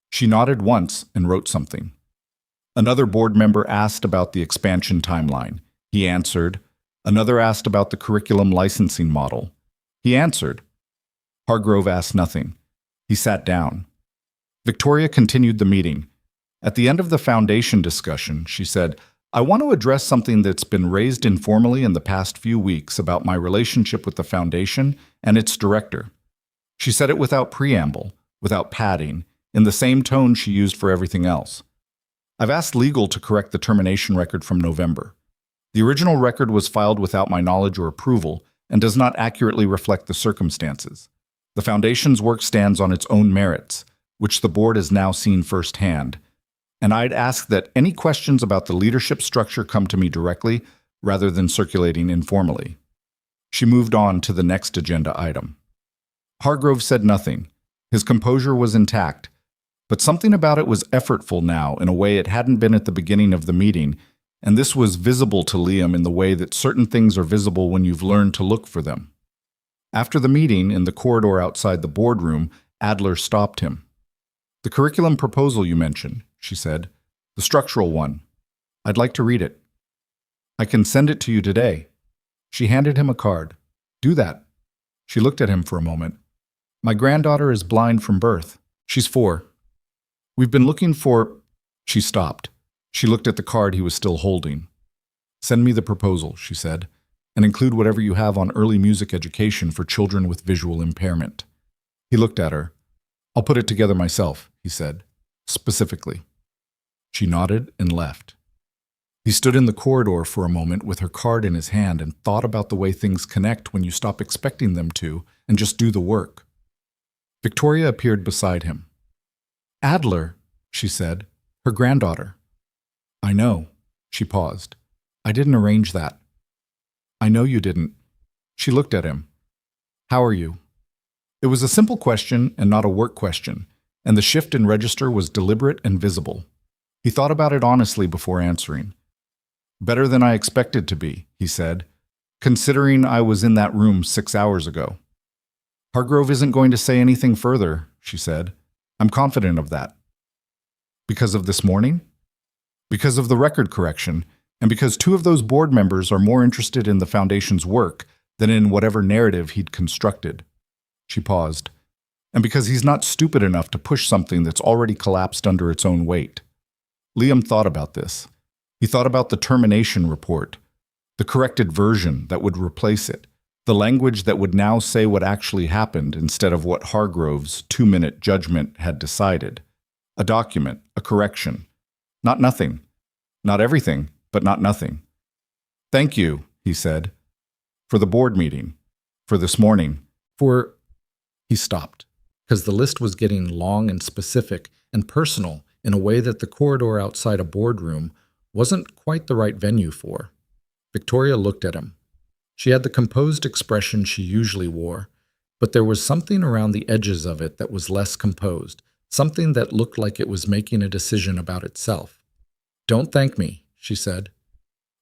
She nodded once and wrote something. Another board member asked about the expansion timeline. He answered. Another asked about the curriculum licensing model. He answered. Hargrove asked nothing. He sat down. Victoria continued the meeting. At the end of the foundation discussion, she said, I want to address something that's been raised informally in the past few weeks about my relationship with the foundation and its director. She said it without preamble, without padding, in the same tone she used for everything else. I've asked legal to correct the termination record from November. The original record was filed without my knowledge or approval and does not accurately reflect the circumstances. The foundation's work stands on its own merits, which the board has now seen firsthand, and I'd ask that any questions about the leadership structure come to me directly rather than circulating informally. She moved on to the next agenda item. Hargrove said nothing. His composure was intact, but something about it was effortful now in a way it hadn't been at the beginning of the meeting, and this was visible to Liam in the way that certain things are visible when you've learned to look for them. After the meeting, in the corridor outside the boardroom, Adler stopped him. The curriculum proposal you mentioned, she said, the structural one. I'd like to read it. I can send it to you today. She handed him a card. Do that. She looked at him for a moment. My granddaughter is blind from birth. She's 4. We've been looking for... She stopped. She looked at the card he was still holding. Send me the proposal, she said, and include whatever you have on early music education for children with visual impairment. He looked at her. I'll put it together myself, he said, specifically. She nodded and left. He stood in the corridor for a moment with her card in his hand and thought about the way things connect when you stop expecting them to and just do the work. Victoria appeared beside him. Adler, she said, her granddaughter. I know. She paused. I didn't arrange that. I know you didn't. She looked at him. How are you? It was a simple question and not a work question, and the shift in register was deliberate and visible. He thought about it honestly before answering. Better than I expected to be, he said, considering I was in that room 6 hours ago. Hargrove isn't going to say anything further, she said. I'm confident of that. Because of this morning? Because of the record correction, and because 2 of those board members are more interested in the foundation's work than in whatever narrative he'd constructed. She paused. And because he's not stupid enough to push something that's already collapsed under its own weight. Liam thought about this. He thought about the termination report, the corrected version that would replace it, the language that would now say what actually happened instead of what Hargrove's 2-minute judgment had decided. A document, a correction. Not nothing. Not everything, but not nothing. Thank you, he said. For the board meeting. For this morning. For... He stopped, because the list was getting long and specific and personal in a way that the corridor outside a boardroom wasn't quite the right venue for. Victoria looked at him. She had the composed expression she usually wore, but there was something around the edges of it that was less composed, something that looked like it was making a decision about itself. "Don't thank me," she said.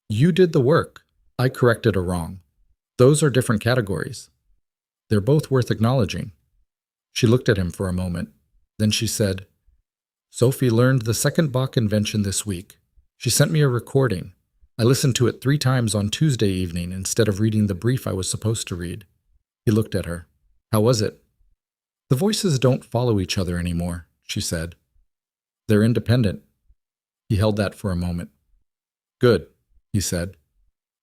"You did the work. I corrected a wrong. Those are different categories. They're both worth acknowledging." She looked at him for a moment. Then she said, "Sophie learned the second Bach invention this week. She sent me a recording. I listened to it 3 times on Tuesday evening instead of reading the brief I was supposed to read." He looked at her. "How was it?" "The voices don't follow each other anymore," she said. "They're independent." He held that for a moment. "Good," he said.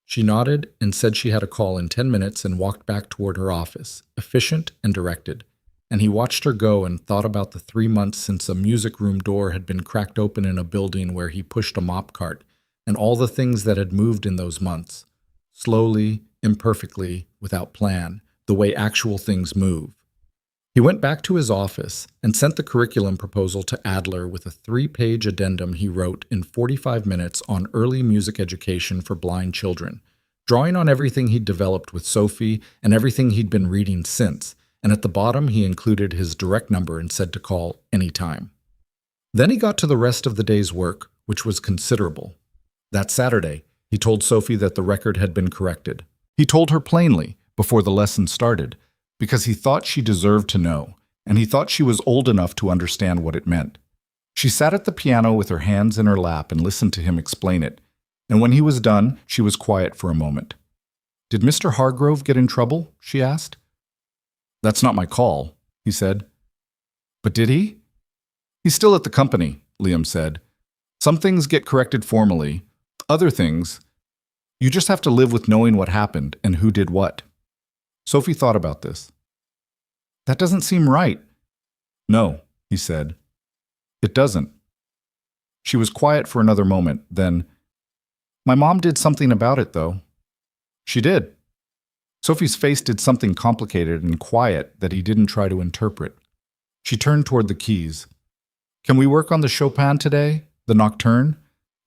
She nodded and said she had a call in 10 minutes and walked back toward her office, efficient and directed. And he watched her go and thought about the 3 months since a music room door had been cracked open in a building where he pushed a mop cart, and all the things that had moved in those months. Slowly, imperfectly, without plan, the way actual things move. He went back to his office and sent the curriculum proposal to Adler with a 3-page addendum he wrote in 45 minutes on early music education for blind children, drawing on everything he'd developed with Sophie and everything he'd been reading since, and at the bottom he included his direct number and said to call anytime. Then he got to the rest of the day's work, which was considerable. That Saturday, he told Sophie that the record had been corrected. He told her plainly, before the lesson started, because he thought she deserved to know, and he thought she was old enough to understand what it meant. She sat at the piano with her hands in her lap and listened to him explain it, and when he was done, she was quiet for a moment. "Did Mr. Hargrove get in trouble?" she asked. "That's not my call," he said. "But did he?" "He's still at the company," Liam said. "Some things get corrected formally. Other things, you just have to live with knowing what happened and who did what." Sophie thought about this. "That doesn't seem right." "No," he said. "It doesn't." She was quiet for another moment, then, "My mom did something about it, though." "She did." Sophie's face did something complicated and quiet that he didn't try to interpret. She turned toward the keys. "Can we work on the Chopin today? The Nocturne?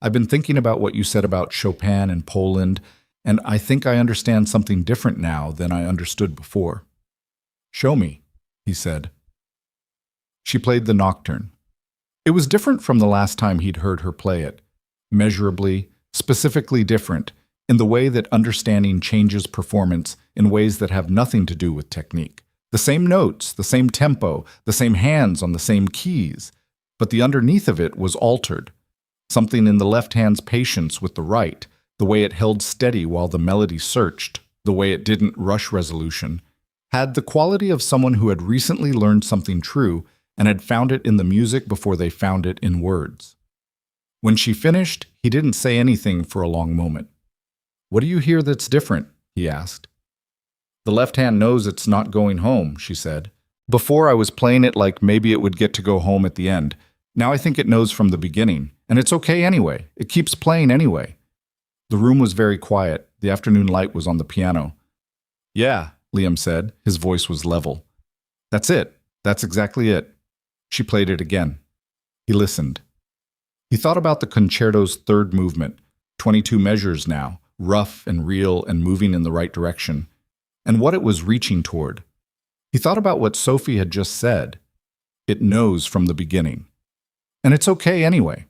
I've been thinking about what you said about Chopin and Poland, and I think I understand something different now than I understood before." "Show me," he said. She played the Nocturne. It was different from the last time he'd heard her play it. Measurably, specifically different, in the way that understanding changes performance in ways that have nothing to do with technique. The same notes, the same tempo, the same hands on the same keys, but the underneath of it was altered. Something in the left hand's patience with the right, the way it held steady while the melody searched, the way it didn't rush resolution, had the quality of someone who had recently learned something true and had found it in the music before they found it in words. When she finished, he didn't say anything for a long moment. "What do you hear that's different?" he asked. "The left hand knows it's not going home," she said. "Before I was playing it like maybe it would get to go home at the end. Now I think it knows from the beginning, and it's okay anyway. It keeps playing anyway." The room was very quiet. The afternoon light was on the piano. "Yeah," Liam said. His voice was level. "That's it. That's exactly it." She played it again. He listened. He thought about the concerto's third movement, 22 measures now, rough and real and moving in the right direction, and what it was reaching toward. He thought about what Sophie had just said. It knows from the beginning. And it's okay anyway.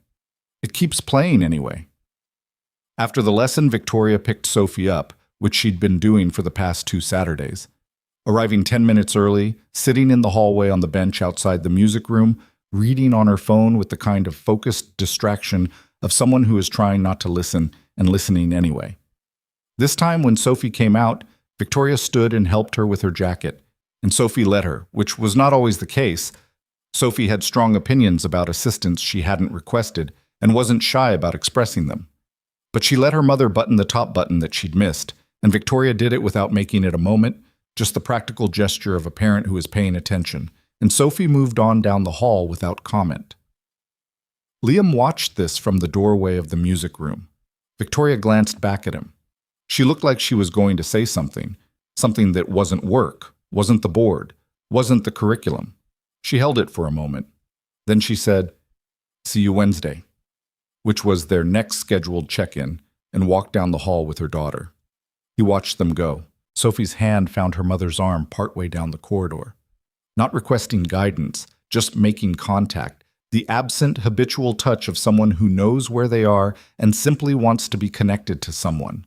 It keeps playing anyway. After the lesson, Victoria picked Sophie up, which she'd been doing for the past 2 Saturdays. Arriving 10 minutes early, sitting in the hallway on the bench outside the music room, reading on her phone with the kind of focused distraction of someone who is trying not to listen and listening anyway. This time, when Sophie came out, Victoria stood and helped her with her jacket, and Sophie let her, which was not always the case. Sophie had strong opinions about assistance she hadn't requested and wasn't shy about expressing them. But she let her mother button the top button that she'd missed, and Victoria did it without making it a moment, just the practical gesture of a parent who is paying attention, and Sophie moved on down the hall without comment. Liam watched this from the doorway of the music room. Victoria glanced back at him. She looked like she was going to say something, something that wasn't work, wasn't the board, wasn't the curriculum. She held it for a moment. Then she said, "See you Wednesday," which was their next scheduled check-in, and walked down the hall with her daughter. He watched them go. Sophie's hand found her mother's arm partway down the corridor. Not requesting guidance, just making contact, the absent, habitual touch of someone who knows where they are and simply wants to be connected to someone.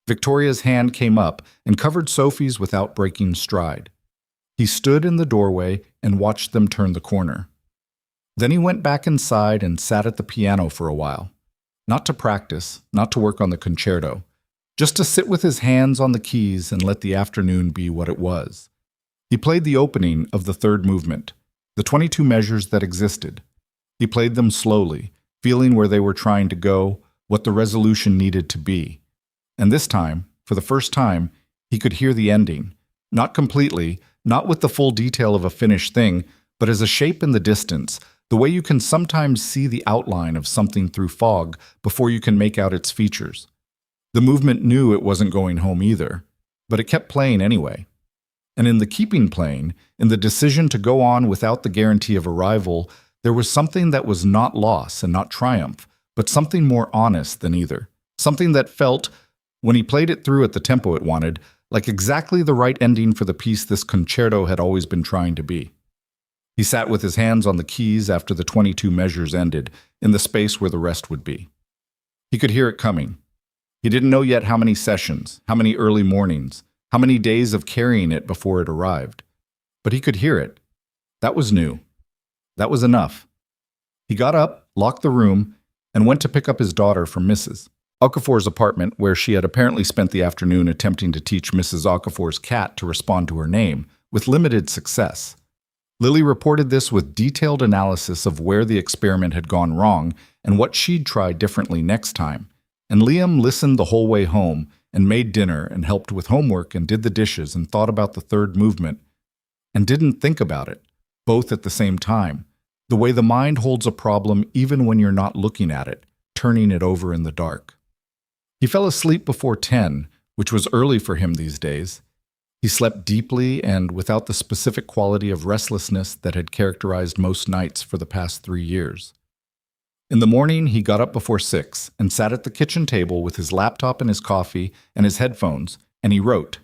Victoria's hand came up and covered Sophie's without breaking stride. He stood in the doorway and watched them turn the corner. Then he went back inside and sat at the piano for a while. Not to practice, not to work on the concerto, just to sit with his hands on the keys and let the afternoon be what it was. He played the opening of the third movement, the 22 measures that existed. He played them slowly, feeling where they were trying to go, what the resolution needed to be. And this time, for the first time, he could hear the ending, not completely, not with the full detail of a finished thing, but as a shape in the distance, the way you can sometimes see the outline of something through fog before you can make out its features. The movement knew it wasn't going home either, but it kept playing anyway. And in the keeping playing, in the decision to go on without the guarantee of arrival, there was something that was not loss and not triumph, but something more honest than either. Something that felt, when he played it through at the tempo it wanted, like exactly the right ending for the piece this concerto had always been trying to be. He sat with his hands on the keys after the 22 measures ended, in the space where the rest would be. He could hear it coming. He didn't know yet how many sessions, how many early mornings, how many days of carrying it before it arrived. But he could hear it. That was new. That was enough. He got up, locked the room, and went to pick up his daughter from Mrs. Okafor's apartment, where she had apparently spent the afternoon attempting to teach Mrs. Okafor's cat to respond to her name, with limited success. Lily reported this with detailed analysis of where the experiment had gone wrong and what she'd try differently next time. And Liam listened the whole way home and made dinner and helped with homework and did the dishes and thought about the third movement and didn't think about it, both at the same time, the way the mind holds a problem even when you're not looking at it, turning it over in the dark. He fell asleep before 10, which was early for him these days. He slept deeply and without the specific quality of restlessness that had characterized most nights for the past 3 years. In the morning, he got up before 6 and sat at the kitchen table with his laptop and his coffee and his headphones, and he wrote.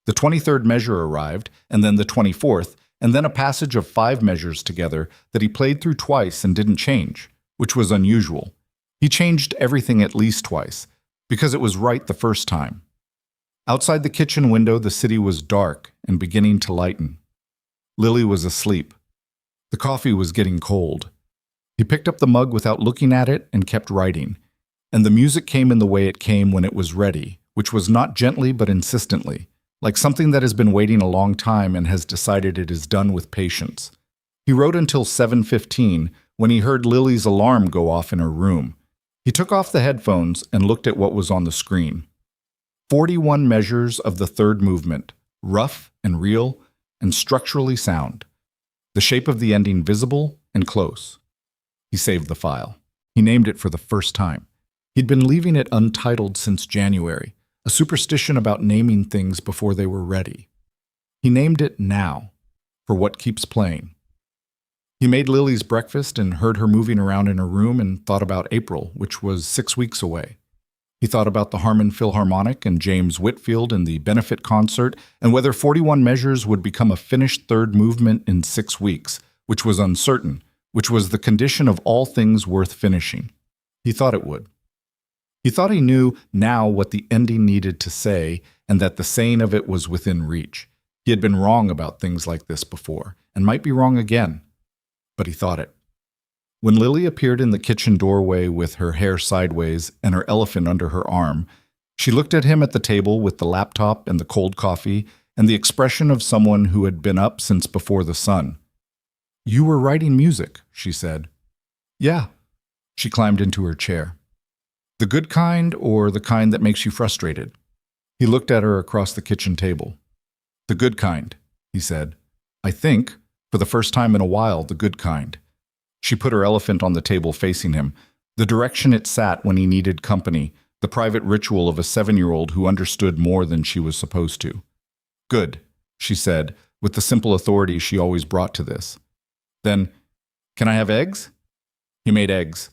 The 23rd measure arrived, and then the 24th, and then a passage of 5 measures together that he played through twice and didn't change, which was unusual. He changed everything at least twice, because it was right the first time. Outside the kitchen window, the city was dark and beginning to lighten. Lily was asleep. The coffee was getting cold. He picked up the mug without looking at it and kept writing, and the music came in the way it came when it was ready, which was not gently but insistently, like something that has been waiting a long time and has decided it is done with patience. He wrote until 7:15 when he heard Lily's alarm go off in her room. He took off the headphones and looked at what was on the screen. 41 measures of the third movement, rough and real and structurally sound. The shape of the ending visible and close. He saved the file. He named it for the first time. He'd been leaving it untitled since January, a superstition about naming things before they were ready. He named it Now, for what keeps playing. He made Lily's breakfast and heard her moving around in her room and thought about April, which was 6 weeks away. He thought about the Harmon Philharmonic and James Whitfield and the benefit concert and whether 41 measures would become a finished third movement in 6 weeks, which was uncertain, which was the condition of all things worth finishing. He thought it would. He thought he knew now what the ending needed to say and that the saying of it was within reach. He had been wrong about things like this before and might be wrong again, but he thought it. When Lily appeared in the kitchen doorway with her hair sideways and her elephant under her arm, she looked at him at the table with the laptop and the cold coffee and the expression of someone who had been up since before the sun. "You were writing music," she said. "Yeah." She climbed into her chair. "The good kind or the kind that makes you frustrated?" He looked at her across the kitchen table. "The good kind," he said. "I think, for the first time in a while, the good kind." She put her elephant on the table facing him, the direction it sat when he needed company, the private ritual of a 7-year-old who understood more than she was supposed to. "Good," she said, with the simple authority she always brought to this. Then, "Can I have eggs?" He made eggs.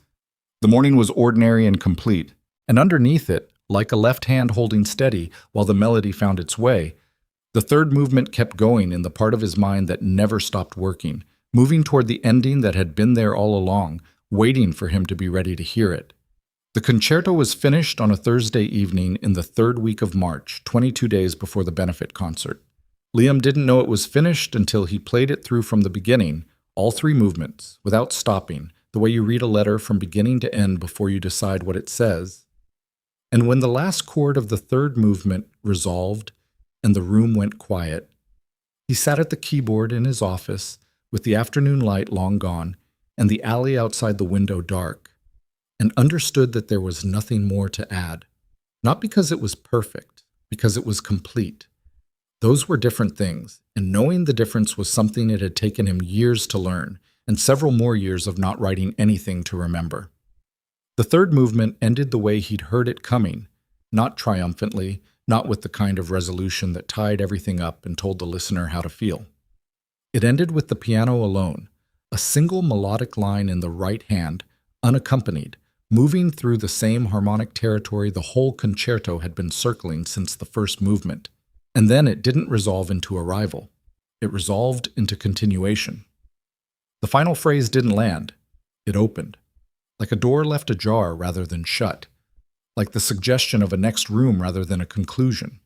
The morning was ordinary and complete, and underneath it, like a left hand holding steady while the melody found its way, the third movement kept going in the part of his mind that never stopped working, moving toward the ending that had been there all along, waiting for him to be ready to hear it. The concerto was finished on a Thursday evening in the third week of March, 22 days before the benefit concert. Liam didn't know it was finished until he played it through from the beginning, all 3 movements, without stopping, the way you read a letter from beginning to end before you decide what it says. And when the last chord of the third movement resolved and the room went quiet, he sat at the keyboard in his office with the afternoon light long gone and the alley outside the window dark, and understood that there was nothing more to add. Not because it was perfect, because it was complete. Those were different things, and knowing the difference was something it had taken him years to learn, and several more years of not writing anything to remember. The third movement ended the way he'd heard it coming, not triumphantly, not with the kind of resolution that tied everything up and told the listener how to feel. It ended with the piano alone, a single melodic line in the right hand, unaccompanied, moving through the same harmonic territory the whole concerto had been circling since the first movement. And then it didn't resolve into arrival. It resolved into continuation. The final phrase didn't land. It opened, like a door left ajar rather than shut, like the suggestion of a next room rather than a conclusion.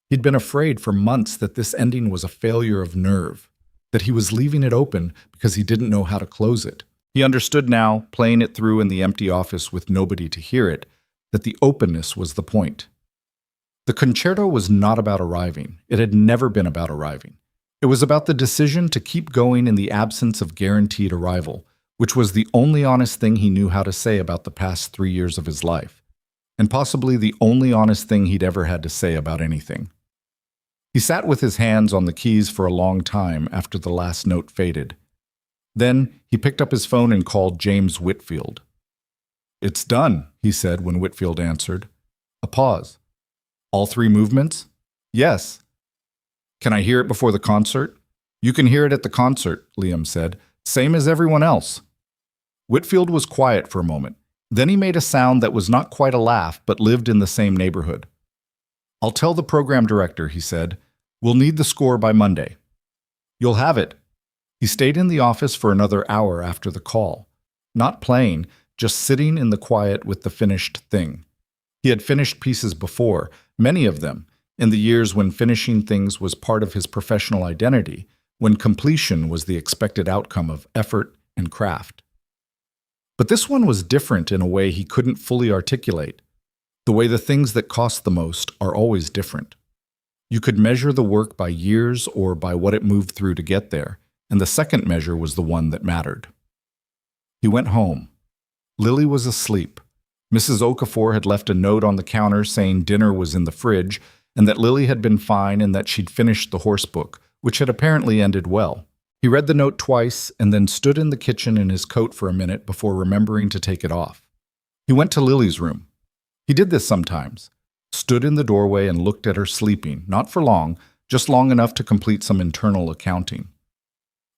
He'd been afraid for months that this ending was a failure of nerve, that he was leaving it open because he didn't know how to close it. He understood now, playing it through in the empty office with nobody to hear it, that the openness was the point. The concerto was not about arriving. It had never been about arriving. It was about the decision to keep going in the absence of guaranteed arrival, which was the only honest thing he knew how to say about the past 3 years of his life, and possibly the only honest thing he'd ever had to say about anything. He sat with his hands on the keys for a long time after the last note faded. Then he picked up his phone and called James Whitfield. "It's done," he said when Whitfield answered. A pause. "All 3 movements?" "Yes." "Can I hear it before the concert?" "You can hear it at the concert," Liam said. "Same as everyone else." Whitfield was quiet for a moment. Then he made a sound that was not quite a laugh, but lived in the same neighborhood. "I'll tell the program director," he said. "We'll need the score by Monday." "You'll have it." He stayed in the office for another hour after the call, not playing, just sitting in the quiet with the finished thing. He had finished pieces before, many of them, in the years when finishing things was part of his professional identity, when completion was the expected outcome of effort and craft. But this one was different in a way he couldn't fully articulate, the way the things that cost the most are always different. You could measure the work by years or by what it moved through to get there, and the second measure was the one that mattered. He went home. Lily was asleep. Mrs. Okafor had left a note on the counter saying dinner was in the fridge, and that Lily had been fine and that she'd finished the horse book, which had apparently ended well. He read the note twice and then stood in the kitchen in his coat for a minute before remembering to take it off. He went to Lily's room. He did this sometimes, stood in the doorway and looked at her sleeping, not for long, just long enough to complete some internal accounting.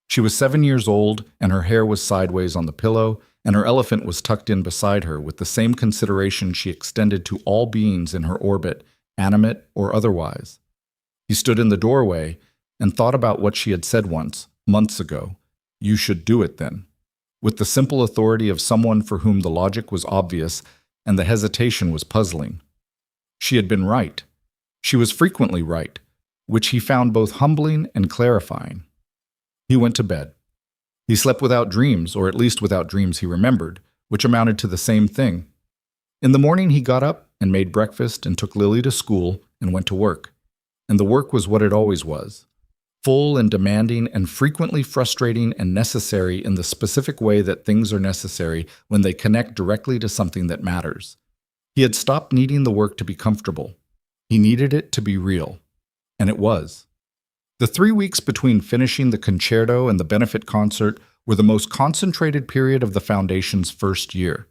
She was 7 years old, and her hair was sideways on the pillow, and her elephant was tucked in beside her with the same consideration she extended to all beings in her orbit, animate or otherwise. He stood in the doorway and thought about what she had said once, months ago. "You should do it then," with the simple authority of someone for whom the logic was obvious and the hesitation was puzzling. She had been right. She was frequently right, which he found both humbling and clarifying. He went to bed. He slept without dreams, or at least without dreams he remembered, which amounted to the same thing. In the morning he got up and made breakfast and took Lily to school and went to work. And the work was what it always was. Full and demanding and frequently frustrating and necessary in the specific way that things are necessary when they connect directly to something that matters. He had stopped needing the work to be comfortable. He needed it to be real. And it was. The 3 weeks between finishing the concerto and the benefit concert were the most concentrated period of the Foundation's first year.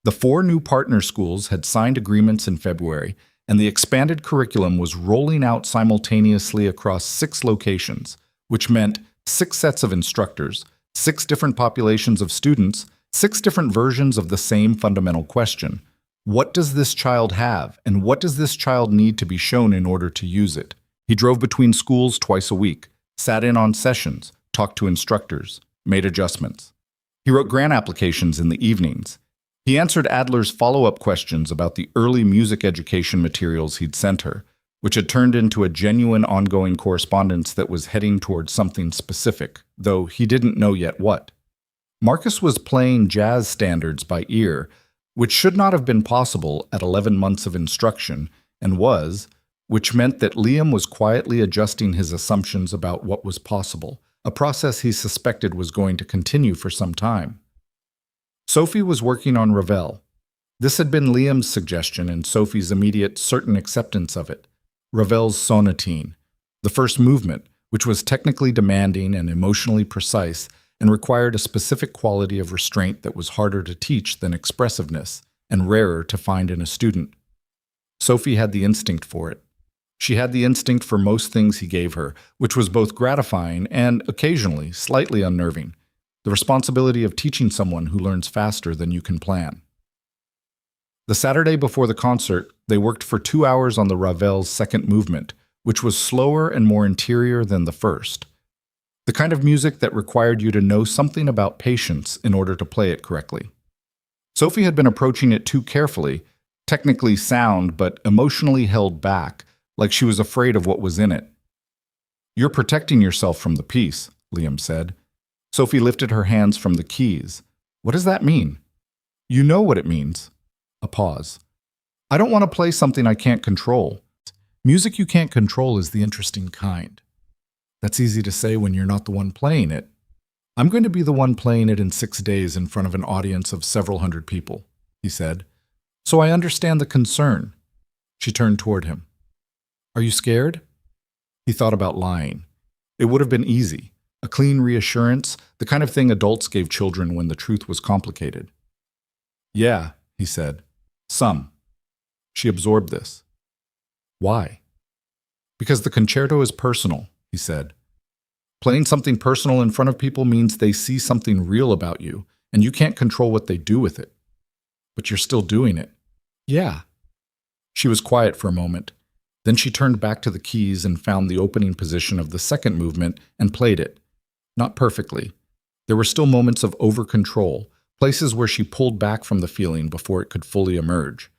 The 4 new partner schools had signed agreements in February, and the expanded curriculum was rolling out simultaneously across 6 locations, which meant 6 sets of instructors, 6 different populations of students, 6 different versions of the same fundamental question. What does this child have, and what does this child need to be shown in order to use it? He drove between schools twice a week, sat in on sessions, talked to instructors, made adjustments. He wrote grant applications in the evenings. He answered Adler's follow-up questions about the early music education materials he'd sent her, which had turned into a genuine ongoing correspondence that was heading towards something specific, though he didn't know yet what. Marcus was playing jazz standards by ear, which should not have been possible at 11 months of instruction, and was, which meant that Liam was quietly adjusting his assumptions about what was possible, a process he suspected was going to continue for some time. Sophie was working on Ravel. This had been Liam's suggestion and Sophie's immediate certain acceptance of it. Ravel's sonatine, the first movement, which was technically demanding and emotionally precise and required a specific quality of restraint that was harder to teach than expressiveness and rarer to find in a student. Sophie had the instinct for it. She had the instinct for most things he gave her, which was both gratifying and, occasionally, slightly unnerving. The responsibility of teaching someone who learns faster than you can plan. The Saturday before the concert, they worked for 2 hours on the Ravel's second movement, which was slower and more interior than the first. The kind of music that required you to know something about patience in order to play it correctly. Sophie had been approaching it too carefully, technically sound but emotionally held back, like she was afraid of what was in it. "You're protecting yourself from the piece," Liam said. Sophie lifted her hands from the keys. "What does that mean?" "You know what it means." A pause. "I don't want to play something I can't control." Music you can't control is the interesting kind. That's easy to say when you're not the one playing it. "I'm going to be the one playing it in 6 days in front of an audience of several hundred people," he said. "So I understand the concern." She turned toward him. "Are you scared?" He thought about lying. It would have been easy. A clean reassurance, the kind of thing adults gave children when the truth was complicated. "Yeah," he said. "Some." She absorbed this. "Why?" "Because the concerto is personal," he said. "Playing something personal in front of people means they see something real about you, and you can't control what they do with it. But you're still doing it." "Yeah." She was quiet for a moment. Then she turned back to the keys and found the opening position of the second movement and played it. Not perfectly. There were still moments of over-control, places where she pulled back from the feeling before it could fully emerge.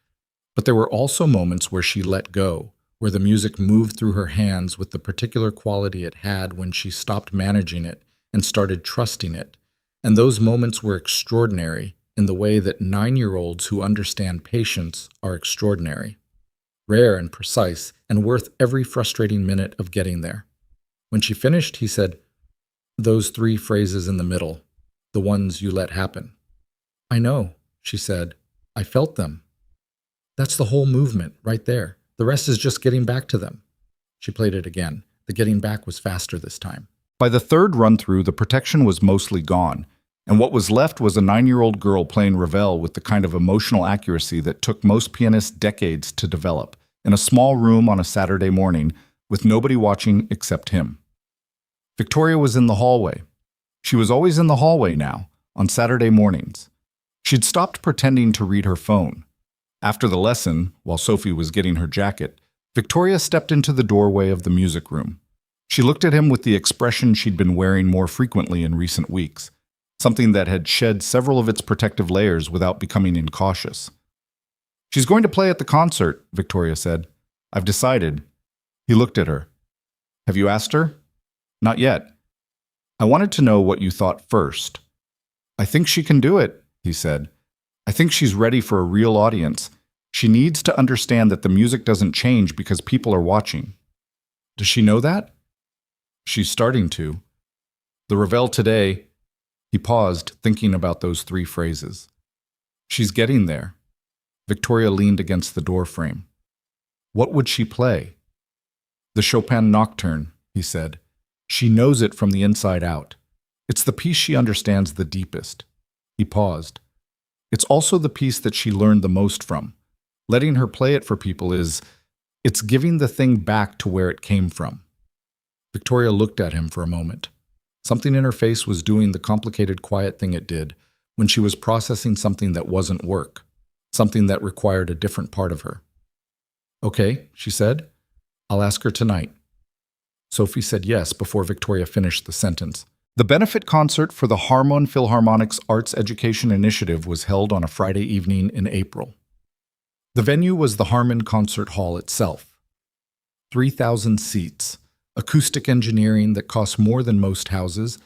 But there were also moments where she let go, where the music moved through her hands with the particular quality it had when she stopped managing it and started trusting it. And those moments were extraordinary in the way that 9-year-olds who understand patience are extraordinary. Rare and precise, and worth every frustrating minute of getting there. When she finished, he said, "Those 3 phrases in the middle, the ones you let happen." "I know," she said. "I felt them." "That's the whole movement, right there. The rest is just getting back to them." She played it again. The getting back was faster this time. By the 3rd run-through, the protection was mostly gone, and what was left was a 9-year-old girl playing Ravel with the kind of emotional accuracy that took most pianists decades to develop, in a small room on a Saturday morning, with nobody watching except him. Victoria was in the hallway. She was always in the hallway now, on Saturday mornings. She'd stopped pretending to read her phone. After the lesson, while Sophie was getting her jacket, Victoria stepped into the doorway of the music room. She looked at him with the expression she'd been wearing more frequently in recent weeks, something that had shed several of its protective layers without becoming incautious. "She's going to play at the concert," Victoria said. "I've decided." He looked at her. "Have you asked her?" "Not yet." "I wanted to know what you thought first." "I think she can do it," he said. "I think she's ready for a real audience. She needs to understand that the music doesn't change because people are watching." "Does she know that?" "She's starting to. The Ravel today..." He paused, thinking about those 3 phrases. "She's getting there." Victoria leaned against the door frame. "What would she play?" "The Chopin Nocturne," he said. "She knows it from the inside out. It's the piece she understands the deepest." He paused. It's also the piece that she learned the most from. Letting her play it for people it's giving the thing back to where it came from. Victoria looked at him for a moment. Something in her face was doing the complicated, quiet thing it did when she was processing something that wasn't work, something that required a different part of her. "Okay," she said. "I'll ask her tonight." Sophie said yes before Victoria finished the sentence. The benefit concert for the Harmon Philharmonic's Arts Education Initiative was held on a Friday evening in April. The venue was the Harmon Concert Hall itself. 3,000 seats, acoustic engineering that cost more than most houses,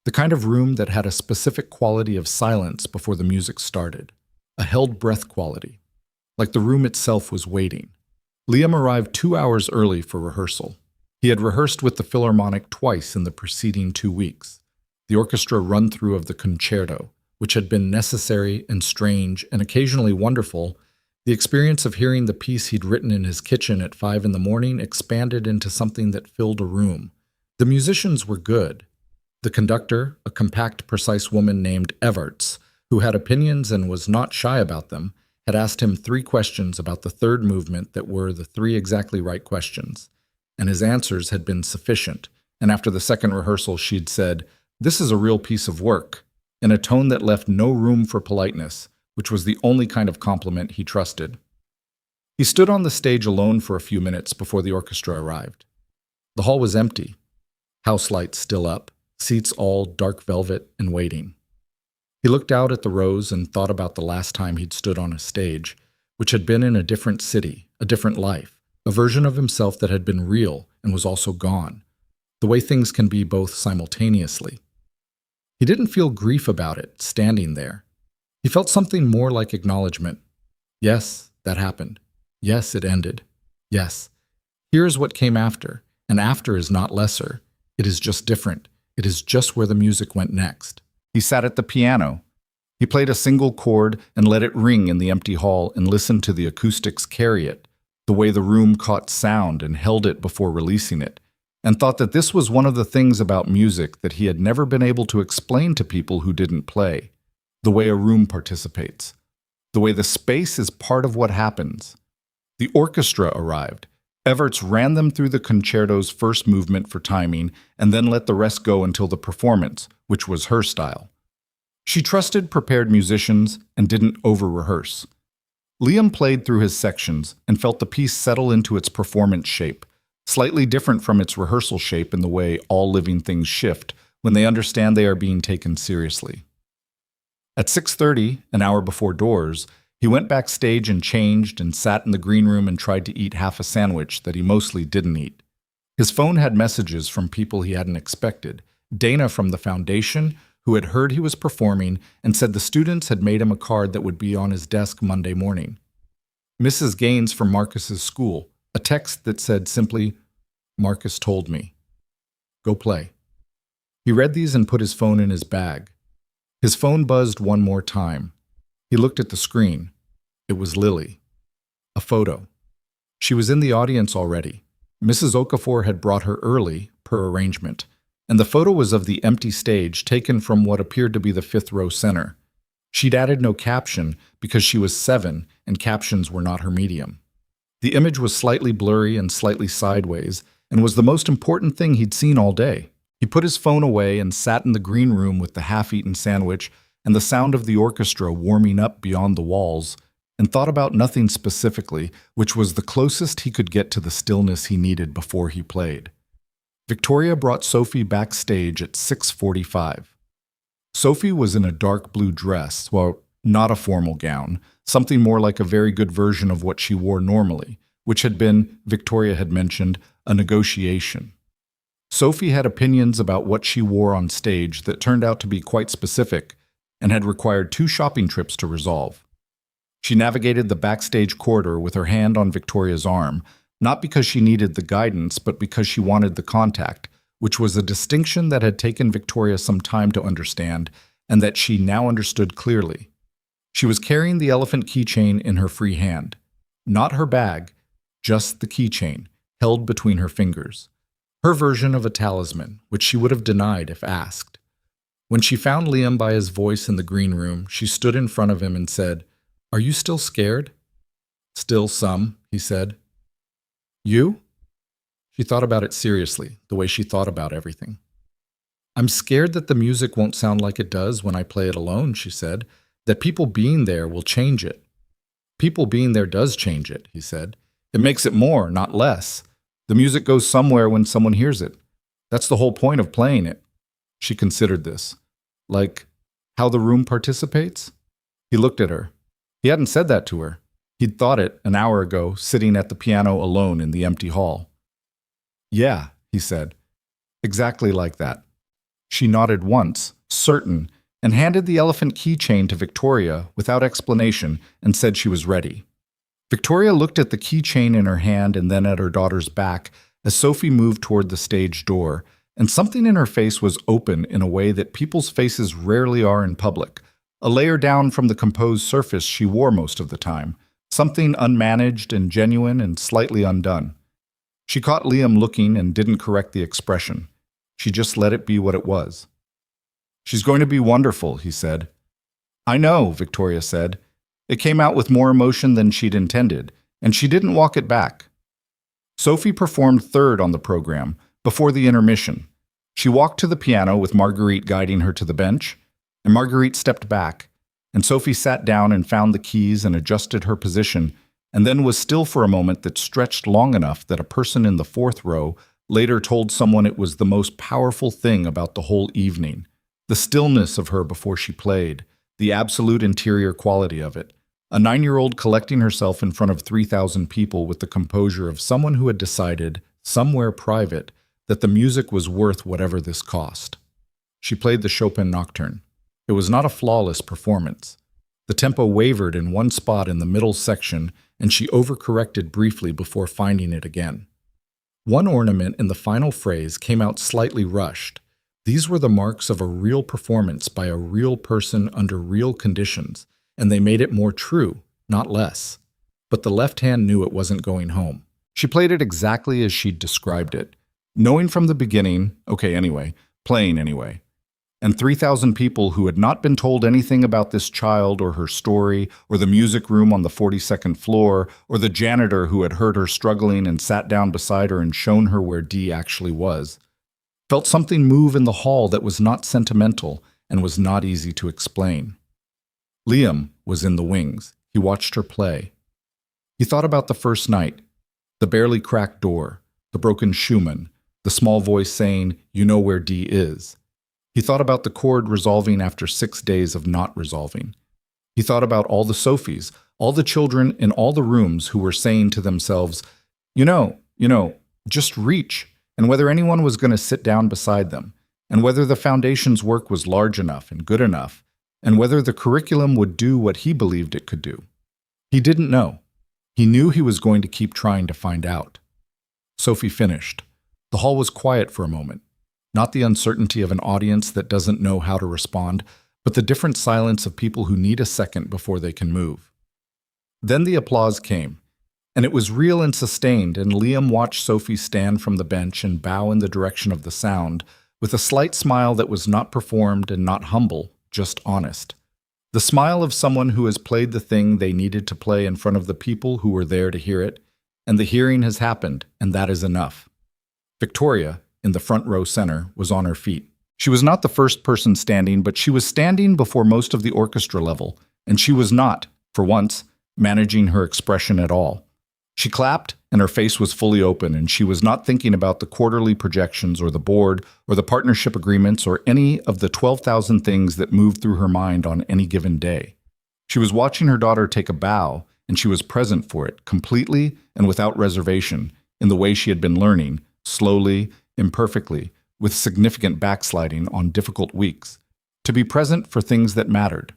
the kind of room that had a specific quality of silence before the music started, a held breath quality, like the room itself was waiting. Liam arrived 2 hours early for rehearsal. He had rehearsed with the Philharmonic twice in the preceding 2 weeks. The orchestra run-through of the concerto, which had been necessary and strange and occasionally wonderful, the experience of hearing the piece he'd written in his kitchen at 5 in the morning expanded into something that filled a room. The musicians were good. The conductor, a compact, precise woman named Everts, who had opinions and was not shy about them, had asked him 3 questions about the third movement that were the 3 exactly right questions, and his answers had been sufficient, and after the second rehearsal she'd said, "This is a real piece of work," in a tone that left no room for politeness, which was the only kind of compliment he trusted. He stood on the stage alone for a few minutes before the orchestra arrived. The hall was empty, house lights still up, seats all dark velvet and waiting. He looked out at the rows and thought about the last time he'd stood on a stage, which had been in a different city, a different life, a version of himself that had been real and was also gone, the way things can be both simultaneously. He didn't feel grief about it, standing there. He felt something more like acknowledgement. Yes, that happened. Yes, it ended. Yes. Here is what came after, and after is not lesser. It is just different. It is just where the music went next. He sat at the piano. He played a single chord and let it ring in the empty hall and listened to the acoustics carry it, the way the room caught sound and held it before releasing it, and thought that this was one of the things about music that he had never been able to explain to people who didn't play. The way a room participates, the way the space is part of what happens. The orchestra arrived. Everts ran them through the concerto's first movement for timing and then let the rest go until the performance, which was her style. She trusted prepared musicians and didn't over-rehearse. Liam played through his sections and felt the piece settle into its performance shape, slightly different from its rehearsal shape in the way all living things shift when they understand they are being taken seriously. At 6:30, an hour before doors, he went backstage and changed and sat in the green room and tried to eat half a sandwich that he mostly didn't eat. His phone had messages from people he hadn't expected. Dana from the foundation, who had heard he was performing and said the students had made him a card that would be on his desk Monday morning. Mrs. Gaines from Marcus's school, a text that said simply, "Marcus told me. Go play." He read these and put his phone in his bag. His phone buzzed one more time. He looked at the screen. It was Lily. A photo. She was in the audience already. Mrs. Okafor had brought her early, per arrangement, and the photo was of the empty stage taken from what appeared to be the 5th row center. She'd added no caption because she was 7 and captions were not her medium. The image was slightly blurry and slightly sideways and was the most important thing he'd seen all day. He put his phone away and sat in the green room with the half-eaten sandwich and the sound of the orchestra warming up beyond the walls, and thought about nothing specifically, which was the closest he could get to the stillness he needed before he played. Victoria brought Sophie backstage at 6:45. Sophie was in a dark blue dress, well, not a formal gown, something more like a very good version of what she wore normally, which had been, Victoria had mentioned, a negotiation. Sophie had opinions about what she wore on stage that turned out to be quite specific and had required 2 shopping trips to resolve. She navigated the backstage corridor with her hand on Victoria's arm, not because she needed the guidance, but because she wanted the contact, which was a distinction that had taken Victoria some time to understand and that she now understood clearly. She was carrying the elephant keychain in her free hand. Not her bag, just the keychain, held between her fingers. Her version of a talisman, which she would have denied if asked. When she found Liam by his voice in the green room, she stood in front of him and said, "Are you still scared?" "Still some," he said. "You?" She thought about it seriously, the way she thought about everything. "I'm scared that the music won't sound like it does when I play it alone," she said, "that people being there will change it." "People being there does change it," he said. "It makes it more, not less. The music goes somewhere when someone hears it. That's the whole point of playing it." She considered this. Like, how the room participates? He looked at her. He hadn't said that to her. He'd thought it an hour ago, sitting at the piano alone in the empty hall. "Yeah," he said. "Exactly like that." She nodded once, certain, and handed the elephant keychain to Victoria without explanation and said she was ready. Victoria looked at the keychain in her hand and then at her daughter's back as Sophie moved toward the stage door, and something in her face was open in a way that people's faces rarely are in public, a layer down from the composed surface she wore most of the time, something unmanaged and genuine and slightly undone. She caught Liam looking and didn't correct the expression. She just let it be what it was. "She's going to be wonderful," he said. "I know," Victoria said. It came out with more emotion than she'd intended, and she didn't walk it back. Sophie performed third on the program, before the intermission. She walked to the piano with Marguerite guiding her to the bench, and Marguerite stepped back, and Sophie sat down and found the keys and adjusted her position, and then was still for a moment that stretched long enough that a person in the fourth row later told someone it was the most powerful thing about the whole evening. The stillness of her before she played, the absolute interior quality of it. A 9-year-old collecting herself in front of 3,000 people with the composure of someone who had decided, somewhere private, that the music was worth whatever this cost. She played the Chopin Nocturne. It was not a flawless performance. The tempo wavered in one spot in the middle section, and she overcorrected briefly before finding it again. One ornament in the final phrase came out slightly rushed. These were the marks of a real performance by a real person under real conditions, and they made it more true, not less. But the left hand knew it wasn't going home. She played it exactly as she'd described it, knowing from the beginning, playing anyway. And 3,000 people who had not been told anything about this child or her story, or the music room on the 42nd floor, or the janitor who had heard her struggling and sat down beside her and shown her where Dee actually was, felt something move in the hall that was not sentimental and was not easy to explain. Liam was in the wings. He watched her play. He thought about the first night, the barely cracked door, the broken Schumann, the small voice saying, "You know where Dee is." He thought about the chord resolving after 6 days of not resolving. He thought about all the Sophies, all the children in all the rooms who were saying to themselves, you know, just reach, and whether anyone was going to sit down beside them, and whether the foundation's work was large enough and good enough, and whether the curriculum would do what he believed it could do. He didn't know. He knew he was going to keep trying to find out. Sophie finished. The hall was quiet for a moment. Not the uncertainty of an audience that doesn't know how to respond, but the different silence of people who need a second before they can move. Then the applause came, and it was real and sustained, and Liam watched Sophie stand from the bench and bow in the direction of the sound, with a slight smile that was not performed and not humble, just honest. The smile of someone who has played the thing they needed to play in front of the people who were there to hear it, and the hearing has happened, and that is enough. Victoria, in the front row center, was on her feet. She was not the first person standing, but she was standing before most of the orchestra level, and she was not, for once, managing her expression at all. She clapped, and her face was fully open, and she was not thinking about the quarterly projections or the board or the partnership agreements or any of the 12,000 things that moved through her mind on any given day. She was watching her daughter take a bow, and she was present for it, completely and without reservation, in the way she had been learning, slowly, imperfectly, with significant backsliding on difficult weeks, to be present for things that mattered.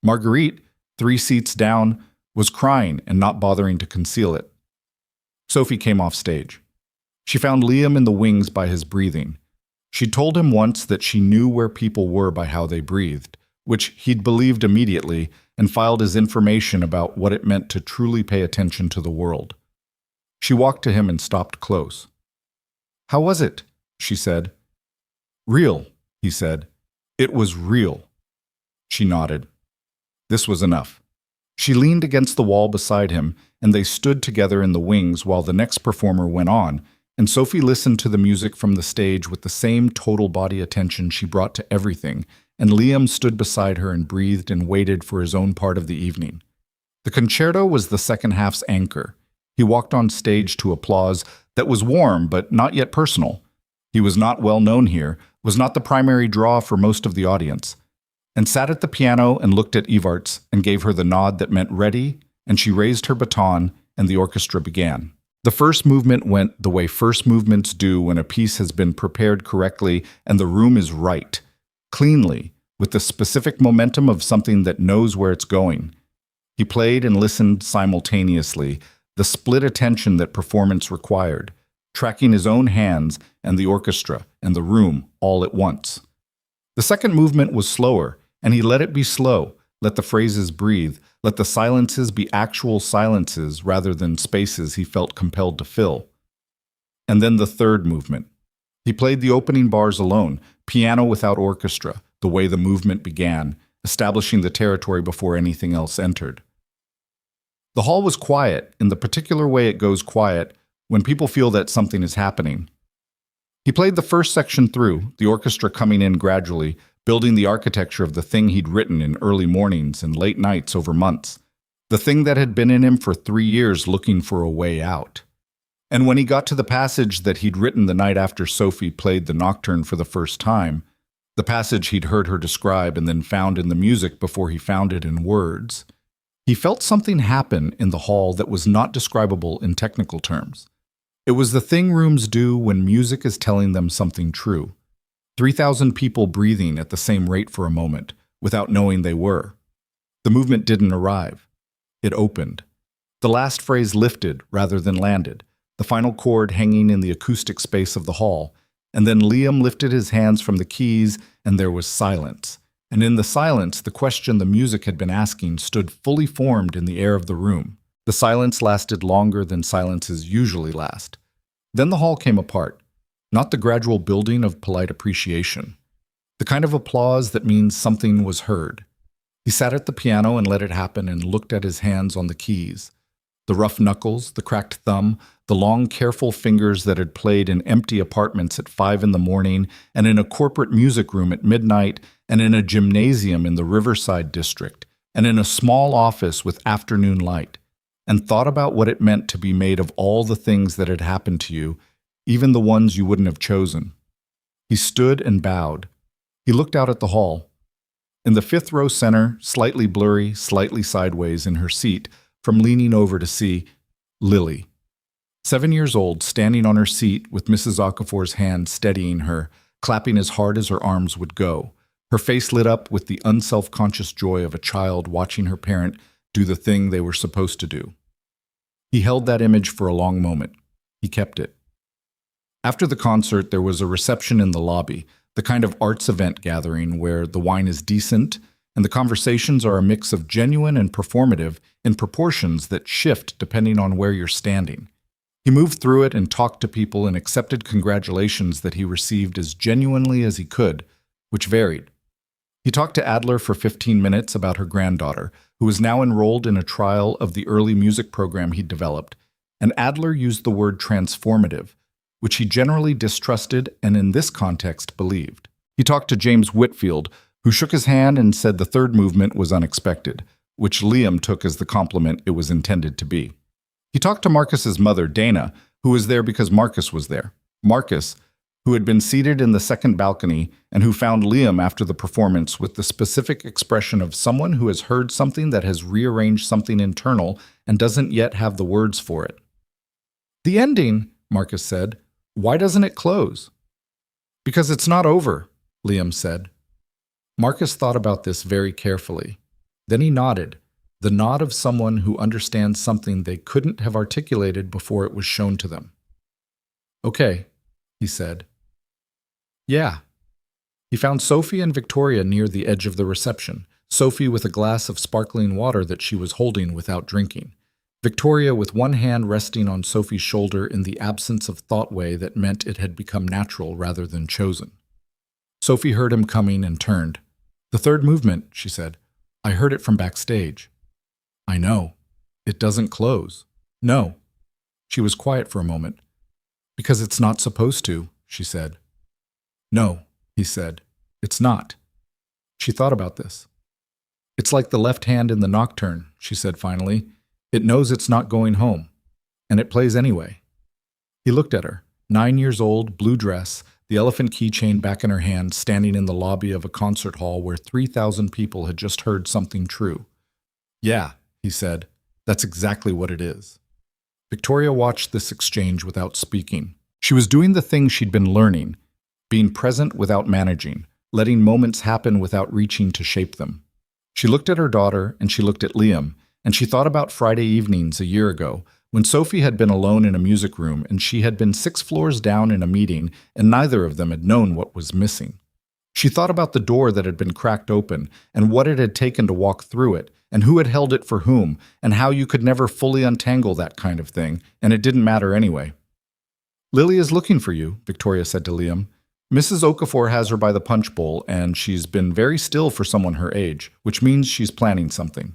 Marguerite, 3 seats down, was crying and not bothering to conceal it. Sophie came off stage. She found Liam in the wings by his breathing. She told him once that she knew where people were by how they breathed, which he'd believed immediately, and filed his information about what it meant to truly pay attention to the world. She walked to him and stopped close. "How was it?" she said. "Real," he said. It was real. She nodded. This was enough. She leaned against the wall beside him, and they stood together in the wings while the next performer went on, and Sophie listened to the music from the stage with the same total body attention she brought to everything, and Liam stood beside her and breathed and waited for his own part of the evening. The concerto was the second half's anchor. He walked on stage to applause that was warm but not yet personal. He was not well known here, was not the primary draw for most of the audience, and sat at the piano and looked at Evarts and gave her the nod that meant ready, and she raised her baton, and the orchestra began. The first movement went the way first movements do when a piece has been prepared correctly and the room is right, cleanly, with the specific momentum of something that knows where it's going. He played and listened simultaneously, the split attention that performance required, tracking his own hands and the orchestra and the room all at once. The second movement was slower, and he let it be slow, let the phrases breathe, let the silences be actual silences rather than spaces he felt compelled to fill. And then the third movement. He played the opening bars alone, piano without orchestra, the way the movement began, establishing the territory before anything else entered. The hall was quiet, in the particular way it goes quiet when people feel that something is happening. He played the first section through, the orchestra coming in gradually, building the architecture of the thing he'd written in early mornings and late nights over months, the thing that had been in him for 3 years looking for a way out. And when he got to the passage that he'd written the night after Sophie played the nocturne for the first time, the passage he'd heard her describe and then found in the music before he found it in words, he felt something happen in the hall that was not describable in technical terms. It was the thing rooms do when music is telling them something true. 3,000 people breathing at the same rate for a moment, without knowing they were. The movement didn't arrive. It opened. The last phrase lifted rather than landed, the final chord hanging in the acoustic space of the hall, and then Liam lifted his hands from the keys and there was silence. And in the silence, the question the music had been asking stood fully formed in the air of the room. The silence lasted longer than silences usually last. Then the hall came apart. Not the gradual building of polite appreciation. The kind of applause that means something was heard. He sat at the piano and let it happen and looked at his hands on the keys. The rough knuckles, the cracked thumb, the long, careful fingers that had played in empty apartments at 5 in the morning and in a corporate music room at midnight and in a gymnasium in the Riverside district and in a small office with afternoon light, and thought about what it meant to be made of all the things that had happened to you, even the ones you wouldn't have chosen. He stood and bowed. He looked out at the hall. In the 5th row center, slightly blurry, slightly sideways in her seat, from leaning over to see Lily. 7 years old, standing on her seat with Mrs. Okafor's hand steadying her, clapping as hard as her arms would go, her face lit up with the unself-conscious joy of a child watching her parent do the thing they were supposed to do. He held that image for a long moment. He kept it. After the concert, there was a reception in the lobby, the kind of arts event gathering where the wine is decent and the conversations are a mix of genuine and performative in proportions that shift depending on where you're standing. He moved through it and talked to people and accepted congratulations that he received as genuinely as he could, which varied. He talked to Adler for 15 minutes about her granddaughter, who was now enrolled in a trial of the early music program he'd developed, and Adler used the word transformative, which he generally distrusted and in this context believed. He talked to James Whitfield, who shook his hand and said the third movement was unexpected, which Liam took as the compliment it was intended to be. He talked to Marcus's mother, Dana, who was there because Marcus was there. Marcus, who had been seated in the second balcony and who found Liam after the performance with the specific expression of someone who has heard something that has rearranged something internal and doesn't yet have the words for it. "The ending," Marcus said. "Why doesn't it close?" "Because it's not over," Liam said. Marcus thought about this very carefully. Then he nodded, the nod of someone who understands something they couldn't have articulated before it was shown to them. "Okay," he said. "Yeah." He found Sophie and Victoria near the edge of the reception, Sophie with a glass of sparkling water that she was holding without drinking, Victoria with one hand resting on Sophie's shoulder in the absence of thought way that meant it had become natural rather than chosen. Sophie heard him coming and turned. "The third movement," she said. "I heard it from backstage." "I know. It doesn't close." "No." She was quiet for a moment. "Because it's not supposed to," she said. "No," he said. "It's not." She thought about this. "It's like the left hand in the nocturne," she said finally. "It knows it's not going home, and it plays anyway." He looked at her, 9 years old, blue dress, the elephant keychain back in her hand, standing in the lobby of a concert hall where 3,000 people had just heard something true. "Yeah," he said, "that's exactly what it is." Victoria watched this exchange without speaking. She was doing the thing she'd been learning, being present without managing, letting moments happen without reaching to shape them. She looked at her daughter, and she looked at Liam, and she thought about Friday evenings a year ago, when Sophie had been alone in a music room and she had been 6 floors down in a meeting and neither of them had known what was missing. She thought about the door that had been cracked open and what it had taken to walk through it and who had held it for whom and how you could never fully untangle that kind of thing, and it didn't matter anyway. "Lily is looking for you," Victoria said to Liam. "Mrs. Okafor has her by the punch bowl and she's been very still for someone her age, which means she's planning something."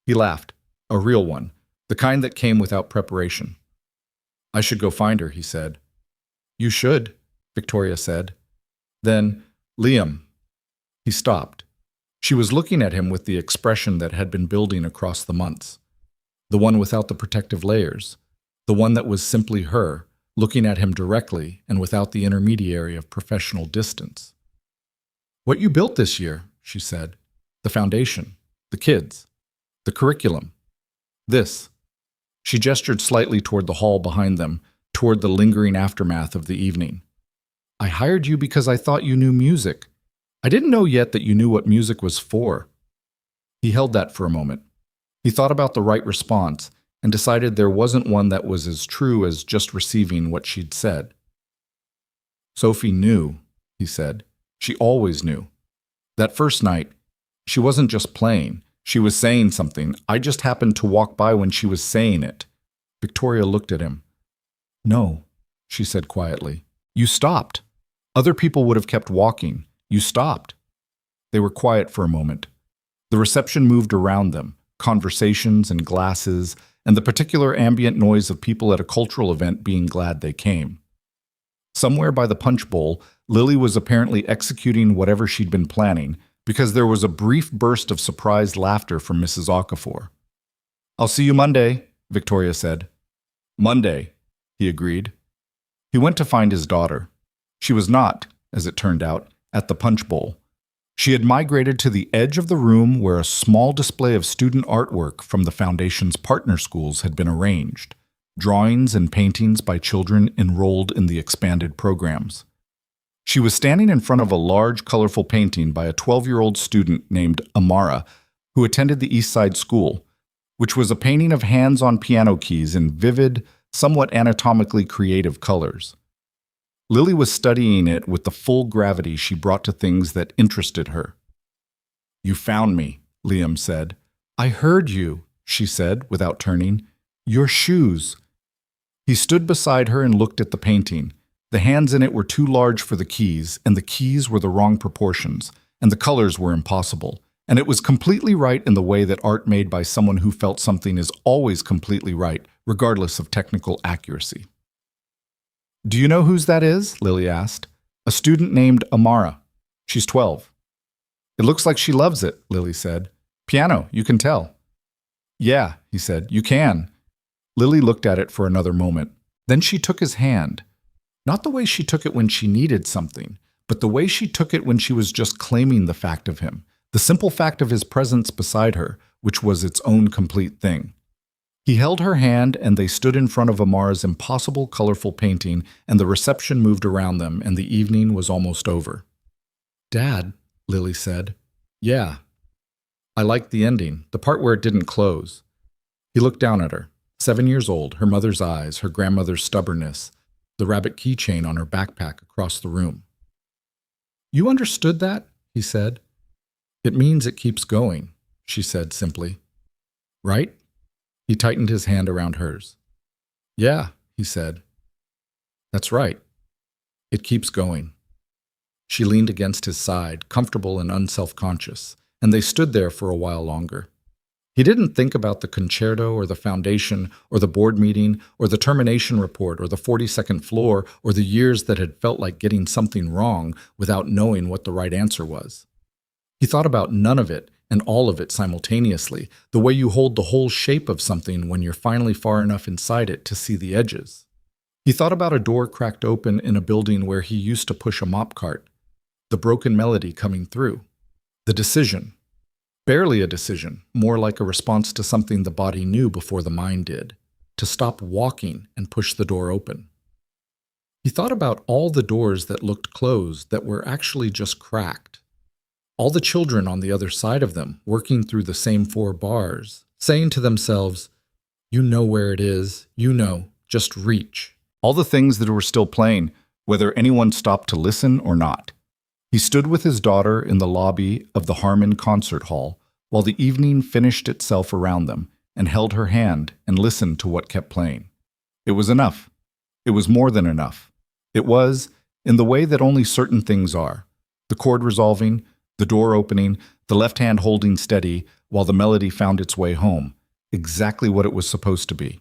He laughed. A real one. The kind that came without preparation. "I should go find her," he said. "You should," Victoria said. Then, "Liam." He stopped. She was looking at him with the expression that had been building across the months. The one without the protective layers. The one that was simply her, looking at him directly and without the intermediary of professional distance. "What you built this year," she said. "The foundation. The kids. The curriculum. This." She gestured slightly toward the hall behind them, toward the lingering aftermath of the evening. "I hired you because I thought you knew music. I didn't know yet that you knew what music was for." He held that for a moment. He thought about the right response and decided there wasn't one that was as true as just receiving what she'd said. "Sophie knew," he said. "She always knew. That first night, she wasn't just playing. She was saying something. I just happened to walk by when she was saying it." Victoria looked at him. "No," she said quietly. "You stopped. Other people would have kept walking. You stopped." They were quiet for a moment. The reception moved around them, conversations and glasses, and the particular ambient noise of people at a cultural event being glad they came. Somewhere by the punch bowl, Lily was apparently executing whatever she'd been planning, because there was a brief burst of surprised laughter from Mrs. Okafor. "I'll see you Monday," Victoria said. "Monday," he agreed. He went to find his daughter. She was not, as it turned out, at the punch bowl. She had migrated to the edge of the room where a small display of student artwork from the Foundation's partner schools had been arranged, drawings and paintings by children enrolled in the expanded programs. She was standing in front of a large, colorful painting by a 12-year-old student named Amara, who attended the East Side School, which was a painting of hands on piano keys in vivid, somewhat anatomically creative colors. Lily was studying it with the full gravity she brought to things that interested her. "You found me," Liam said. "I heard you," she said, without turning. "Your shoes." He stood beside her and looked at the painting. The hands in it were too large for the keys, and the keys were the wrong proportions, and the colors were impossible, and it was completely right in the way that art made by someone who felt something is always completely right, regardless of technical accuracy. "Do you know whose that is?" Lily asked. "A student named Amara. She's 12. "It looks like she loves it," Lily said. "Piano, you can tell." "Yeah," he said, "you can." Lily looked at it for another moment. Then she took his hand. Not the way she took it when she needed something, but the way she took it when she was just claiming the fact of him, the simple fact of his presence beside her, which was its own complete thing. He held her hand, and they stood in front of Amara's impossible, colorful painting, and the reception moved around them, and the evening was almost over. "Dad," Lily said. "Yeah." "I liked the ending, the part where it didn't close." He looked down at her. 7 years old, her mother's eyes, her grandmother's stubbornness, the rabbit keychain on her backpack across the room. "You understood that?" he said. "It means it keeps going," she said simply. "Right?" He tightened his hand around hers. "Yeah," he said. "That's right. It keeps going." She leaned against his side, comfortable and unself-conscious, and they stood there for a while longer. He didn't think about the concerto or the foundation or the board meeting or the termination report or the 42nd floor or the years that had felt like getting something wrong without knowing what the right answer was. He thought about none of it and all of it simultaneously, the way you hold the whole shape of something when you're finally far enough inside it to see the edges. He thought about a door cracked open in a building where he used to push a mop cart, the broken melody coming through, the decision. Barely a decision, more like a response to something the body knew before the mind did, to stop walking and push the door open. He thought about all the doors that looked closed that were actually just cracked. All the children on the other side of them, working through the same 4 bars, saying to themselves, "You know where it is, you know, just reach." All the things that were still playing, whether anyone stopped to listen or not. He stood with his daughter in the lobby of the Harmon concert hall while the evening finished itself around them and held her hand and listened to what kept playing. It was enough. It was more than enough. It was, in the way that only certain things are, the chord resolving, the door opening, the left hand holding steady while the melody found its way home, exactly what it was supposed to be.